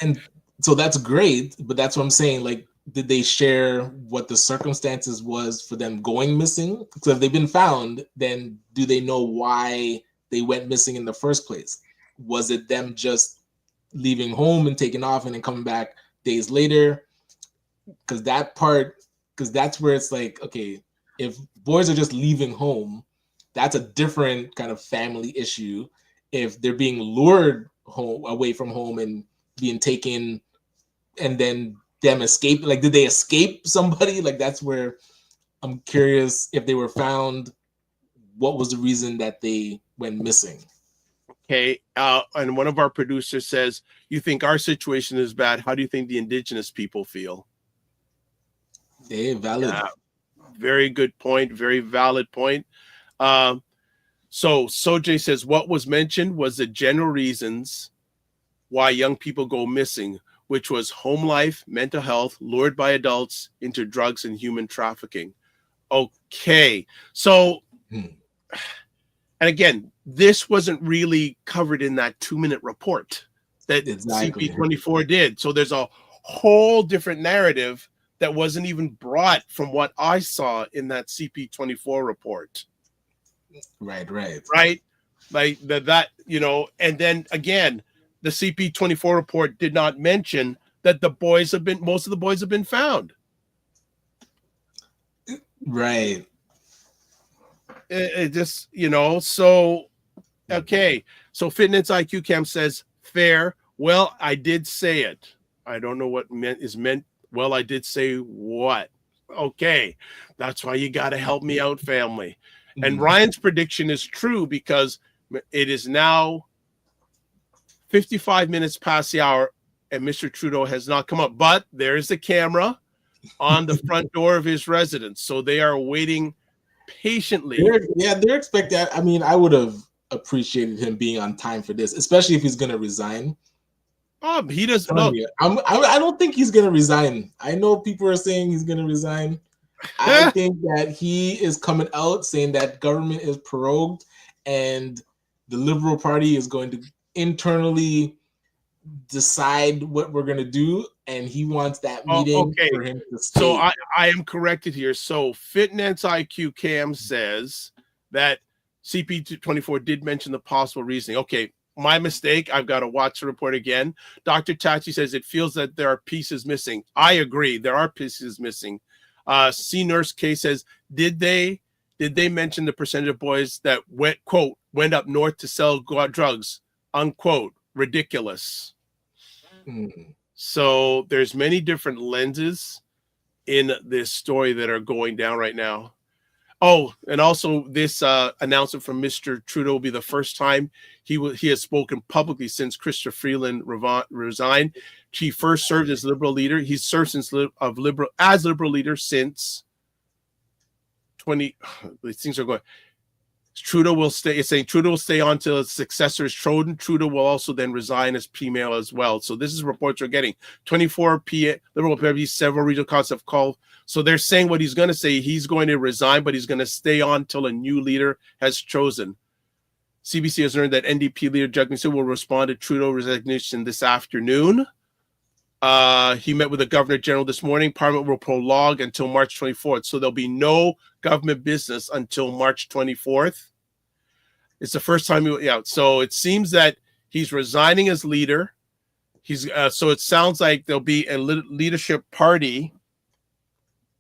And so that's great, but that's what I'm saying. Did they share what the circumstances was for them going missing? So if they've been found, then do they know why they went missing in the first place? Was it them just leaving home and taking off and then coming back days later? Because that's where it's okay, if boys are just leaving home, that's a different kind of family issue. If they're being lured away from home and being taken, and then them escape, did they escape somebody? That's where I'm curious, if they were found, what was the reason that they went missing? Okay, and one of our producers says, you think our situation is bad. How do you think the Indigenous people feel? Valid. Very good point. Very valid point. So Sojay says what was mentioned was the general reasons why young people go missing, which was home life, mental health, lured by adults into drugs and human trafficking. Okay. So, and again, this wasn't really covered in that 2-minute report that CP24 did. So there's a whole different narrative that wasn't even brought from what I saw in that CP24 report. Right. Like that, you know, and then again, the CP24 report did not mention that most of the boys have been found. Right. It just, you know, so, okay. So Fitness IQ Cam says, fair. Well, I did say it. I don't know what is meant. Well, I did say what? Okay. That's why you got to help me out, family. And Ryan's prediction is true because it is now 55 minutes past the hour and Mr. Trudeau has not come up. But there is the camera on the front door of his residence. So they are waiting patiently. They're expecting. I mean, I would have appreciated him being on time for this, especially if he's going to resign. He doesn't. I don't think he's going to resign. I know people are saying he's going to resign. I think that he is coming out saying that government is prorogued and the Liberal Party is going to internally decide what we're going to do, and he wants that meeting for him to stay. So I am corrected here. So Fitness IQ Cam says that CP24 did mention the possible reasoning. Okay, my mistake. I've got to watch the report again. Dr. Tachi says it feels that there are pieces missing. I agree. There are pieces missing. C Nurse K says, did they mention the percentage of boys that went up north to sell drugs, unquote, ridiculous. So there's many different lenses in this story that are going down right now. Oh, and also this announcement from Mr. Trudeau will be the first time he has spoken publicly since Chrystia Freeland resigned. He first served as Liberal leader. He's served as Liberal leader since 20. Things are going. Trudeau will stay. It's saying Trudeau will stay on until his successor is chosen. Trudeau will also then resign as Premier as well. So this is reports we're getting. 24 p. Liberal parties, several regional councils have called. So they're saying what he's going to say. He's going to resign, but he's going to stay on until a new leader has chosen. CBC has learned that NDP leader Jagmeet Singh will respond to Trudeau resignation this afternoon. He met with the Governor General this morning. Parliament will prolong until March 24th. So there'll be no government business until March 24th. It's the first time so it seems that he's resigning as leader. So it sounds like there'll be a leadership party.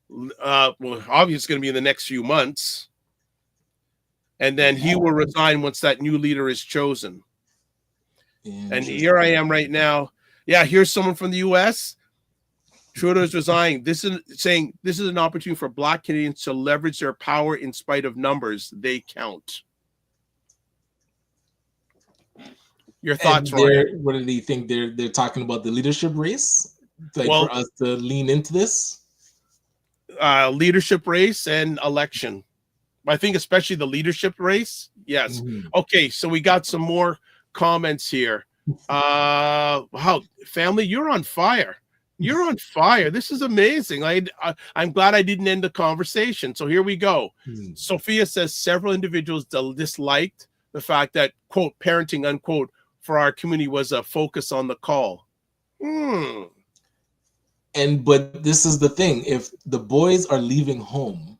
Well, obviously it's going to be in the next few months. And then he will resign once that new leader is chosen. And here I am right now. Yeah, here's someone from the U.S. Trudeau is resigning. This is saying this is an opportunity for Black Canadians to leverage their power in spite of numbers. They count. Your thoughts, Ryan? What do they think? They're talking about the leadership race, for us to lean into this leadership race and election. I think especially the leadership race. Yes. Okay, so we got some more comments here. Wow, family, you're on fire. You're on fire. This is amazing. I'm glad I didn't end the conversation. So here we go. Sophia says several individuals disliked the fact that, quote, parenting, unquote, for our community was a focus on the call. But this is the thing. If the boys are leaving home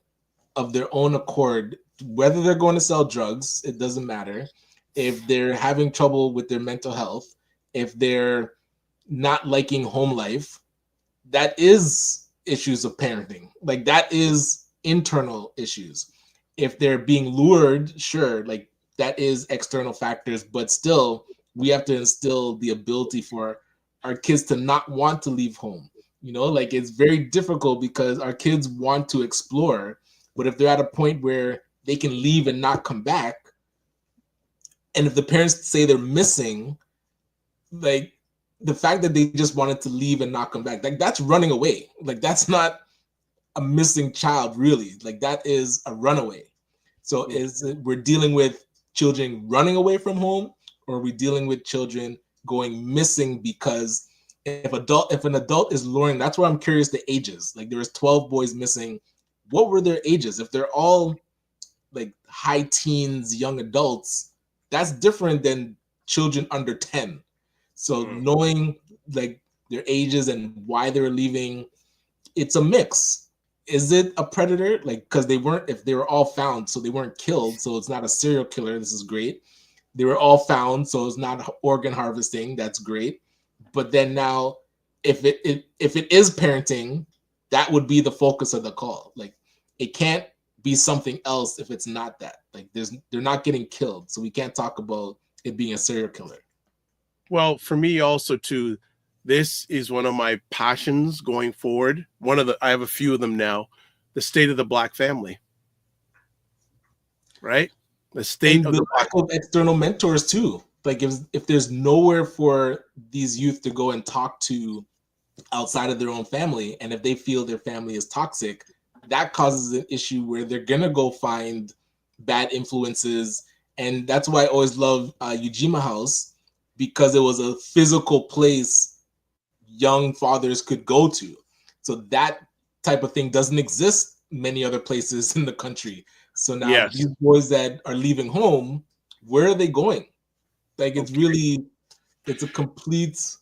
of their own accord, whether they're going to sell drugs, it doesn't matter. If they're having trouble with their mental health, if they're not liking home life, that is issues of parenting. Like, that is internal issues. If they're being lured, sure, like that is external factors, but still we have to instill the ability for our kids to not want to leave home. You know, like, it's very difficult because our kids want to explore, but if they're at a point where they can leave and not come back, and if the parents say they're missing, like, the fact that they just wanted to leave and not come back, like, that's running away. Like, that's not a missing child, really. Like, that is a runaway. So we're dealing with children running away from home, or are we dealing with children going missing because if an adult is luring, that's where I'm curious the ages. Like there was 12 boys missing. What were their ages? If they're all like high teens, young adults, that's different than children under 10. So knowing like their ages and why they're leaving, it's a mix. Is it a predator? Like, because if they were all found, so they weren't killed, so it's not a serial killer. This is great. They were all found, so it's not organ harvesting. That's great. But then now, if it is parenting, that would be the focus of the call. Like, it can't be something else if it's not that. Like, they're not getting killed, so we can't talk about it being a serial killer. Well, for me also too, this is one of my passions going forward. I have a few of them now. The state of the Black family, right? The state of the lack of external mentors too. Like if there's nowhere for these youth to go and talk to outside of their own family, and if they feel their family is toxic, that causes an issue where they're gonna go find bad influences. And that's why I always love Ujima House, because it was a physical place young fathers could go to. So that type of thing doesn't exist many other places in the country. So now these boys that are leaving home, where are they going? Like it's a complete.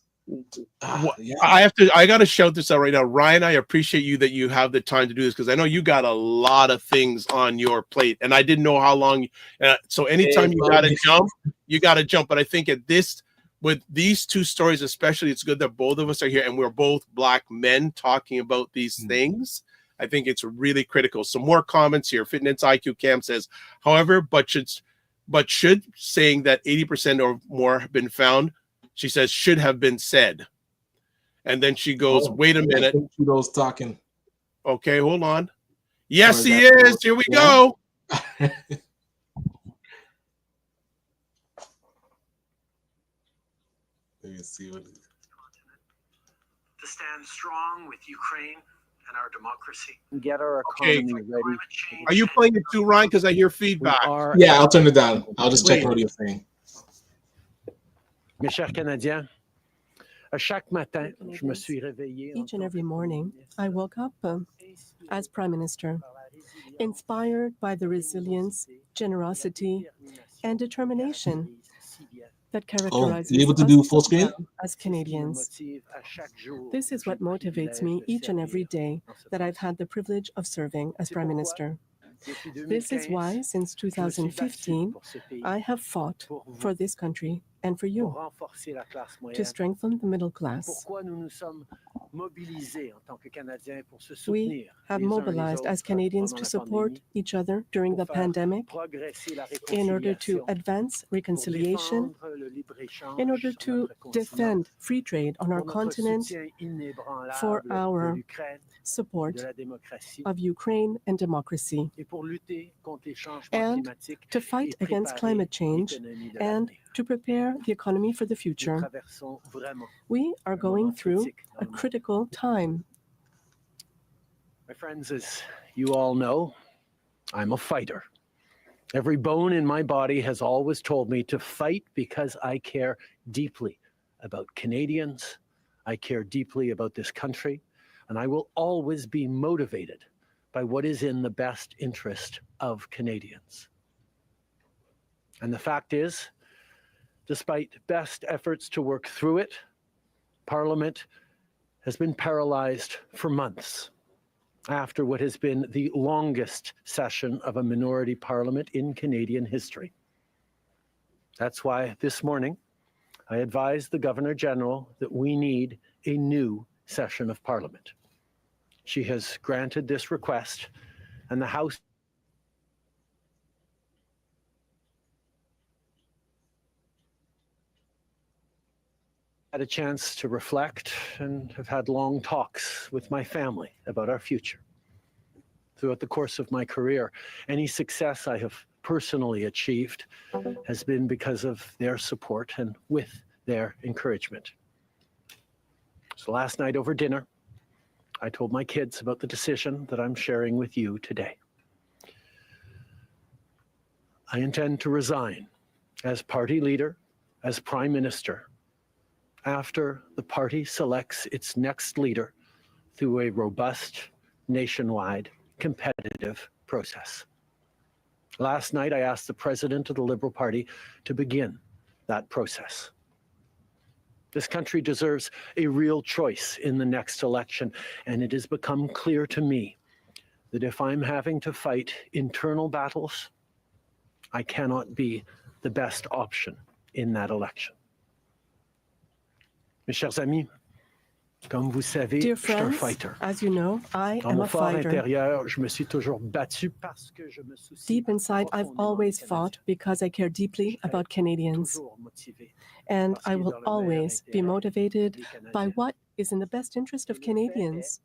I got to shout this out right now. Ryan, I appreciate you that you have the time to do this, because I know you got a lot of things on your plate, and I didn't know how long. So anytime you got to jump. But I think with these two stories, especially, it's good that both of us are here and we're both Black men talking about these things. I think it's really critical. Some more comments here. Fitness IQ Cam says, however, but should saying that 80% or more have been found, she says, should have been said. And then she goes, wait a minute. Trudeau's talking. Okay, hold on. Yes, he is. Here we go. Let me see what. To stand strong with Ukraine and our democracy. Get our economy ready. Are you playing it too, Ryan? Because I hear feedback. Yeah, I'll turn it down. I'll just check what you're saying. Mes chers Canadiens, chaque matin, je me suis réveillé. Each and every morning, I woke up as Prime Minister, inspired by the resilience, generosity, and determination that characterizes you able to do full screen? As Canadians. This is what motivates me each and every day that I've had the privilege of serving as Prime Minister. This is why, since 2015, I have fought for this country and for you, to strengthen the middle class. We have mobilized as Canadians to support each other during the pandemic in order to advance reconciliation, in order to defend free trade on our continent, for our support of Ukraine and democracy, and to fight against climate change and to prepare the economy for the future. We are going through a critical time. My friends, as you all know, I'm a fighter. Every bone in my body has always told me to fight because I care deeply about Canadians. I care deeply about this country, and I will always be motivated by what is in the best interest of Canadians. And the fact is, despite best efforts to work through it, Parliament has been paralyzed for months after what has been the longest session of a minority parliament in Canadian history. That's why this morning I advised the Governor General that we need a new session of Parliament. She has granted this request, and the House had a chance to reflect and have had long talks with my family about our future. Throughout the course of my career, any success I have personally achieved has been because of their support and with their encouragement. So last night over dinner, I told my kids about the decision that I'm sharing with you today. I intend to resign as party leader, as prime minister, after the party selects its next leader through a robust, nationwide, competitive process. Last night, I asked the president of the Liberal Party to begin that process. This country deserves a real choice in the next election, and it has become clear to me that if I'm having to fight internal battles, I cannot be the best option in that election. Mes chers amis, comme vous savez, Dear je suis un friends, fighter. as you know, I Dans am mon a fort fighter. intérieur, je me suis toujours battu parce que je me soucie Deep inside, I've always fought because I care deeply about Canadians. toujours motivé. And I will always be motivated by what is in the best interest of Canadians.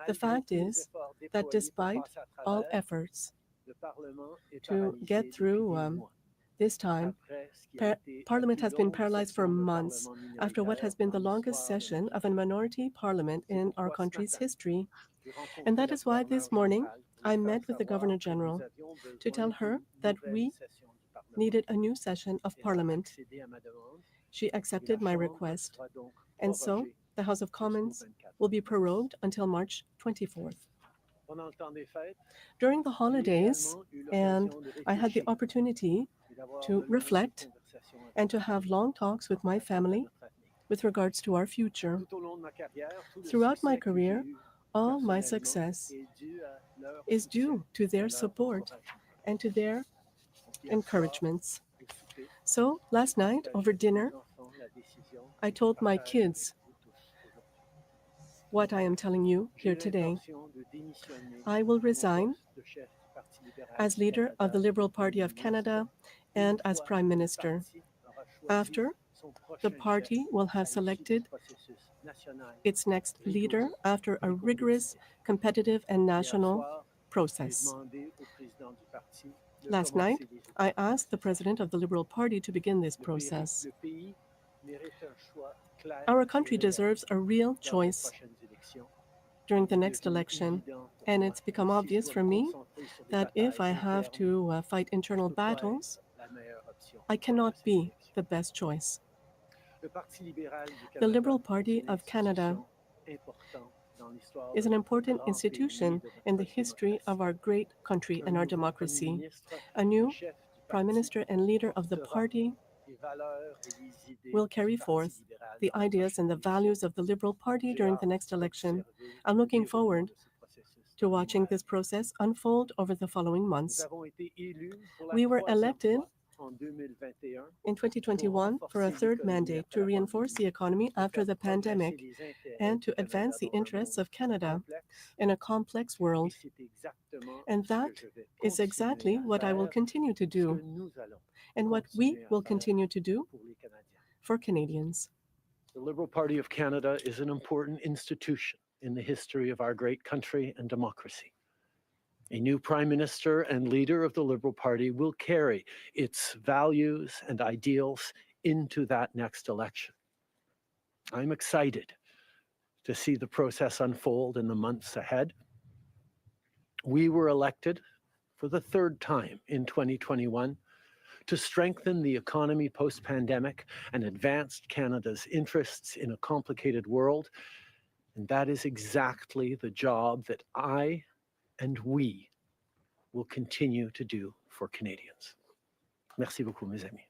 The fact is that despite all efforts to get through this time, Parliament has been paralyzed for months after what has been the longest session of a minority parliament in our country's history. And that is why this morning I met with the Governor-General to tell her that we needed a new session of Parliament. She accepted my request, and so the House of Commons will be prorogued until March 24th. During the holidays, and I had the opportunity to reflect and to have long talks with my family with regards to our future. Throughout my career, all my success is due to their support and to their encouragements. So last night over dinner, I told my kids what I am telling you here today. I will resign as leader of the Liberal Party of Canada and as Prime Minister after the party will have selected its next leader after a rigorous, competitive, and national process. Last night, I asked the President of the Liberal Party to begin this process. Our country deserves a real choice during the next election, and it's become obvious for me that if I have to fight internal battles, I cannot be the best choice. The Liberal Party of Canada is an important institution in the history of our great country and our democracy. A new Prime Minister and leader of the party will carry forth the ideas and the values of the Liberal Party during the next election. I'm looking forward to watching this process unfold over the following months. We were elected in 2021 for a third mandate to reinforce the economy after the pandemic and to advance the interests of Canada in a complex world. And that is exactly what I will continue to do and what we will continue to do for Canadians. The Liberal Party of Canada is an important institution in the history of our great country and democracy. A new Prime Minister and leader of the Liberal Party will carry its values and ideals into that next election. I'm excited to see the process unfold in the months ahead. We were elected for the third time in 2021 to strengthen the economy post-pandemic and advance Canada's interests in a complicated world. And that is exactly the job that I and we will continue to do for Canadians. Merci beaucoup, mes amis.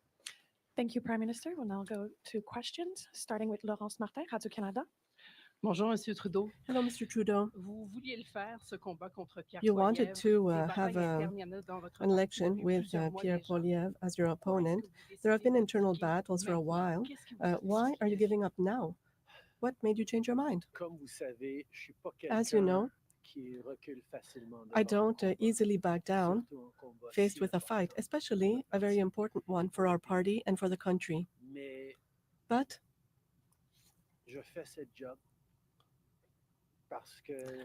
Thank you, Prime Minister. We'll now go to questions, starting with Laurence Martin, Radio-Canada. Bonjour, Monsieur Trudeau. Hello, Mr. Trudeau. Vous vouliez le faire, ce combat contre Pierre You wanted Poilievre. to Des have batailles internes, il y en a dans votre an parti election depuis with plusieurs mois Pierre déjà. Poilievre as your opponent. There have been internal battles for a while. Why are you giving up now? What made you change your mind? As you know, I don't easily back down faced with a fight, especially a very important one for our party and for the country. But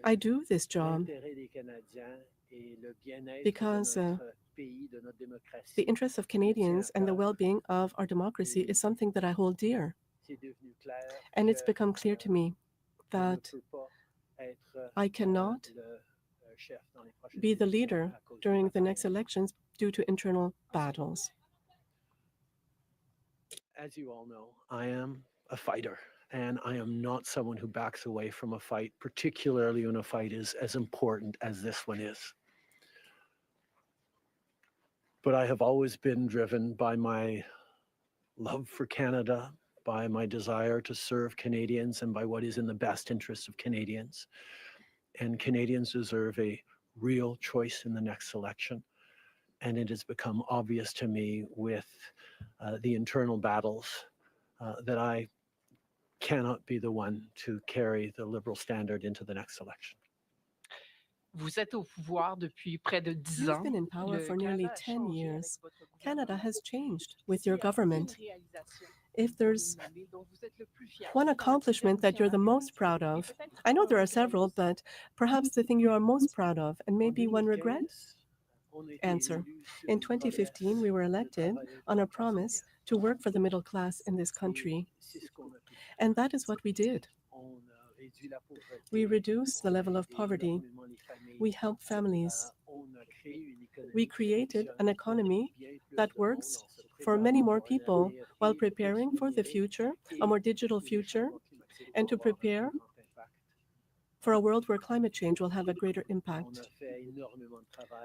I do this job because the interests of Canadians and the well-being of our democracy is something that I hold dear. And it's become clear to me that I cannot be the leader during the next elections due to internal battles. As you all know, I am a fighter, and I am not someone who backs away from a fight, particularly when a fight is as important as this one is. But I have always been driven by my love for Canada, by my desire to serve Canadians, and by what is in the best interest of Canadians. And Canadians deserve a real choice in the next election. And it has become obvious to me with the internal battles that I cannot be the one to carry the Liberal standard into the next election. Vous êtes au pouvoir depuis près de 10 You've ans. been in power Le for nearly Canada a 10 changé years. avec votre Canada gouvernement. has changed with your S'il y a government. une réalisation If there's dont vous êtes le plus fier, one dans le accomplishment that you're the most proud of, I know there are several, but perhaps the thing you are most proud of, and maybe one regret? Answer. In 2015, we were elected on a promise to work for the middle class in this country. And that is what we did. We reduced the level of poverty. We help families. We created an economy that works for many more people while preparing for the future, a more digital future, and to prepare for a world where climate change will have a greater impact.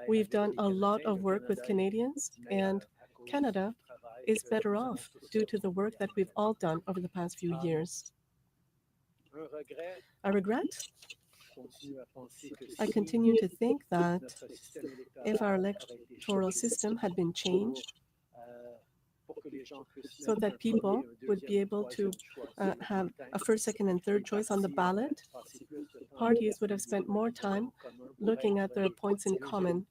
We've done a lot of work with Canadians, and Canada is better off due to the work that we've all done over the past few years. A regret? I continue to think that if our electoral system had been changed so that people would be able to have a first, second, and third choice on the ballot, parties would have spent more time looking at their points in common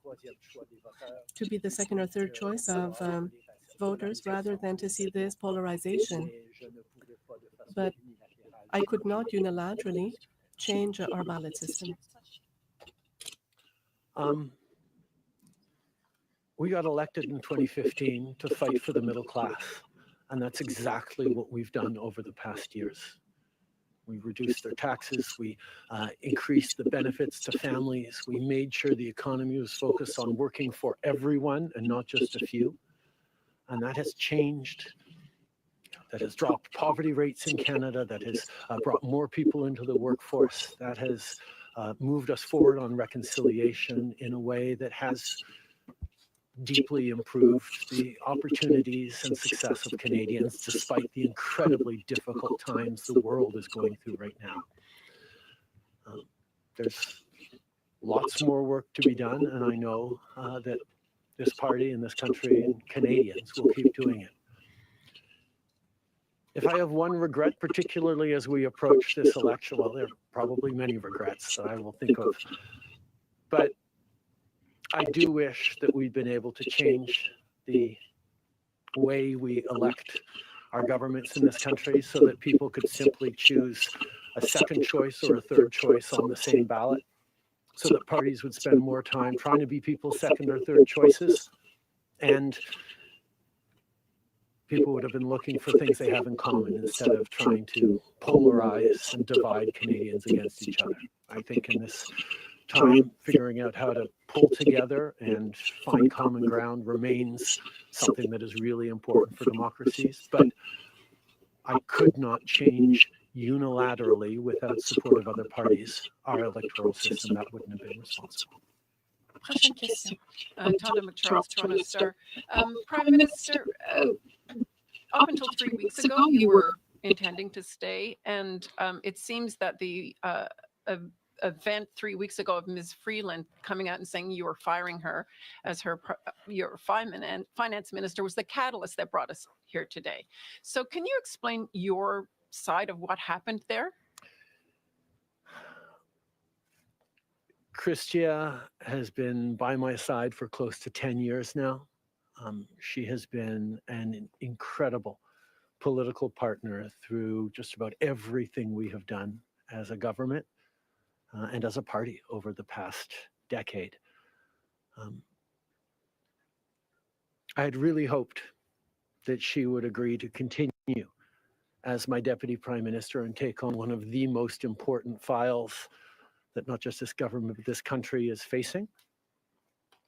to be the second or third choice of voters rather than to see this polarization. But I could not unilaterally change our ballot system. We got elected in 2015 to fight for the middle class, and that's exactly what we've done over the past years. We reduced their taxes, we increased the benefits to families, we made sure the economy was focused on working for everyone and not just a few, and that has changed. That has dropped poverty rates in Canada, that has brought more people into the workforce, that has moved us forward on reconciliation in a way that has deeply improved the opportunities and success of Canadians, despite the incredibly difficult times the world is going through right now. There's lots more work to be done, and I know that this party and this country and Canadians will keep doing it. If I have one regret, particularly as we approach this election, well, there are probably many regrets that I will think of, but I do wish that we'd been able to change the way we elect our governments in this country so that people could simply choose a second choice or a third choice on the same ballot, so that parties would spend more time trying to be people's second or third choices, and people would have been looking for things they have in common instead of trying to polarize and divide Canadians against each other. I think in this time, figuring out how to pull together and find common ground remains something that is really important for democracies. But I could not change unilaterally without support of other parties our electoral system. That wouldn't have been responsible. Prochaine question. Tanda McCharles, Toronto Star. Prime Minister, up until 3 weeks ago, you were intending to stay, and it seems that the event 3 weeks ago of Ms. Freeland coming out and saying you were firing her as your finance minister was the catalyst that brought us here today. So can you explain your side of what happened there? Chrystia has been by my side for close to 10 years now. She has been an incredible political partner through just about everything we have done as a government and as a party over the past decade. I had really hoped that she would agree to continue as my deputy prime minister and take on one of the most important files that not just this government, but this country is facing.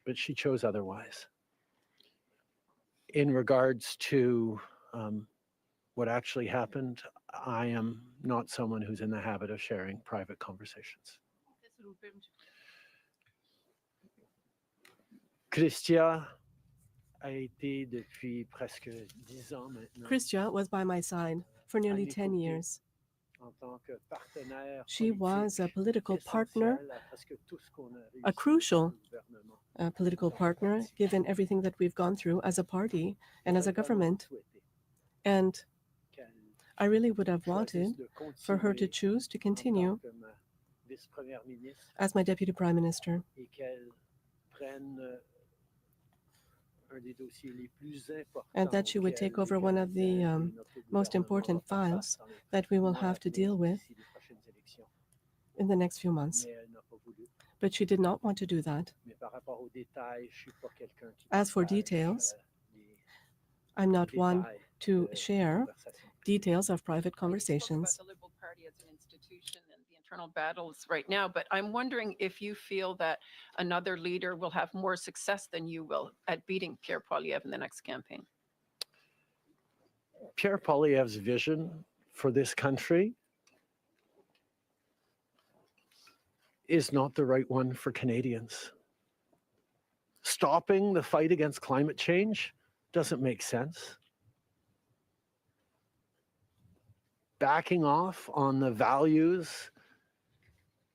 But she chose otherwise. In regards to what actually happened, I am not someone who's in the habit of sharing private conversations. Christia a été depuis presque 10 ans maintenant. Christia was by my side for nearly 10 years. En tant que partenaire She was a political partner, essentiel à presque tout ce qu'on a a réussi crucial au gouvernement. political partner, given everything that we've gone through as a party and as a government. And I really would have wanted for her to choose to continue as my Deputy Prime Minister, Et qu'elle prenne un des dossiers les plus and importants that she would take auxquels over les one of the Canadiens et notre most gouvernement important vont faire files face dans les that we will mois à have to venir deal with d'ici les prochaines élections. in the next few months. Mais elle n'a pas voulu. But she did not want to do that. Mais par rapport aux détails, je suis pas quelqu'un qui As for partage, details, les I'm not one détails to de share conversation. details of private You spoke about conversations. the Liberal Party as an institution and the internal battles right now, but I'm wondering if you feel that another leader will have more success than you will at beating Pierre Poilievre in the next campaign. Pierre Poilievre's vision for this country is not the right one for Canadians. Stopping the fight against climate change doesn't make sense. Backing off on the values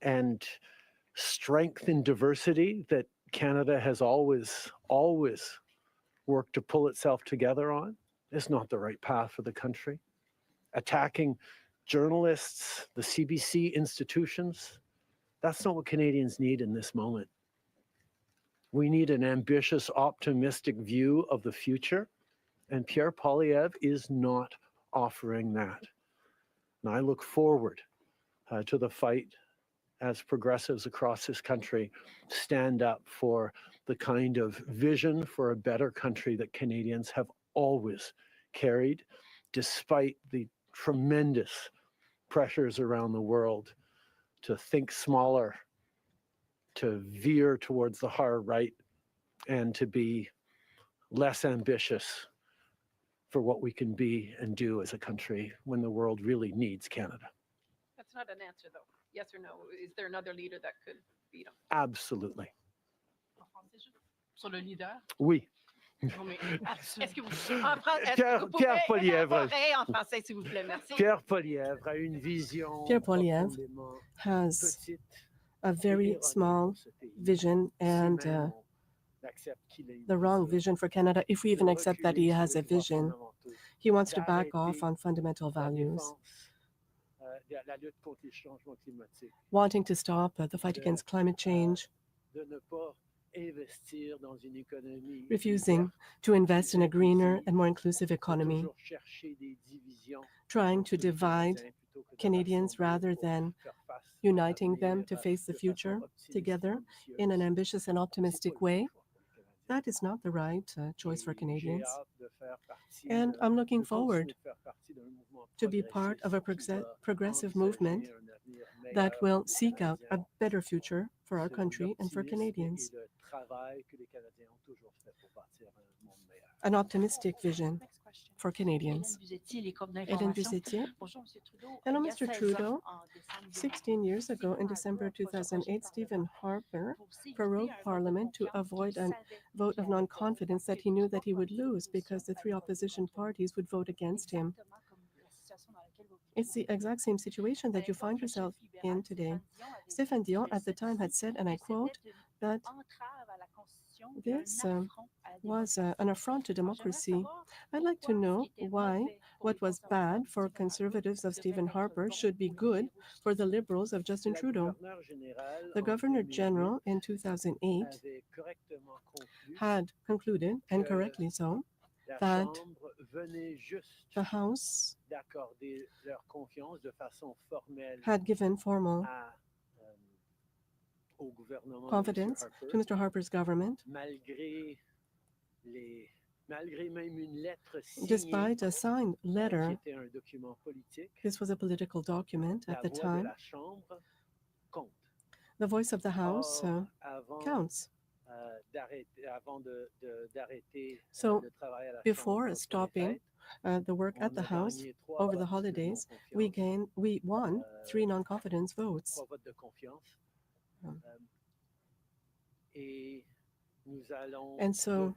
and strength in diversity that Canada has always worked to pull itself together on is not the right path for the country. Attacking journalists, the CBC institutions, that's not what Canadians need in this moment. We need an ambitious, optimistic view of the future, and Pierre Poilievre is not offering that. And I look forward to the fight as progressives across this country stand up for the kind of vision for a better country that Canadians have always carried, despite the tremendous pressures around the world to think smaller, to veer towards the hard right, and to be less ambitious for what we can be and do as a country when the world really needs Canada. That's not an answer, though. Yes or no? Is there another leader that could beat him? Absolutely. Sur le leader? Oui. Non, mais est-ce que vous Pierre pouvez Poilievre. élaborer en français, s'il vous plaît? Merci. Pierre Poilievre a une vision Pierre Poilievre profondément has petite a very et erronée small pour ce pays. vision and Si même on accepte qu'il ait une the wrong vision, vision for Canada. If we even de accept that he reculer sur has les a droits vision, fondamentaux, he wants to back off d'arrêter on fundamental la values, défense de la lutte contre les changements climatiques, wanting to stop the fight against climate change, de ne pas investir dans une économie refusing ouverte, to invest in a greener inclusive, and more inclusive de economy, toujours chercher des divisions trying entre to les divide Canadiens plutôt que de Canadians rassembler rather pour than faire face à uniting them l'avenir to face the de façon future optimiste together et in an ambitieuse. ambitious and C'est pas optimistic le way. bon choix pour les Canadiens. That is not the right choice for Et j'ai Canadians. hâte de faire partie And de- I'm looking de continuer forward de faire partie d'un mouvement to be part of a progressiste qui va progressive envisager movement un avenir that meilleur will pour les seek out a Canadiens. better future for our C'est country and for l'optimisme Canadians. et le travail que les Canadiens ont toujours fait pour bâtir un monde meilleur. An optimistic vision Next question. for Canadians. Hélène Bussetier. Hello, Mr. Trudeau. 16 years ago, in December 2008, Stephen Harper prorogued Parliament to avoid a vote of non-confidence that he knew that he would lose because the three opposition parties would vote against him. It's the exact same situation that you find yourself in today. Stéphane Dion at the time had said, and I quote, that this was an affront to democracy. I'd like to know why what was bad for conservatives of Stephen Harper should be good for the Liberals of Justin Trudeau. The Governor General in 2008 avait correctement conclu had concluded, and correctly so, la that Chambre venait juste the House d'accorder leur confiance de façon formelle had given formal à, au gouvernement confidence de M. to Mr. Harper's government, malgré même une lettre signée despite a signed qui letter. était un document politique. This was a political document La at the voix de time. la Chambre compte. The voice of the House counts. So before stopping the work at the House over the holidays, we won 3 non-confidence votes. And so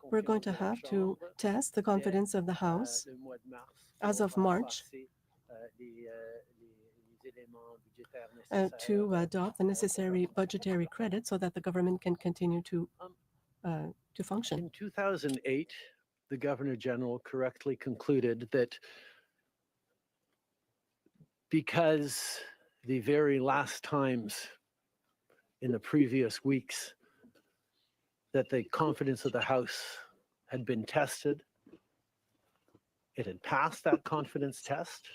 we're going to have to test the confidence of the House as of March to adopt the necessary budgetary credit so that the government can continue to function. In 2008, the Governor General correctly concluded that because the very last times in the previous weeks that the confidence of the House had been tested, it had passed that confidence test,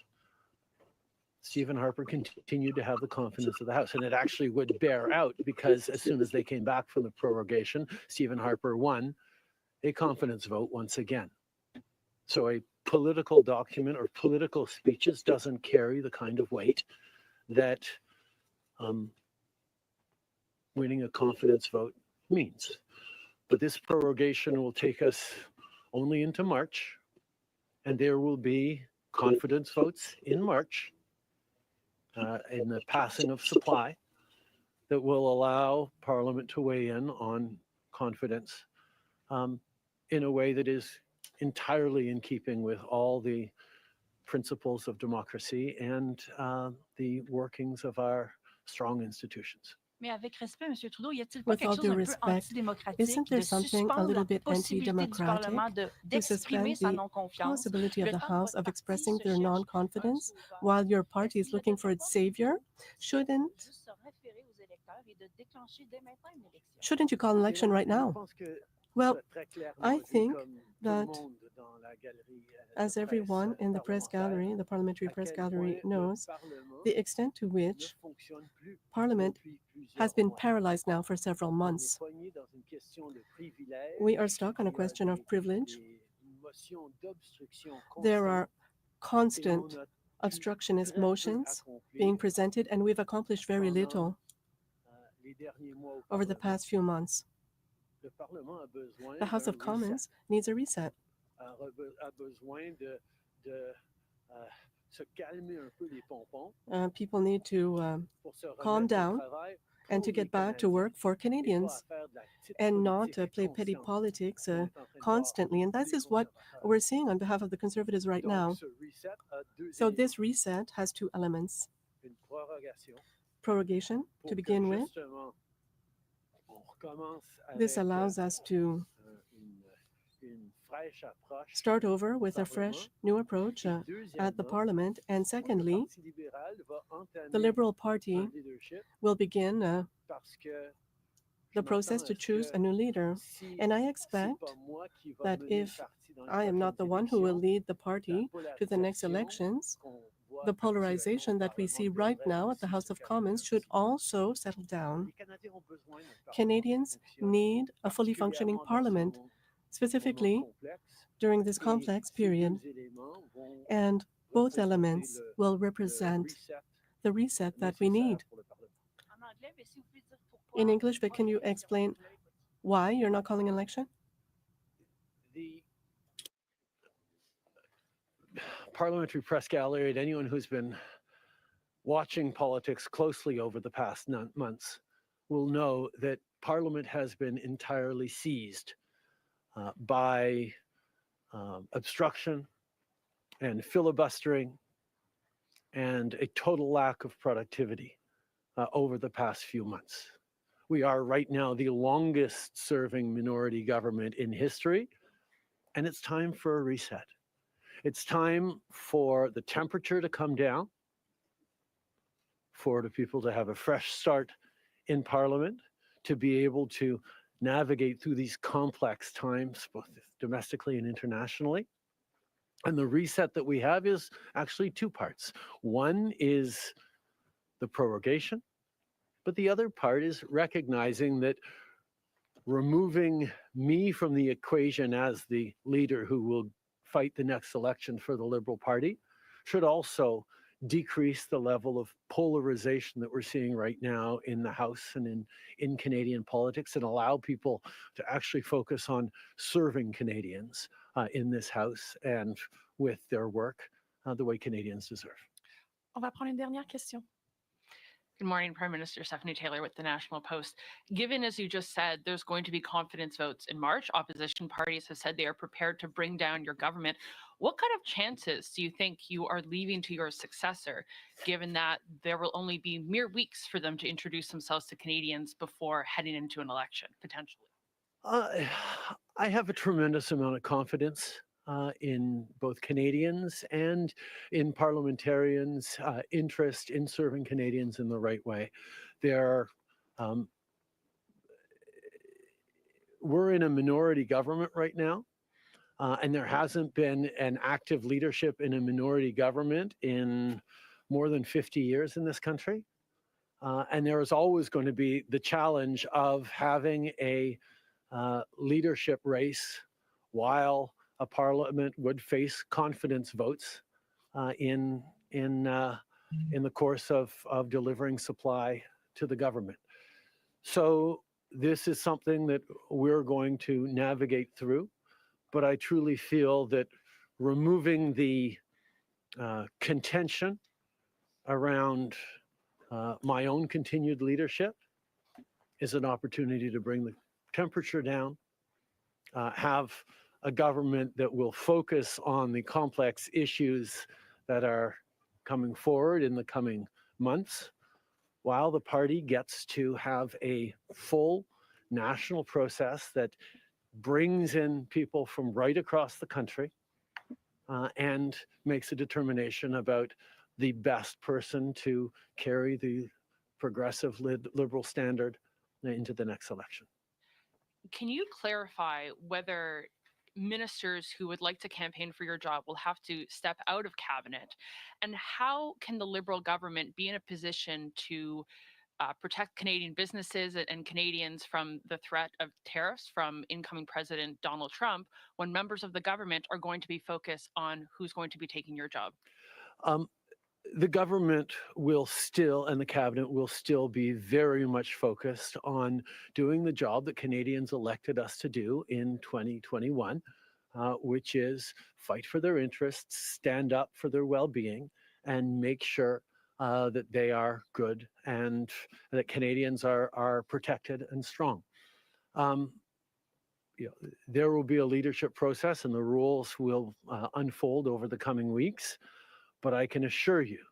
Stephen Harper continued to have the confidence of the House. And it actually would bear out because as soon as they came back from the prorogation, Stephen Harper won a confidence vote once again. So a political document or political speeches doesn't carry the kind of weight that winning a confidence vote means. But this prorogation will take us only into March, and there will be confidence votes in March in the passing of supply that will allow Parliament to weigh in on confidence in a way that is entirely in keeping with all the principles of democracy and the workings of our strong institutions. With all due respect, isn't there something a little bit anti-democratic to suspend the possibility of the House of expressing their non-confidence while your party is looking for its savior? Shouldn't you call an election right now? Well, I think that, as everyone in the press gallery, the parliamentary press gallery knows, the extent to which Parliament has been paralyzed now for several months. We are stuck on a question of privilege. There are constant obstructionist motions being presented, and we've accomplished very little over the past few months. The House of Commons needs a reset. People need to calm down and to get back to work for Canadians and not play petty politics constantly. And this is what we're seeing on behalf of the Conservatives right now. So this reset has 2 elements. Prorogation, to begin with. This allows us to start over with a fresh, new approach at the Parliament. And secondly, the Liberal Party will begin the process to choose a new leader. And I expect that if I am not the one who will lead the party to the next elections, the polarization that we see right now at the House of Commons should also settle down. Canadians need a fully functioning Parliament, specifically during this complex period, and both elements will represent the reset that we need. In English, but can you explain why you're not calling an election? The parliamentary press gallery and anyone who's been watching politics closely over the past months will know that Parliament has been entirely seized by obstruction and filibustering and a total lack of productivity over the past few months. We are right now the longest serving minority government in history, and it's time for a reset. It's time for the temperature to come down, for the people to have a fresh start in Parliament, to be able to navigate through these complex times, both domestically and internationally. And the reset that we have is actually 2 parts. One is the prorogation, but the other part is recognizing that removing me from the equation as the leader who will fight the next election for the Liberal Party should also decrease the level of polarization that we're seeing right now in the House and in Canadian politics, and allow people to actually focus on serving Canadians in this House and with their work the way Canadians deserve. On va prendre une dernière question. Good morning, Prime Minister. Stephanie Taylor with the National Post. Given, as you just said, there's going to be confidence votes in March, opposition parties have said they are prepared to bring down your government. What kind of chances do you think you are leaving to your successor, given that there will only be mere weeks for them to introduce themselves to Canadians before heading into an election, potentially? I have a tremendous amount of confidence in both Canadians and in parliamentarians' interest in serving Canadians in the right way. We're in a minority government right now, and there hasn't been an active leadership in a minority government in more than 50 years in this country. And there is always going to be the challenge of having a leadership race while a parliament would face confidence votes in the course of delivering supply to the government. So this is something that we're going to navigate through, but I truly feel that removing the contention around my own continued leadership is an opportunity to bring the temperature down, have a government that will focus on the complex issues that are coming forward in the coming months, while the party gets to have a full national process that brings in people from right across the country and makes a determination about the best person to carry the progressive liberal standard into the next election. Can you clarify whether ministers who would like to campaign for your job will have to step out of cabinet? And how can the Liberal government be in a position to protect Canadian businesses and Canadians from the threat of tariffs from incoming President Donald Trump when members of the government are going to be focused on who's going to be taking your job? The government will still, and the cabinet will still be very much focused on doing the job that Canadians elected us to do in 2021, which is fight for their interests, stand up for their well-being, and make sure that they are good and that Canadians are protected and strong. There will be a leadership process and the rules will unfold over the coming weeks. But I can assure you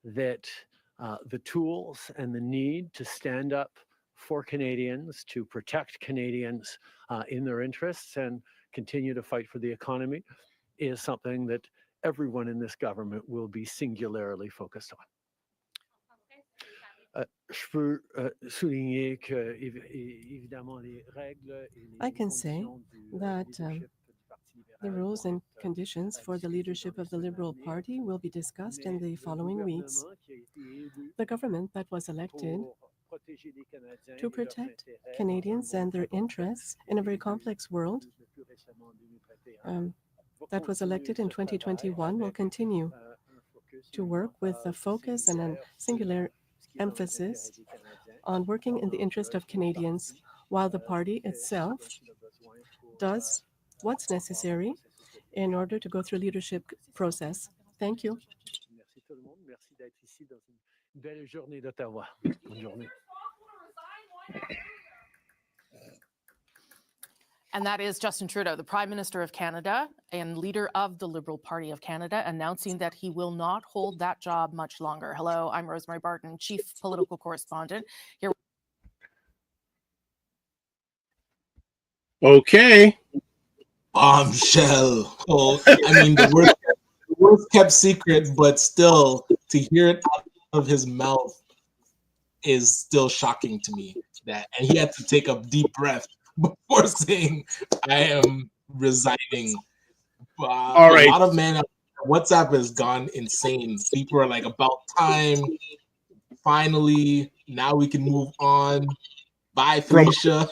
that the tools and the need to stand up for Canadians, to protect Canadians in their interests and continue to fight for the economy is something that everyone in this government will be singularly focused on. Je peux souligner que, évidemment, les règles et les I can say that the rules and conditions for the leadership of the Liberal Party will be discussed in the following weeks. The government that was elected to protect Canadians and their interests in a very complex world that was elected in 2021 will continue to work with a focus and a singular emphasis on working in the interest of Canadians, while the party itself does what's necessary in order to go through leadership process. Thank you. Merci tout le monde. Merci d'être ici dans une belle journée d'Ottawa. Bonne journée. And that is Justin Trudeau, the Prime Minister of Canada and leader of the Liberal Party of Canada, announcing that he will not hold that job much longer. Hello, I'm Rosemary Barton, Chief Political Correspondent. Here. Okay. Bombshell. Oh, I mean, the worst kept secret, but still, to hear it out of his mouth is still shocking to me. And he had to take a deep breath before saying, I am resigning. All right. A lot of men, WhatsApp has gone insane. People are like, about time. Finally, now we can move on. Bye, Felicia.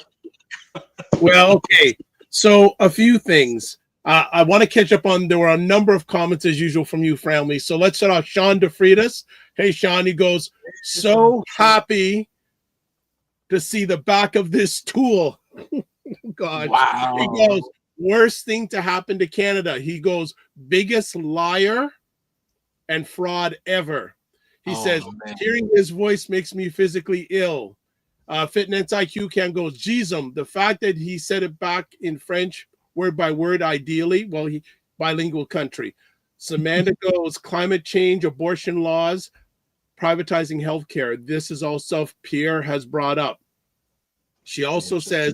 Well, okay. So a few things. I want to catch up on, there were a number of comments as usual from you, family. So let's start off. Sean DeFridas. Hey, Sean, he goes, so happy to see the back of this tool. God. Wow. He goes, worst thing to happen to Canada. He goes, biggest liar and fraud ever. He says, man. hearing his voice makes me physically ill. Fitness IQ Cam goes, Jesus, the fact that he said it back in French, word by word, ideally, well, he bilingual country. Samantha goes, climate change, abortion laws, privatizing healthcare. This is all stuff Pierre has brought up. She also says,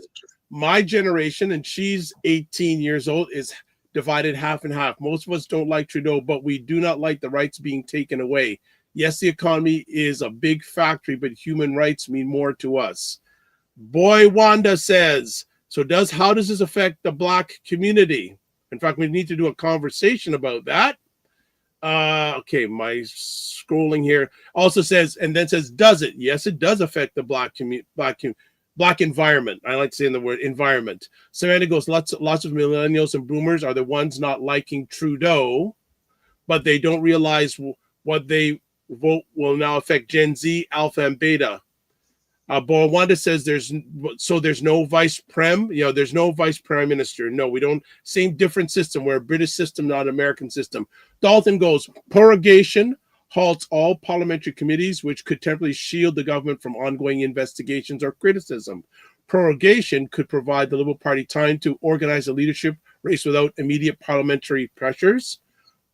my generation, and she's 18 years old, is divided half and half. Most of us don't like Trudeau, but we do not like the rights being taken away. Yes, the economy is a big factory, but human rights mean more to us. Boy Wanda says, so how does this affect the Black community? In fact, we need to do a conversation about that. Okay, my scrolling here also says, and then says, does it? Yes, it does affect the Black environment. I like saying the word environment. Samantha goes, lots of millennials and boomers are the ones not liking Trudeau, but they don't realize what they vote will now affect Gen Z, Alpha, and Beta. Wanda says there's no vice prem. There's no vice prime minister. No, we don't. Same different system. We're a British system, not an American system. Dalton goes, prorogation halts all parliamentary committees, which could temporarily shield the government from ongoing investigations or criticism. Prorogation could provide the Liberal Party time to organize a leadership race without immediate parliamentary pressures.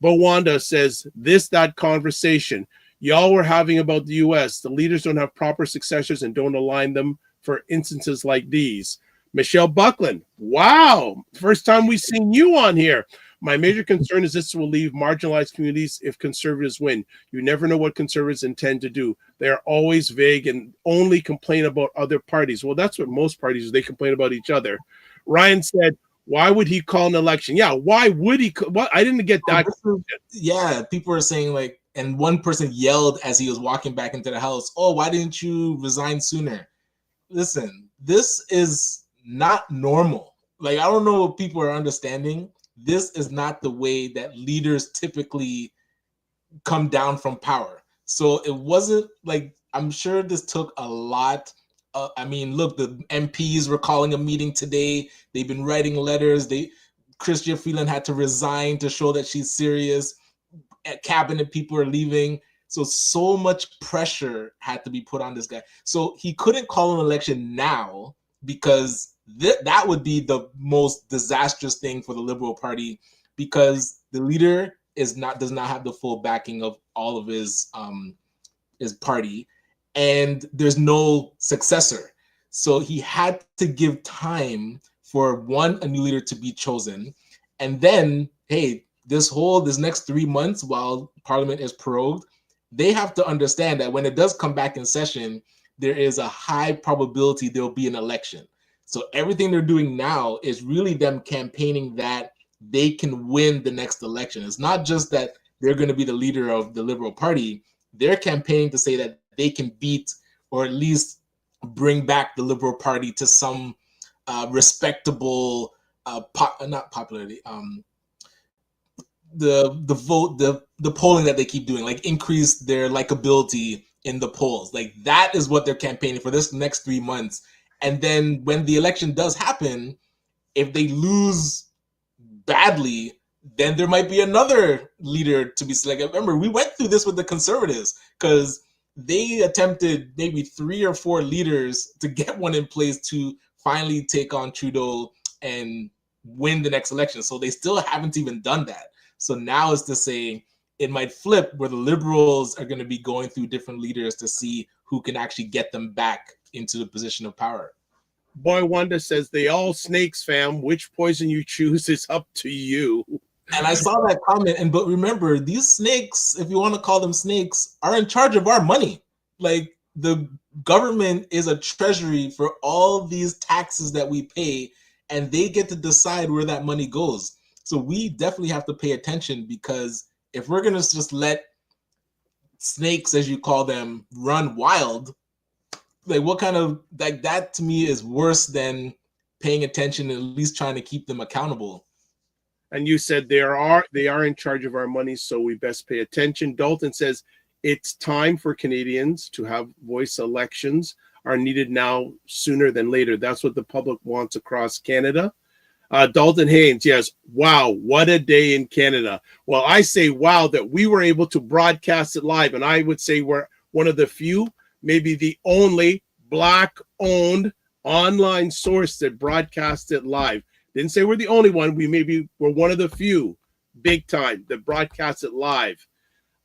Wanda says, that conversation y'all were having about the U.S., the leaders don't have proper successors and don't align them for instances like these. Michelle Buckland, wow, first time we've seen you on here. My major concern is this will leave marginalized communities if conservatives win. You never know what conservatives intend to do. They are always vague and only complain about other parties. Well, that's what most parties do. They complain about each other. Ryan said, why would he call an election? Yeah, why would he? What? I didn't get that. Yeah, people are saying like, and one person yelled as he was walking back into the house, oh, why didn't you resign sooner? Listen, this is not normal. Like, I don't know what people are understanding. This is not the way that leaders typically come down from power. So it wasn't like, I'm sure this took a lot. I mean, look, the MPs were calling a meeting today. They've been writing letters. Chrystia Freeland had to resign to show that she's serious. Cabinet people are leaving. So much pressure had to be put on this guy. So he couldn't call an election now because that would be the most disastrous thing for the Liberal Party, because the leader does not have the full backing of all of his party, and there's no successor. So he had to give time for a new leader to be chosen, and then this next 3 months while Parliament is prorogued, they have to understand that when it does come back in session, there is a high probability there will be an election. So everything they're doing now is really them campaigning that they can win the next election. It's not just that they're going to be the leader of the Liberal Party. They're campaigning to say that they can beat or at least bring back the Liberal Party to some respectable, not popularity, the polling that they keep doing, like increase their likability in the polls. Like that is what they're campaigning for this next 3 months. And then when the election does happen, if they lose badly, then there might be another leader to be selected. Remember, we went through this with the Conservatives because they attempted maybe 3 or 4 leaders to get one in place to finally take on Trudeau and win the next election. So they still haven't even done that. So now it's to say it might flip where the Liberals are going to be going through different leaders to see who can actually get them back into the position of power. Boy Wanda says, they all snakes, fam. Which poison you choose is up to you. And I saw that comment. But remember, these snakes, if you want to call them snakes, are in charge of our money. Like the government is a treasury for all these taxes that we pay, and they get to decide where that money goes. So we definitely have to pay attention, because if we're going to just let snakes, as you call them, run wild, like what kind of, like that to me is worse than paying attention and at least trying to keep them accountable. And you said they are in charge of our money, so we best pay attention. Dalton says it's time for Canadians to have voice. Elections are needed now sooner than later. That's what the public wants across Canada. Dalton Haynes, yes. Wow, what a day in Canada. Well, I say wow that we were able to broadcast it live. And I would say we're one of the few, maybe the only Black-owned online source that broadcast it live. Didn't say we're the only one. We're one of the few, big time, that broadcast it live.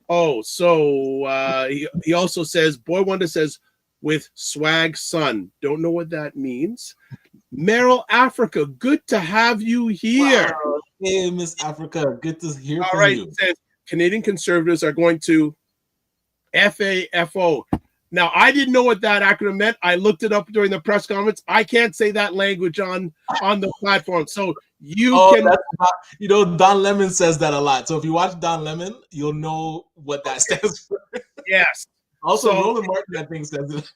Oh, so he also says, Boy Wonder says, with swag son. Don't know what that means. Merrill Africa, good to have you here. Wow. Hey, Miss Africa, good to hear from All right, you. it says Canadian Conservatives are going to FAFO. Now, I didn't know what that acronym meant. I looked it up during the press conference. I can't say that language on the platform. So Don Lemon says that a lot. So if you watch Don Lemon, you'll know what that stands for. Yes. Also, Roland Martin, I think, says it.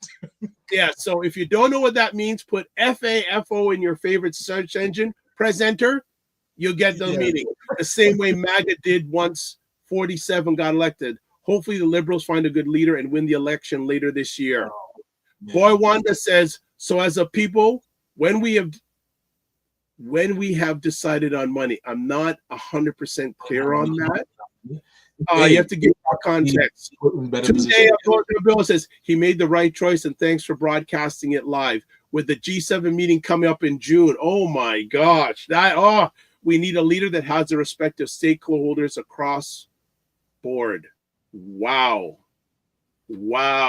Yeah, so if you don't know what that means, put FAFO in your favorite search engine, press enter, you'll get the meaning. The same way MAGA did once 47 got elected. Hopefully the Liberals find a good leader and win the election later this year. Boy Wanda says, so as a people, when we have decided on money, I'm not 100% clear on that. You have to give more context. Today, Bill says he made the right choice and thanks for broadcasting it live. With the G7 meeting coming up in June, oh my gosh, we need a leader that has the respect of stakeholders across board. Wow. And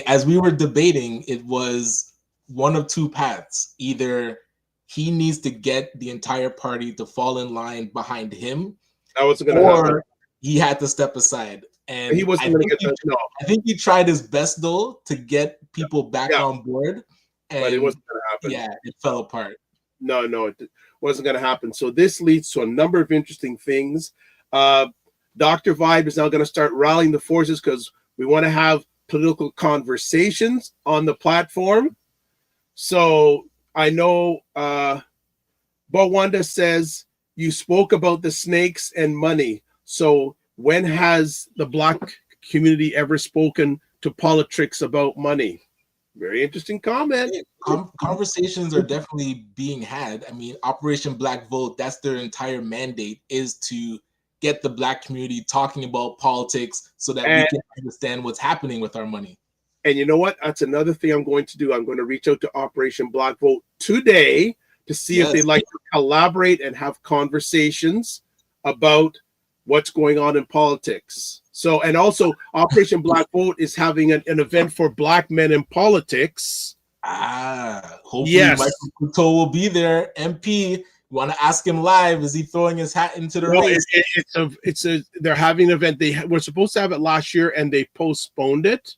as we were debating, it was one of two paths. Either he needs to get the entire party to fall in line behind him, that wasn't going to happen. He had to step aside. And he wasn't going to get that. No. I think he tried his best though to get people back on board. But it wasn't going to happen. Yeah, it fell apart. No, it wasn't going to happen. So this leads to a number of interesting things. Dr. Vibe is now going to start rallying the forces because we want to have political conversations on the platform. So I know Bawanda says you spoke about the snakes and money. So when has the Black community ever spoken to politics about money? Very interesting comment. Conversations are definitely being had. I mean, Operation Black Vote, that's their entire mandate, is to get the Black community talking about politics so that we can understand what's happening with our money. And you know what? That's another thing I'm going to do. I'm going to reach out to Operation Black Vote today to see if they'd like to collaborate and have conversations about what's going on in politics. So, and also Operation Black Vote is having an event for Black men in politics. Hopefully Michael Couteau will be there. MP, you want to ask him live? Is he throwing his hat into the race? They're having an event. They were supposed to have it last year and they postponed it.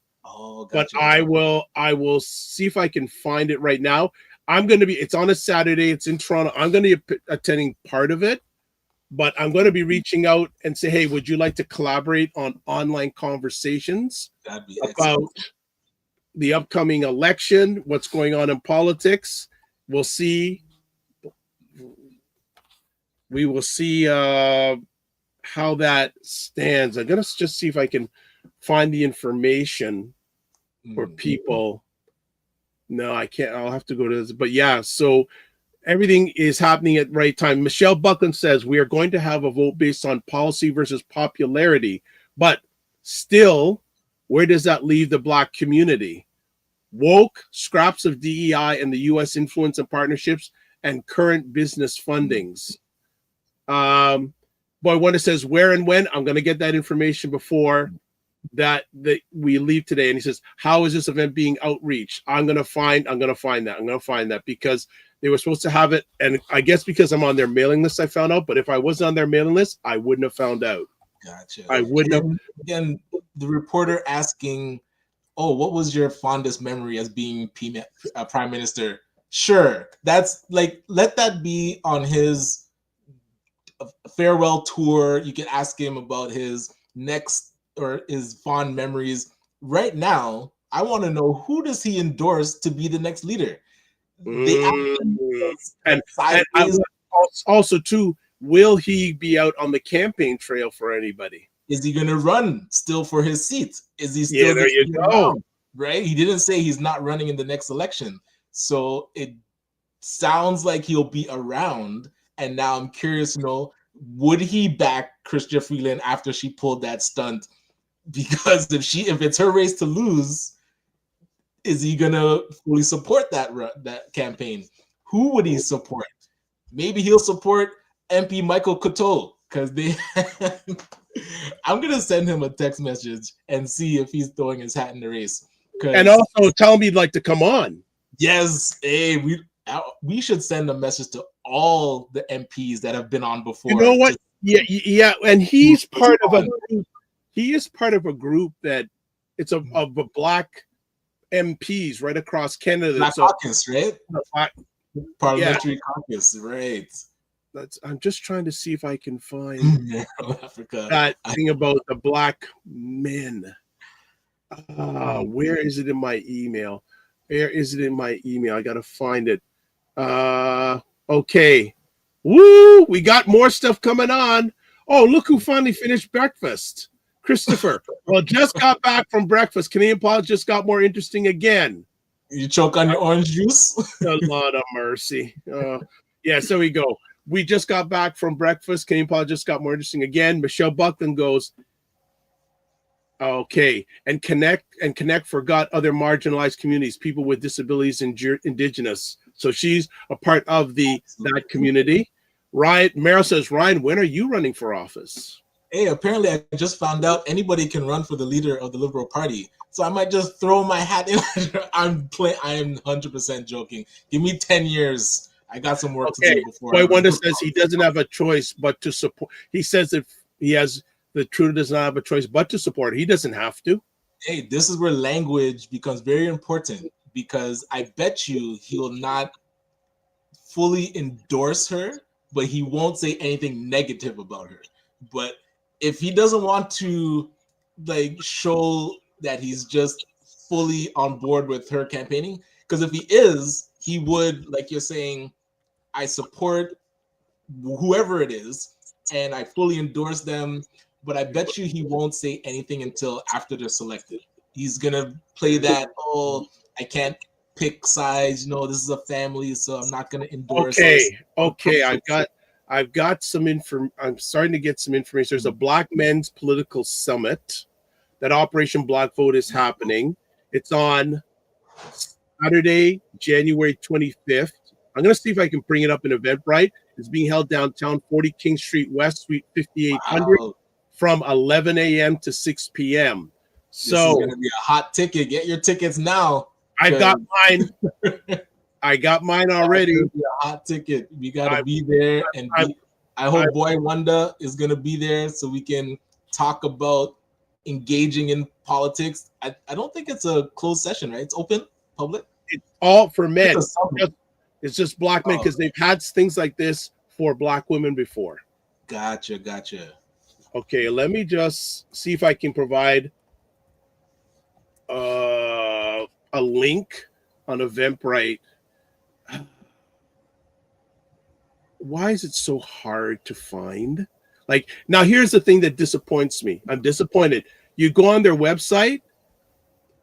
But I will see if I can find it right now. It's on a Saturday. It's in Toronto. I'm going to be attending part of it, but I'm going to be reaching out and say, hey, would you like to collaborate on online conversations about the upcoming election, what's going on in politics? We'll see. We will see how that stands. I'm going to just see if I can find the information for people. No, I can't. I'll have to go to this. But yeah, so everything is happening at the right time. Michelle Buckland says we are going to have a vote based on policy versus popularity. But still, where does that leave the Black community? Woke, scraps of DEI and the U.S. influence and partnerships, and current business fundings. Boy Wonder says where and when. I'm going to get that information before that we leave today. And he says, how is this event being outreached? I'm going to find that because they were supposed to have it. And I guess because I'm on their mailing list, I found out. But if I wasn't on their mailing list, I wouldn't have found out. Gotcha. I wouldn't have. Again, the reporter asking, oh, what was your fondest memory as being prime minister? Sure. That's like, let that be on his farewell tour. You can ask him about his next or his fond memories. Right now, I want to know, who does he endorse to be the next leader? also too, will he be out on the campaign trail for anybody? Is he going to run still for his seat? Is he still Yeah, there you go. around, right? He didn't say he's not running in the next election. So it sounds like he'll be around. And now I'm curious to know, would he back Chrystia Freeland after she pulled that stunt? Because if it's her race to lose, is he gonna fully support that campaign? Who would he support? Maybe he'll support MP Michael Couture because they. I'm gonna send him a text message and see if he's throwing his hat in the race. And also tell him he'd like to come on. Yes, hey, we should send a message to all the MPs that have been on before. You know what? Yeah, and he's part of a group. He is part of a group that it's of black MPs right across Canada. Black caucus, right? Parliamentary caucus, right? I'm just trying to see if I can find Africa. that thing about the black men. Where is it in my email? Where is it in my email? I gotta find it. Okay. Woo! We got more stuff coming on. Oh, look who finally finished breakfast. Christopher. Well, just got back from breakfast. Canadian politics just got more interesting again. You choke on your orange juice? A lot of mercy. Yeah, so we go. We just got back from breakfast. Canadian politics just got more interesting again. Michelle Buckland goes, okay, and connect forgot other marginalized communities, people with disabilities and Indigenous. So she's a part of that community. Ryan, Meryl says, Ryan, when are you running for office? Hey, apparently I just found out anybody can run for the leader of the Liberal Party. So I might just throw my hat in. I am 100% joking. Give me 10 years. I got some work to do before. Boy Wonder says he doesn't have a choice but to support. He says if the Trudeau does not have a choice but to support. He doesn't have to. Hey, this is where language becomes very important, because I bet you he will not fully endorse her, but he won't say anything negative about her. But if he doesn't want to show that he's just fully on board with her campaigning, because if he is, he would, like you're saying, I support whoever it is and I fully endorse them, but I bet you he won't say anything until after they're selected. He's gonna play that, oh, I can't pick sides, this is a family, so I'm not gonna endorse. Okay, I've got some I'm starting to get some information. There's a Black Men's Political Summit that Operation Black Vote is happening. It's on Saturday, January 25th. I'm going to see if I can bring it up in Eventbrite. It's being held downtown, 40 King Street West, Suite 5800, from 11 a.m. to 6 p.m. So this is going to be a hot ticket. Get your tickets now. I've got mine. I got mine already. It's gonna be a hot ticket. We got to be there. And I hope Boy Wonder is going to be there so we can talk about engaging in politics. I don't think it's a closed session, right? It's open, public. It's all for men. It's just black men, because they've had things like this for black women before. Gotcha. Okay, let me just see if I can provide a link on Eventbrite. Why is it so hard to find? Now here's the thing that disappoints me. I'm disappointed. You go on their website,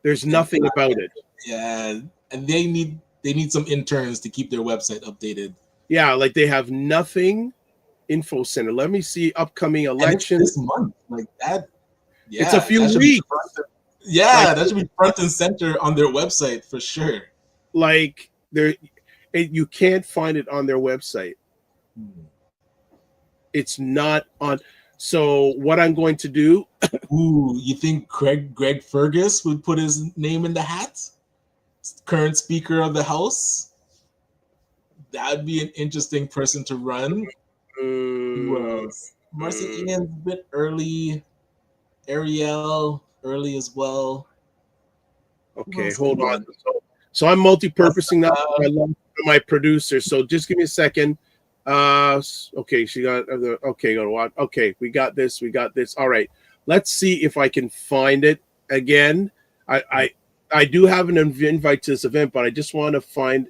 there's nothing about it. Yeah, and they need some interns to keep their website updated. Yeah, they have nothing. Info center. Let me see upcoming elections this month, that. Yeah, it's a few weeks. That should be front and center on their website for sure. You can't find it on their website. It's not on. So what I'm going to do? Ooh, you think Greg Fergus would put his name in the hat? Current Speaker of the House. That'd be an interesting person to run. Who else? Marcy Ian's a bit early. Ariel early as well. Okay, hold on. So I'm multi-purposing now. I love my producer. So just give me a second. Okay, she got okay. Okay, we got this. All right, let's see if I can find it again. I do have an invite to this event, but I just want to find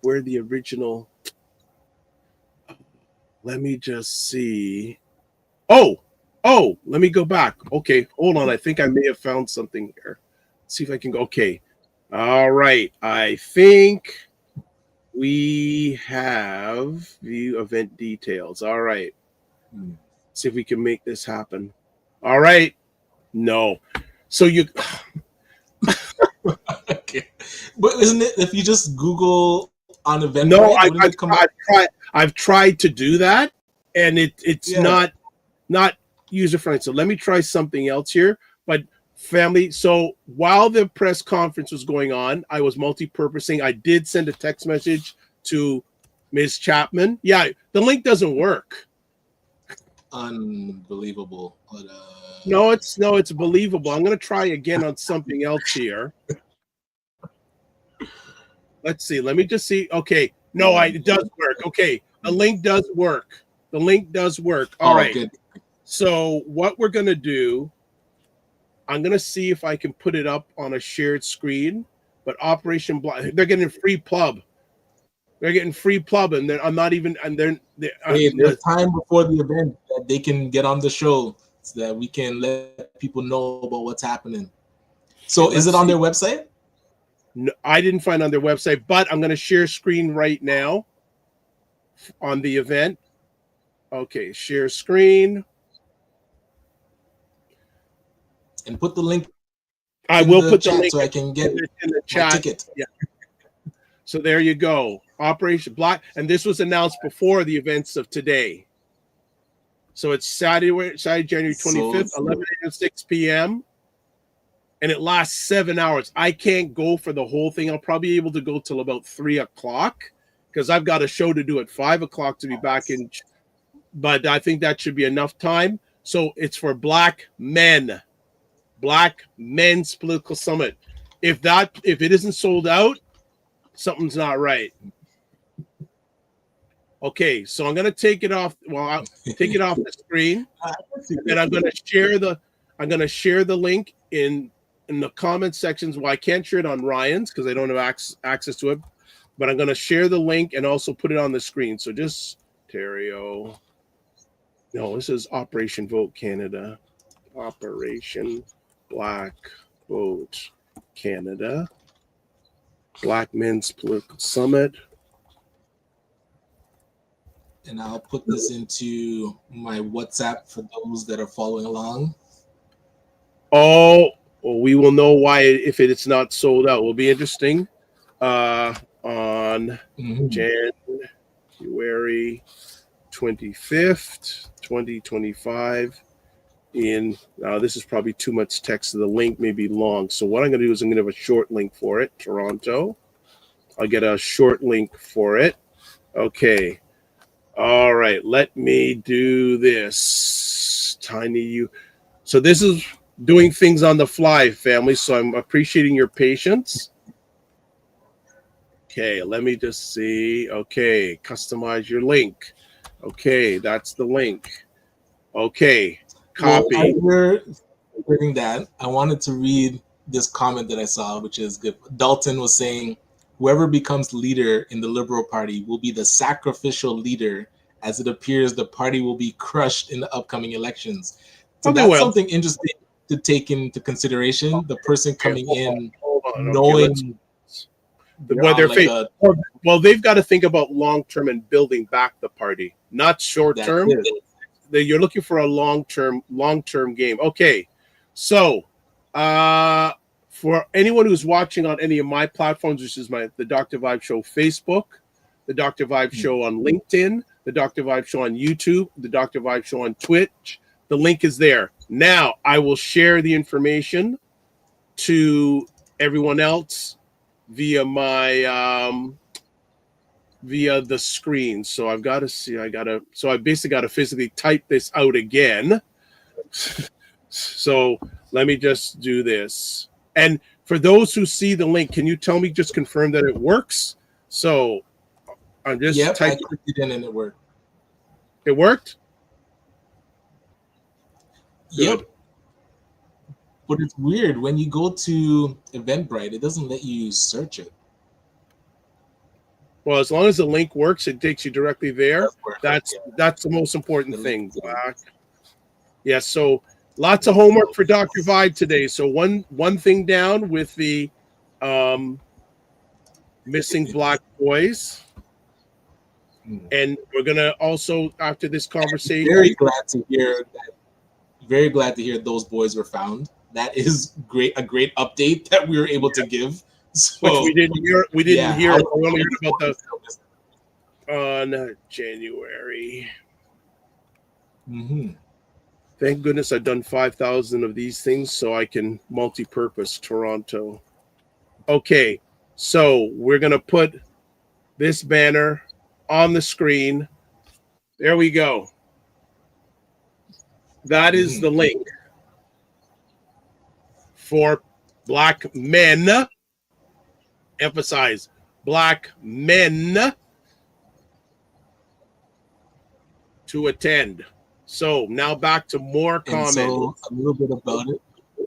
where the original. let me just see. Oh, let me go back. Okay, hold on. I think I may have found something here. Let's see if I can go. Okay. All right. I think we have view event details. All right. See if we can make this happen. All right. No. So you Okay. But isn't it if you just Google on Eventbrite? No, wouldn't it come up? I've tried to do that, and it's Yeah. not user friendly. So let me try something else here. But family, so while the press conference was going on, I was multi-purposing. I did send a text message to Ms. Chapman. Yeah, the link doesn't work. Unbelievable. But, No, it's believable. I'm gonna try again on something else here. Let's see. Let me just see. Okay. No, it does work. Okay. The link does work. The link does work. All right. Good. So what we're going to do, I'm going to see if I can put it up on a shared screen, but Operation Block, they're getting free plug. They're getting free plug, and I'm not even, and they're Hey, there's time before the event that they can get on the show so that we can let people know about what's happening. So is it on their website? No, I didn't find on their website, but I'm going to share screen right now on the event. Okay, share screen. And put the link. I will put the link so I can get in the chat. Ticket. Yeah. So there you go. Operation Black, and this was announced before the events of today. So it's Saturday January 25th, 11 a.m. 6 p.m. And it lasts 7 hours. I can't go for the whole thing. I'll probably be able to go till about 3 o'clock because I've got a show to do at 5 o'clock to be back in. But I think that should be enough time. So it's for Black men. Black Men's Political Summit. If it isn't sold out, something's not right. Okay, so I'm gonna take it off. Well, I'll take it off the screen, and I'm gonna share the link in the comment sections. Well, I can't share it on Ryan's because I don't have access to it, but I'm gonna share the link and also put it on the screen. So just Ontario. No, this is Operation Vote Canada. Operation Black Vote Canada. Black Men's Political Summit. And I'll put this into my WhatsApp for those that are following along. Oh, well, we will know why if it's not sold out. Will be interesting. On January 25th, 2025. This is probably too much text. The link may be long. So what I'm going to do is I'm going to have a short link for it. Toronto. I'll get a short link for it. Okay. All right. Let me do this. So this is doing things on the fly, family. So I'm appreciating your patience. Okay. Let me just see. Okay. Customize your link. Okay. That's the link. Okay. Copy. Well, as we're reading that, I wanted to read this comment that I saw, which is good. Dalton was saying, whoever becomes leader in the Liberal Party will be the sacrificial leader, as it appears the party will be crushed in the upcoming elections. So that's something interesting to take into consideration. The person coming in knowing whether they've got to think about long term and building back the party, not short term. You're looking for a long-term game. Okay, so for anyone who's watching on any of my platforms, which is the Dr. Vibe Show Facebook, the Dr. Vibe Show on LinkedIn, the Dr. Vibe Show on YouTube, the Dr. Vibe Show on Twitch, the link is there. Now I will share the information to everyone else via my via the screen. So I've got to see, so I basically got to physically type this out again. So let me just do this. And for those who see the link, can you tell me, just confirm that it works? So I'm just I clicked it in and it worked. It worked? Yep. But it's weird when you go to Eventbrite, it doesn't let you search it. Well, as long as the link works, it takes you directly there. That's the most important thing. Yes. So lots of homework for Dr. Vibe today. So one thing down with the missing Black boys. And we're gonna also, after this conversation, Very glad to hear those boys were found. That is a great update that we were able to give. So, which we didn't hear. We only heard about the on January. Thank goodness I've done 5,000 of these things so I can multi-purpose Toronto. Okay, so we're gonna put this banner on the screen. There we go. That is the link for Black men. Emphasize Black men to attend. So now back to more comments. So a little bit about it.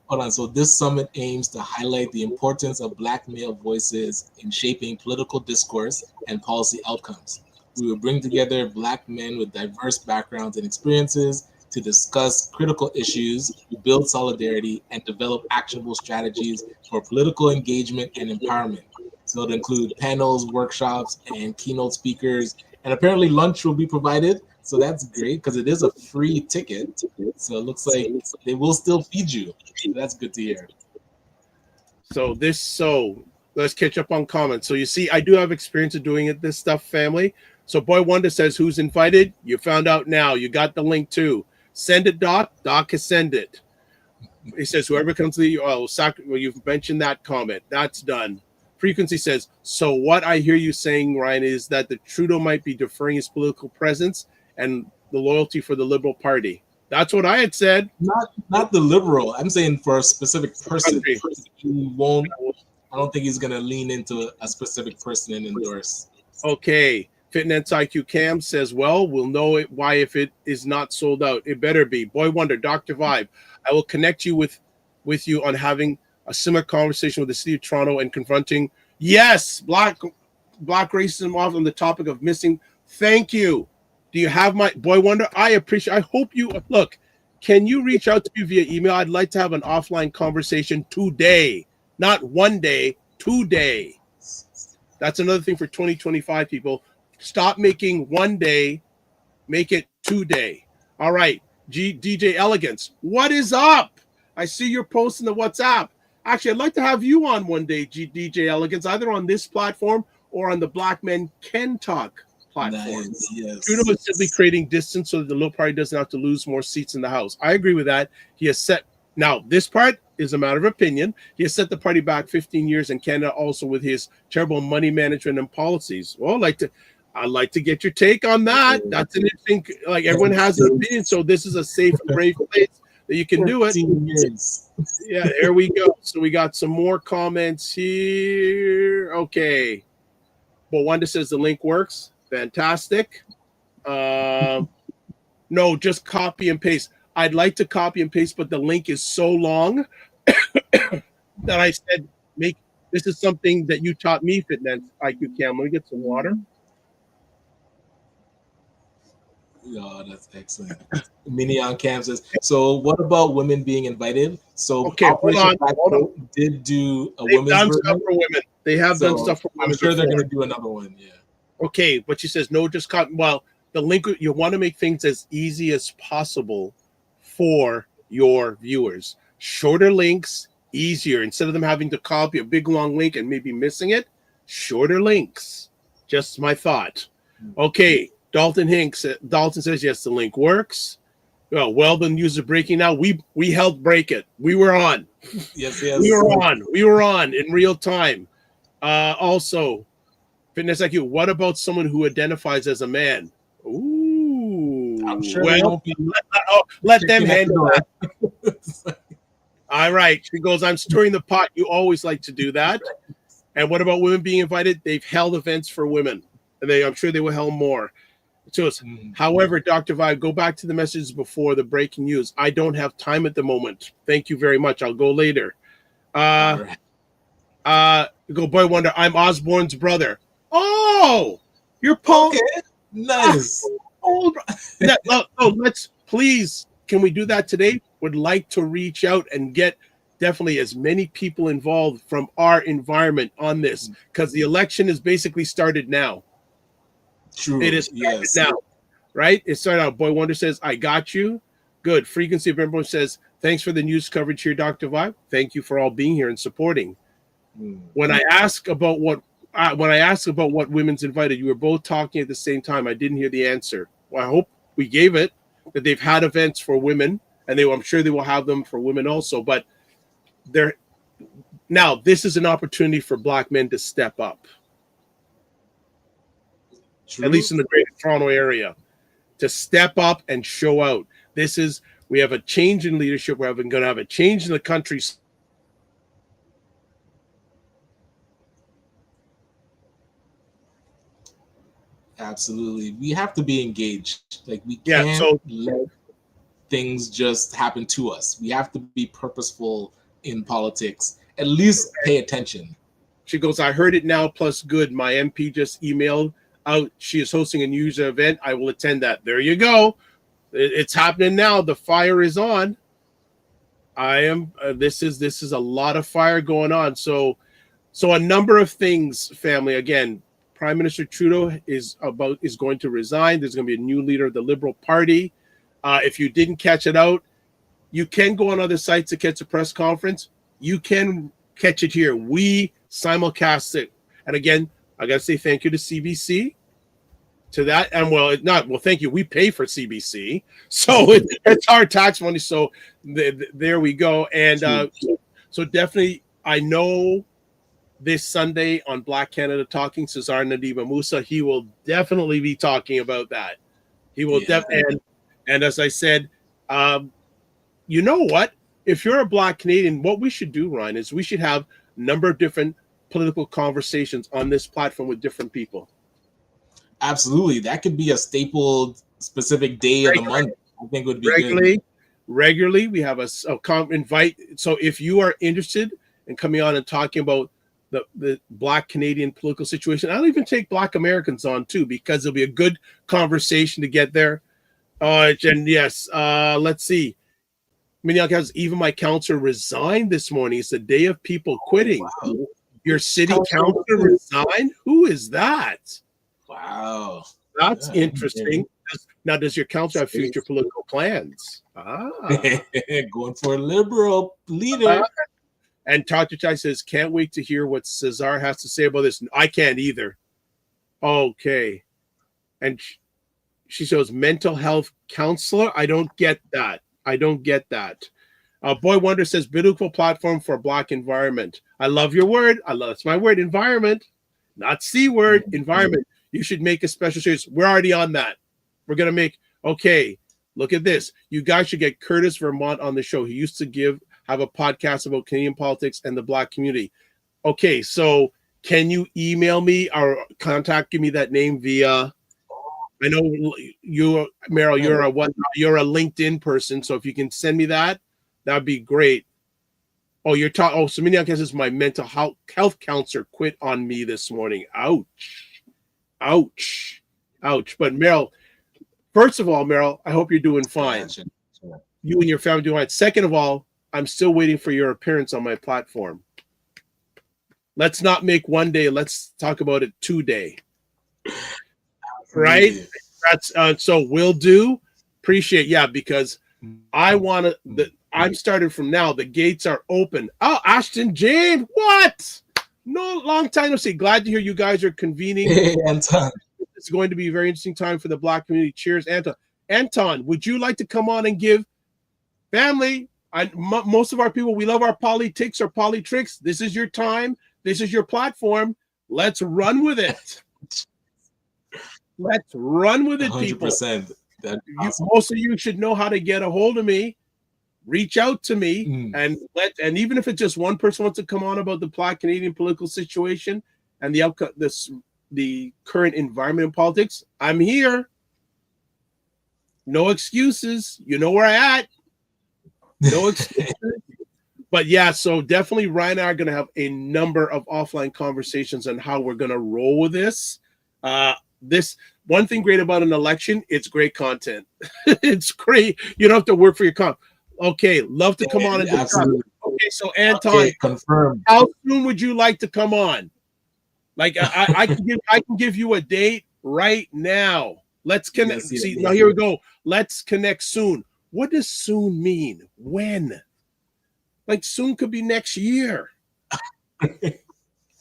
Hold on. So this summit aims to highlight the importance of Black male voices in shaping political discourse and policy outcomes. We will bring together Black men with diverse backgrounds and experiences to discuss critical issues, build solidarity, and develop actionable strategies for political engagement and empowerment. So it'll include panels, workshops, and keynote speakers, and apparently lunch will be provided. So that's great because it is a free ticket. So it looks like they will still feed you. So that's good to hear. So let's catch up on comments. So you see, I do have experience of doing this stuff, family. So Boy Wonder says, who's invited? You found out now. You got the link too. Send it, Doc. Doc has sent it. He says, whoever comes to the, well, you've mentioned that comment. That's done. Frequency says, so what I hear you saying, Ryan, is that the Trudeau might be deferring his political presence and the loyalty for the Liberal Party. That's what I had said. Not the Liberal. I'm saying for a specific person. He won't. I don't think he's going to lean into a specific person and endorse. Okay. Fitness IQ Cam says, well, we'll know it why if it is not sold out. It better be. Boy Wonder, Dr. Vibe, I will connect you with you on having a similar conversation with the city of Toronto and confronting, yes, black racism off on the topic of missing. Thank you. Do you have my Boy Wonder? I appreciate. I hope you look. Can you reach out to me via email? I'd like to have an offline conversation today, not one day, today. That's another thing for 2025 people. Stop making one day, make it today. All right, DJ Elegance, what is up? I see you're posting the WhatsApp. Actually, I'd like to have you on one day, DJ Elegance, either on this platform or on the Black Men Can Talk platform. Nice, yes. Trudeau is simply creating distance so that the Liberal Party doesn't have to lose more seats in the House. I agree with that. He has set, now this part is a matter of opinion. He has set the party back 15 years in Canada also with his terrible money management and policies. Well, I'd like to get your take on that. That's an interesting, like everyone has an opinion. So this is a safe, brave place that you can do it. Yeah, there we go. So we got some more comments here. Okay. Well, Wanda says the link works. Fantastic. No, just copy and paste. I'd like to copy and paste, but the link is so long that I said, this is something that you taught me, Fitness IQ Cam. Let me get some water. Oh, that's excellent. Mini on Cam says, so what about women being invited? So okay, hold on. Did do a women's done version. Stuff for women. They have done stuff for women. I'm sure they're before. going to do another one. Yeah. Okay, but she says no, just copy. Well, the link, you want to make things as easy as possible for your viewers. Shorter links, easier. Instead of them having to copy a big long link and maybe missing it, shorter links. Just my thought. Okay. Dalton says, yes, the link works. Well, the news is breaking now. We helped break it. We were on. Yes. We were on in real time. Also, Fitness IQ, what about someone who identifies as a man? Ooh. I'm sure let them handle that. All right. She goes, I'm stirring the pot. You always like to do that. And what about women being invited? They've held events for women. And I'm sure they will held more. So however, Dr. Vibe, go back to the messages before the breaking news. I don't have time at the moment. Thank you very much. I'll go later. Go Boy Wonder. I'm Osborne's brother. Oh, you're Paul. Okay, nice. Let's please. Can we do that today? Would like to reach out and get definitely as many people involved from our environment on this, because the election is basically started now. True. It is started now, right? It started out. Boy Wonder says, "I got you." Good. Frequency of everyone says, "Thanks for the news coverage here, Dr. Vibe. Thank you for all being here and supporting." When I ask about what women's invited, you were both talking at the same time. I didn't hear the answer. Well, I hope we gave it, that they've had events for women, and I'm sure they will have them for women also. But now this is an opportunity for Black men to step up. True. At least in the Greater Toronto area, to step up and show out. We have a change in leadership. We're going to have a change in the country. Absolutely. We have to be engaged. Like, we can't let things just happen to us. We have to be purposeful in politics. At least pay attention. She goes, "I heard it now, plus good. My MP just emailed out. She is hosting a news event. I will attend that." There you go. It's happening now. The fire is on. This is a lot of fire going on. So a number of things, family. Again, Prime Minister Trudeau is going to resign. There's going to be a new leader of the Liberal Party. If you didn't catch it out, you can go on other sites to catch a press conference. You can catch it here. We simulcast it. And again, I got to say thank you to CBC. To that, and thank you. We pay for CBC, so it's our tax money. So there we go. And so definitely, I know this Sunday on Black Canada Talking, Cesar Nadiba Musa, he will definitely be talking about that. He will definitely. And as I said, you know what? If you're a Black Canadian, what we should do, Ryan, is we should have a number of different political conversations on this platform with different people. Absolutely. That could be a stapled specific day of the month. I think would be good. Regularly, we have a invite. So if you are interested in coming on and talking about the Black Canadian political situation, I'll even take Black Americans on too, because it'll be a good conversation to get there. And yes, let's see. Even my counselor resigned this morning. It's the day of people quitting. Oh, wow. Your city councilor resigned? Who is that? Wow. That's interesting. Now, does your council have future political plans? Going for a Liberal leader. And Dr. Chai says, "Can't wait to hear what Cesar has to say about this." I can't either. Okay. And she shows mental health counselor. I don't get that. Boy Wonder says, "Beautiful platform for Black environment." I love your word. That's my word, environment, not C word, environment. You should make a special series. We're already on that. We're going to make, okay, look at this. You guys should get Curtis Vermont on the show. He used to have a podcast about Canadian politics and the Black community. Okay, so can you email me or give me that name via, I know you, Meryl, you're a LinkedIn person. So if you can send me that, that'd be great. Oh, so Minyak says my mental health counselor quit on me this morning. Ouch. But Meryl, first of all, I hope you're doing fine. You and your family doing fine. Second of all, I'm still waiting for your appearance on my platform. Let's not make one day. Let's talk about it 2 day. Right? That's so we'll do. Appreciate, because I want to. I'm starting from now. The gates are open. Oh, Ashton Jane, what? No, long time no see. Glad to hear you guys are convening. Hey, Anton. It's going to be a very interesting time for the Black community. Cheers, Anton. Anton, would you like to come on and give family? Most of our people, we love our politics or politricks. This is your time. This is your platform. Let's run with it. Let's run with it, 100%. People. Awesome. Most of you should know how to get a hold of me. Reach out to me and even if it's just one person wants to come on about the Black Canadian political situation and the current environment in politics, I'm here. No excuses. You know where I'm at. No excuses. But yeah, so definitely Ryan and I are going to have a number of offline conversations on how we're going to roll with this. This one thing great about an election, it's great content. It's great. You don't have to work for your comp. Okay, love to come on and discuss. Absolutely. Okay, so Anton, Okay, confirmed. how soon would you like to come on? Like I can give you a date right now. Let's connect. Yes, See, now here we go. Let's connect soon. What does soon mean? When? Like soon could be next year.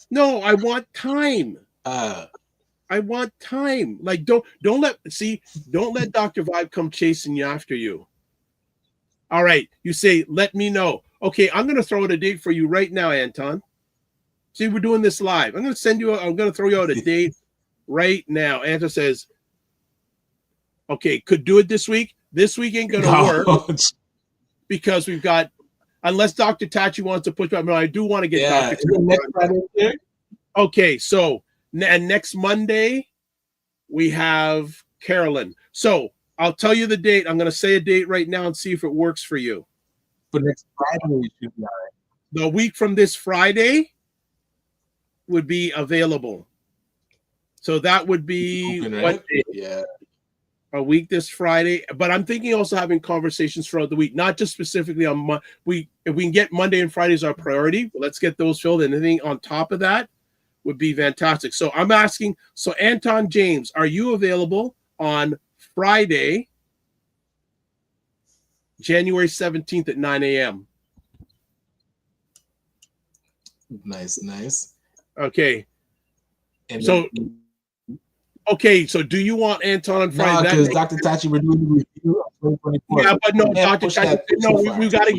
No, I want time. I want time. Like don't let Dr. Vibe come chasing you after you. All right, you say let me know. Okay, I'm gonna throw out a date for you right now, Anton. See, we're doing this live. I'm gonna throw you out a date right now. Anton says, okay, could do it this week. This week ain't gonna work because we've got, unless Dr. Tachi wants to push back. No, I do want to get Dr. Tachi. Okay, so and next Monday we have Carolyn. So I'll tell you the date. I'm gonna say a date right now and see if it works for you. But next Friday we should be all right. The week from this Friday would be available. So that would be what day? Yeah. A week this Friday, but I'm thinking also having conversations throughout the week, not just specifically on if we can get Monday and Friday as our priority, let's get those filled. Anything on top of that would be fantastic. So I'm asking, so Anton James, are you available on Friday, January 17th at 9 a.m.? Nice. Okay. And so okay, so do you want Anton on Friday? No, because Dr. Tachi, we're doing the review of 2024. Yeah, but no, Dr. Tachi, no,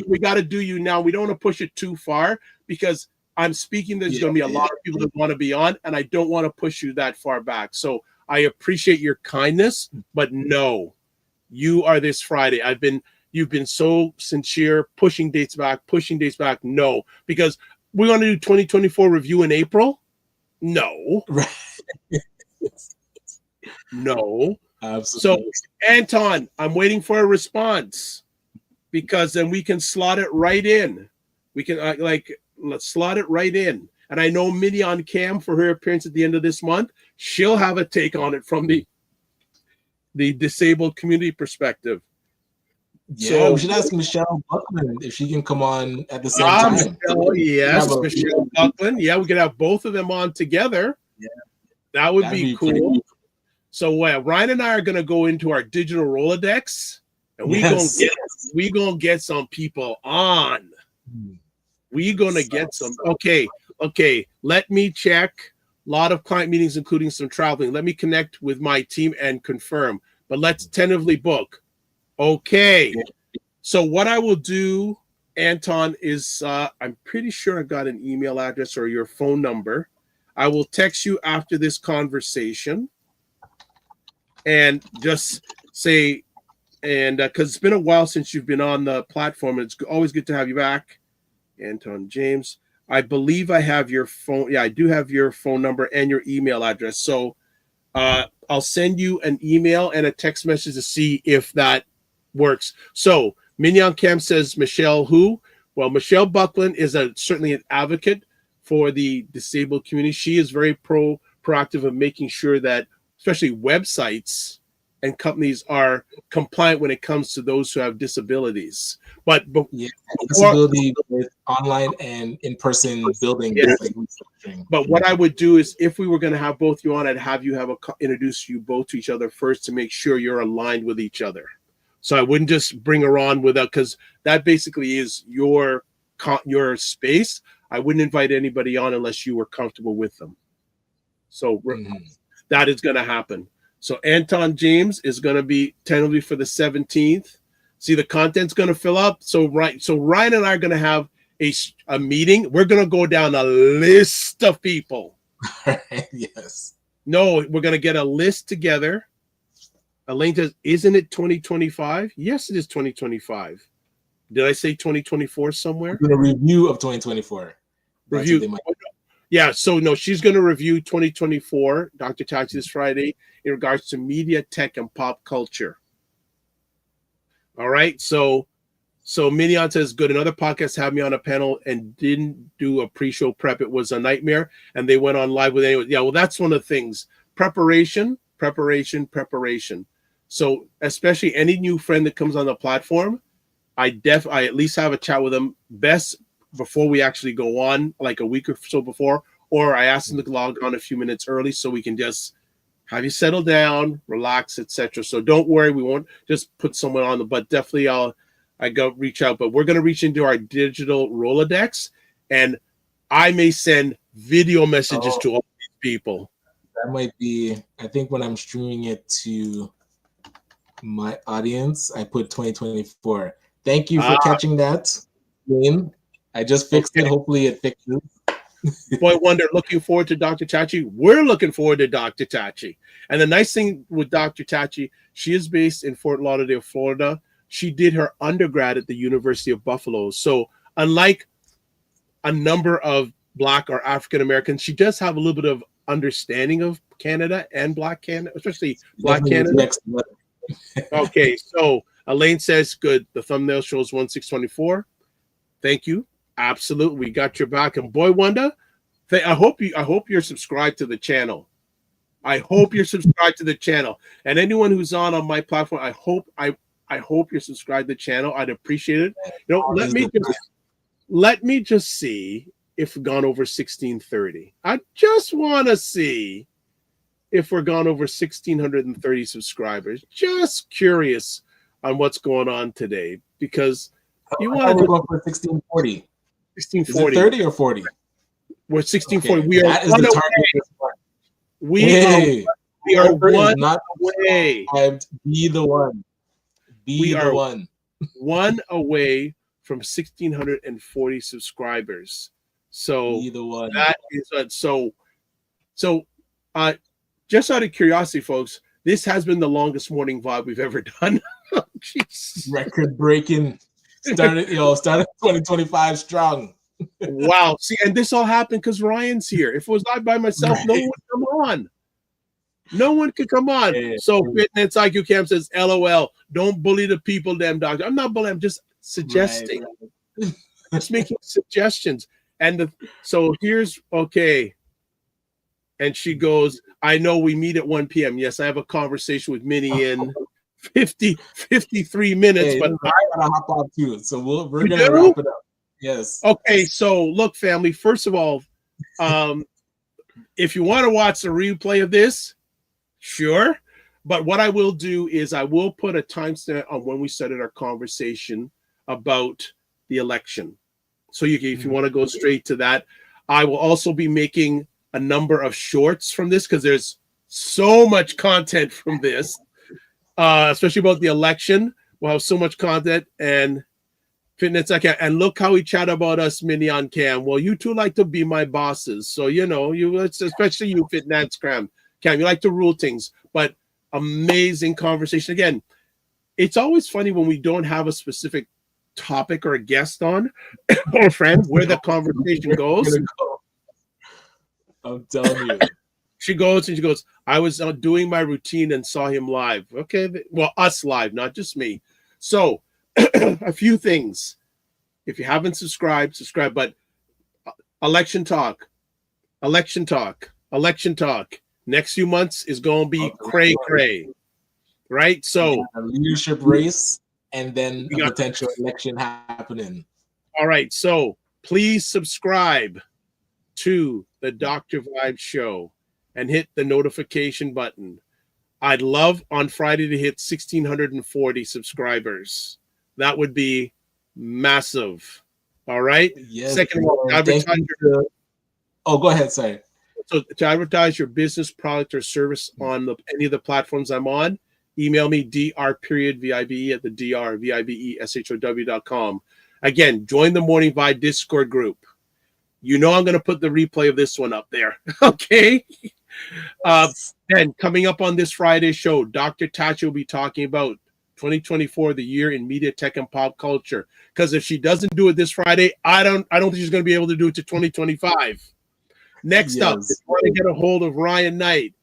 we gotta do you now. We don't want to push it too far because I'm speaking. There's going to be a lot of people that want to be on, and I don't want to push you that far back. So I appreciate your kindness, but no, you are this Friday. You've been so sincere, pushing dates back. No, because we're going to do 2024 review in April. No. Right. No. Absolutely. So, Anton, I'm waiting for a response because then we can slot it right in. We can let's slot it right in. And I know Minnie on cam for her appearance at the end of this month. She'll have a take on it from the disabled community perspective. Yeah, So we should ask Michelle Buckman if she can come on at the same time. Michelle Buckland. Yeah, we could have both of them on together. Yeah, that would be cool. So Ryan and I are going to go into our digital Rolodex, and we gonna get some people on. We gonna get some. Okay. Let me check. A lot of client meetings, including some traveling. Let me connect with my team and confirm. But let's tentatively book. Okay. So what I will do, Anton, is I'm pretty sure I got an email address or your phone number. I will text you after this conversation and just say, and because it's been a while since you've been on the platform, it's always good to have you back. Anton James, I believe I have your phone. Yeah, I do have your phone number and your email address. So I'll send you an email and a text message to see if that works. So Mignon Cam says Michelle who? Well, Michelle Buckland is certainly an advocate for the disabled community. She is very proactive of making sure that especially websites and companies are compliant when it comes to those who have disabilities. But disability with online and in-person building. Yes. But what I would do is, if we were going to have both you on, I'd have you introduce you both to each other first to make sure you're aligned with each other. So I wouldn't just bring her on without, because that basically is your space. I wouldn't invite anybody on unless you were comfortable with them. So that is going to happen. So Anton James is going to be tentatively for the 17th. See, the content's going to fill up. So Ryan and I are going to have a meeting. We're going to go down a list of people. Yes. No, we're going to get a list together. Elaine says, isn't it 2025? Yes, it is 2025. Did I say 2024 somewhere? A review of 2024. Review. Yeah, so no, she's going to review 2024, Dr. Tachi, this Friday, in regards to media, tech, and pop culture. All right, so So Minion says, good. Another podcast had me on a panel and didn't do a pre-show prep. It was a nightmare. And they went on live with anyone. Yeah, well, that's one of the things. Preparation. So especially any new friend that comes on the platform, I at least have a chat with them best before we actually go on, like a week or so before, or I ask them to log on a few minutes early so we can just have you settle down, relax, etc. So don't worry, we won't just put someone on, but definitely reach out. But we're going to reach into our digital Rolodex, and I may send video messages to all these people. That might be, I think when I'm streaming it to my audience, I put 2024. Thank you for catching that, Wayne. I just fixed it. Hopefully it fixes. Boy Wonder, looking forward to Dr. Tachi. We're looking forward to Dr. Tachi. And the nice thing with Dr. Tachi, she is based in Fort Lauderdale, Florida. She did her undergrad at the University of Buffalo. So unlike a number of Black or African Americans, she does have a little bit of understanding of Canada and Black Canada, especially Black Canada. Okay, so Elaine says, good. The thumbnail shows 1624. Thank you. Absolutely, we got your back. And Boy Wonder, I hope you're subscribed to the channel. I hope you're subscribed to the channel. And anyone who's on my platform, I hope you're subscribed to the channel. I'd appreciate it. You know, let me just see if we've gone over 1630. I just want to see if we're gone over 1630 subscribers. Just curious on what's going on today, because you want to go for 1640. 1640. Is it 30 or 40? We're 1640. Okay, We are that is the target. We are one not away. Be the one. We are one away from 1640 subscribers. So be the one. That is so. Just out of curiosity, folks, this has been the longest morning vibe we've ever done. Record breaking. Started 2025 strong. Wow. See, and this all happened because Ryan's here. If it was I by myself, no one would come on. No one could come on. Yeah. So Fitness IQ Camp says, LOL, don't bully the people, damn doctor. I'm not bullying, I'm just suggesting. Right. Just making suggestions. And so here's okay. And she goes, I know we meet at 1 p.m. Yes, I have a conversation with Minnie in 53 minutes, but I gotta hop on too. So we're gonna wrap it up. Yes. Okay, so look, family, first of all, if you want to watch the replay of this, sure. But what I will do is I will put a timestamp on when we started our conversation about the election. So if you want to go straight to that, I will also be making a number of shorts from this because there's so much content from this, especially about the election. We'll have so much content and Fitness. And look how we chat about us, Minnie on Cam. Well, you two like to be my bosses. So, especially you, Fitness Cam, you like to rule things, but amazing conversation. Again, it's always funny when we don't have a specific topic or a guest on or friend where the conversation goes. I'm telling you. She goes, I was doing my routine and saw him live. Okay. Well, us live, not just me. So a few things. If you haven't subscribed, subscribe. But election talk. Next few months is going to be cray. Right? So a leadership race and then a potential election happening. All right. So please subscribe to the Dr. Vibe Show and hit the notification button. I'd love on Friday to hit 1,640 subscribers. That would be massive. All right. Yes. Second of all, go ahead. Sorry. So to advertise your business, product, or service on any of the platforms I'm on, email me dr.vibe at the drvibeshow.com. Again, join the Morning Vibe Discord group. I'm going to put the replay of this one up there. Okay. Then coming up on this Friday show, Dr. Tachi will be talking about 2024, the year in media, tech, and pop culture. Because if she doesn't do it this Friday, I don't think she's going to be able to do it to 2025. Next up, if you want to get a hold of Ryan Knight,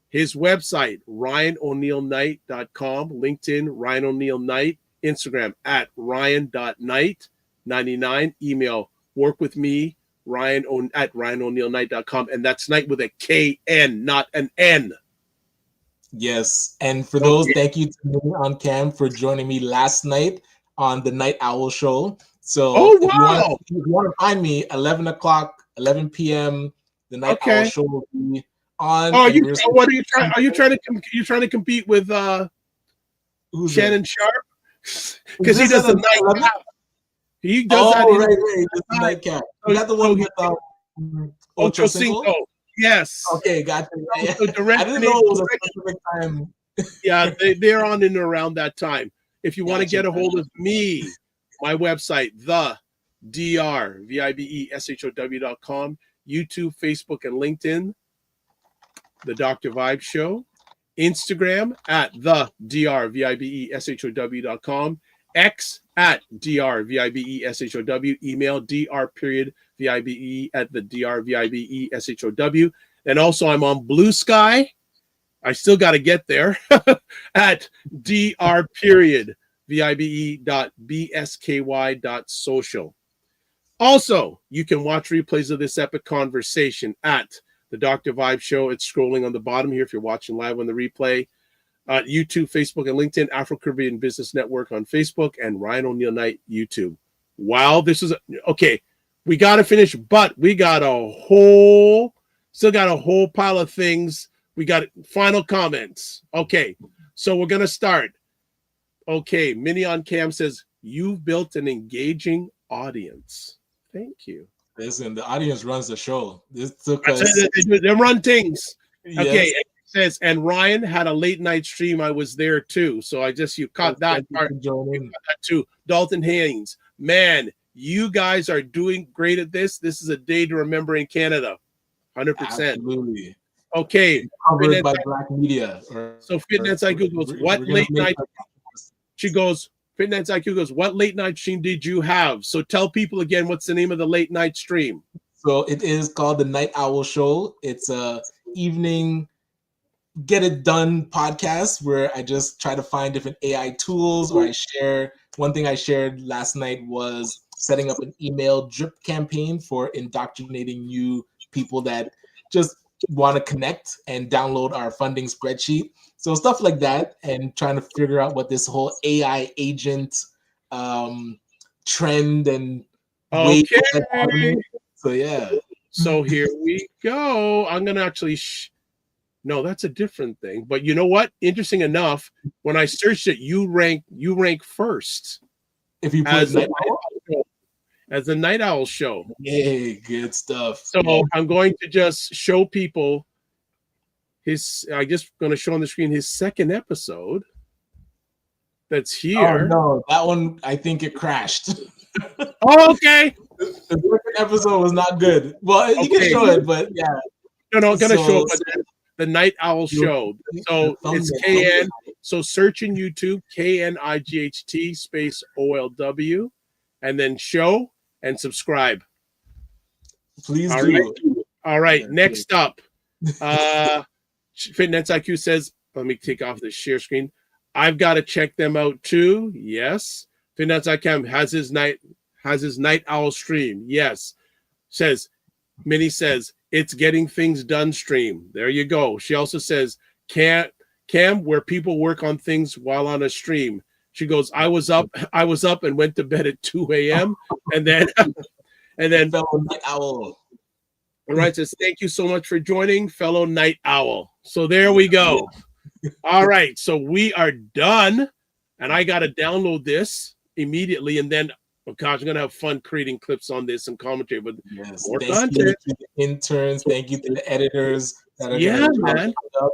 his website, RyanOneilKnight.com, LinkedIn, Ryan Oneil Knight, Instagram at ryan.knight99. Email work with me, at ryan_oneilknight.com. And that's Knight with a K-N, not an N. Yes. And for those, thank you to me on cam for joining me last night on the Night Owl Show. So if you want to find me, 11 p.m., the Night Owl Show will be on. Oh, what are you trying? Are you trying to compete with Shannon Sharp? Because he does the nightcap. He does that. Oh, right. The nightcap. You got the one with Ocho Cinco. Yes. Okay, gotcha. So I didn't know it was a specific time. Yeah, they're on in around that time. If you want to get a hold of me, my website, thedrvibeshow.com, YouTube, Facebook, and LinkedIn, The Dr. Vibe Show, Instagram at thedrvibeshow.com, X at drvibeshow, email dr.vibe at the drvibeshow. And also I'm on Blue Sky. I still got to get there at dr.vibe.bsky.social. Also, you can watch replays of this epic conversation at the Dr. Vibe Show. It's scrolling on the bottom here if you're watching live on the replay. YouTube, Facebook, and LinkedIn, Afro Caribbean Business Network on Facebook, and Ryan Oneil Knight YouTube. Wow, this is okay. We got to finish, but we got still got a whole pile of things. We got final comments. Okay, so we're gonna start. Okay, Minnie on cam says you've built an engaging audience. Thank you. Listen, the audience runs the show. This took us. They run things. Yes. Okay. It says, and Ryan had a late night stream. I was there too. So you caught that part. You caught that too. Dalton Haynes, man, you guys are doing great at this. This is a day to remember in Canada. 100%. Absolutely. Okay. Covered by Black media. So Fitness IQ goes, what late night? She goes, Fitness IQ goes, what late night stream did you have? So tell people again, what's the name of the late night stream? So it is called the Night Owl Show. It's a evening get it done podcast where I just try to find different AI tools, or I share. One thing I shared last night was setting up an email drip campaign for indoctrinating you people that just want to connect and download our funding spreadsheet. So stuff like that, and trying to figure out what this whole AI agent trend and okay. So yeah. So here we go. I'm gonna actually. No, that's a different thing. But you know what? Interesting enough, when I searched it, you rank first. If you put as a Night Owl Show. Hey, good stuff. So I'm going to just show people I just going to show on the screen his second episode. That's here. Oh no, that one I think it crashed. Oh, okay. The second episode was not good. Well, you can show it, but yeah. No, I'm gonna show it. But the Night Owl Show. So it's KN. So search in YouTube KNIGHT space OLW, and then show and subscribe. Please All do. Right. All right. Next up, Fitness IQ says, let me take off the share screen. I've got to check them out too. Yes. Fitness IQ has his Night Owl stream. Yes. Minnie says, it's getting things done stream. There you go. She also says, Cam, where people work on things while on a stream. She goes, I was up and went to bed at 2 a.m. and then fellow Night Owl. All right, says, thank you so much for joining, fellow Night Owl. So there we go. All right, so we are done. And I got to download this immediately. And then, oh gosh, I'm going to have fun creating clips on this and commentary. But yes, more thank content. You to the interns. Thank you to the editors. That are man. All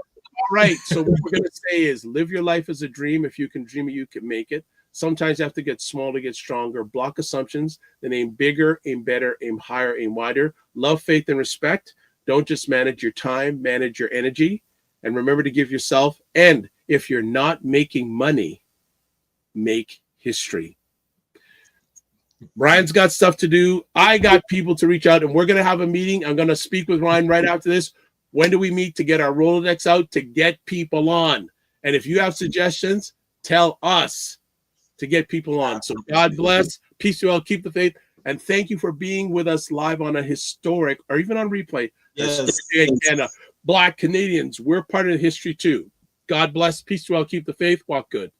right, so what we're going to say is live your life as a dream. If you can dream it, you can make it. Sometimes you have to get small to get stronger. Block assumptions, then aim bigger, aim better, aim higher, aim wider. Love, faith, and respect. Don't just manage your time, manage your energy. And remember to give yourself. And if you're not making money, make history. Ryan's got stuff to do. I got people to reach out, and we're going to have a meeting. I'm going to speak with Ryan right after this. When do we meet to get our Rolodex out to get people on? And if you have suggestions, tell us. to get people on. So God bless. Peace to all. Keep the faith. And thank you for being with us live on a historic, or even on replay. Yes. Canada. Black Canadians, we're part of the history too. God bless. Peace to all. Keep the faith. Walk good.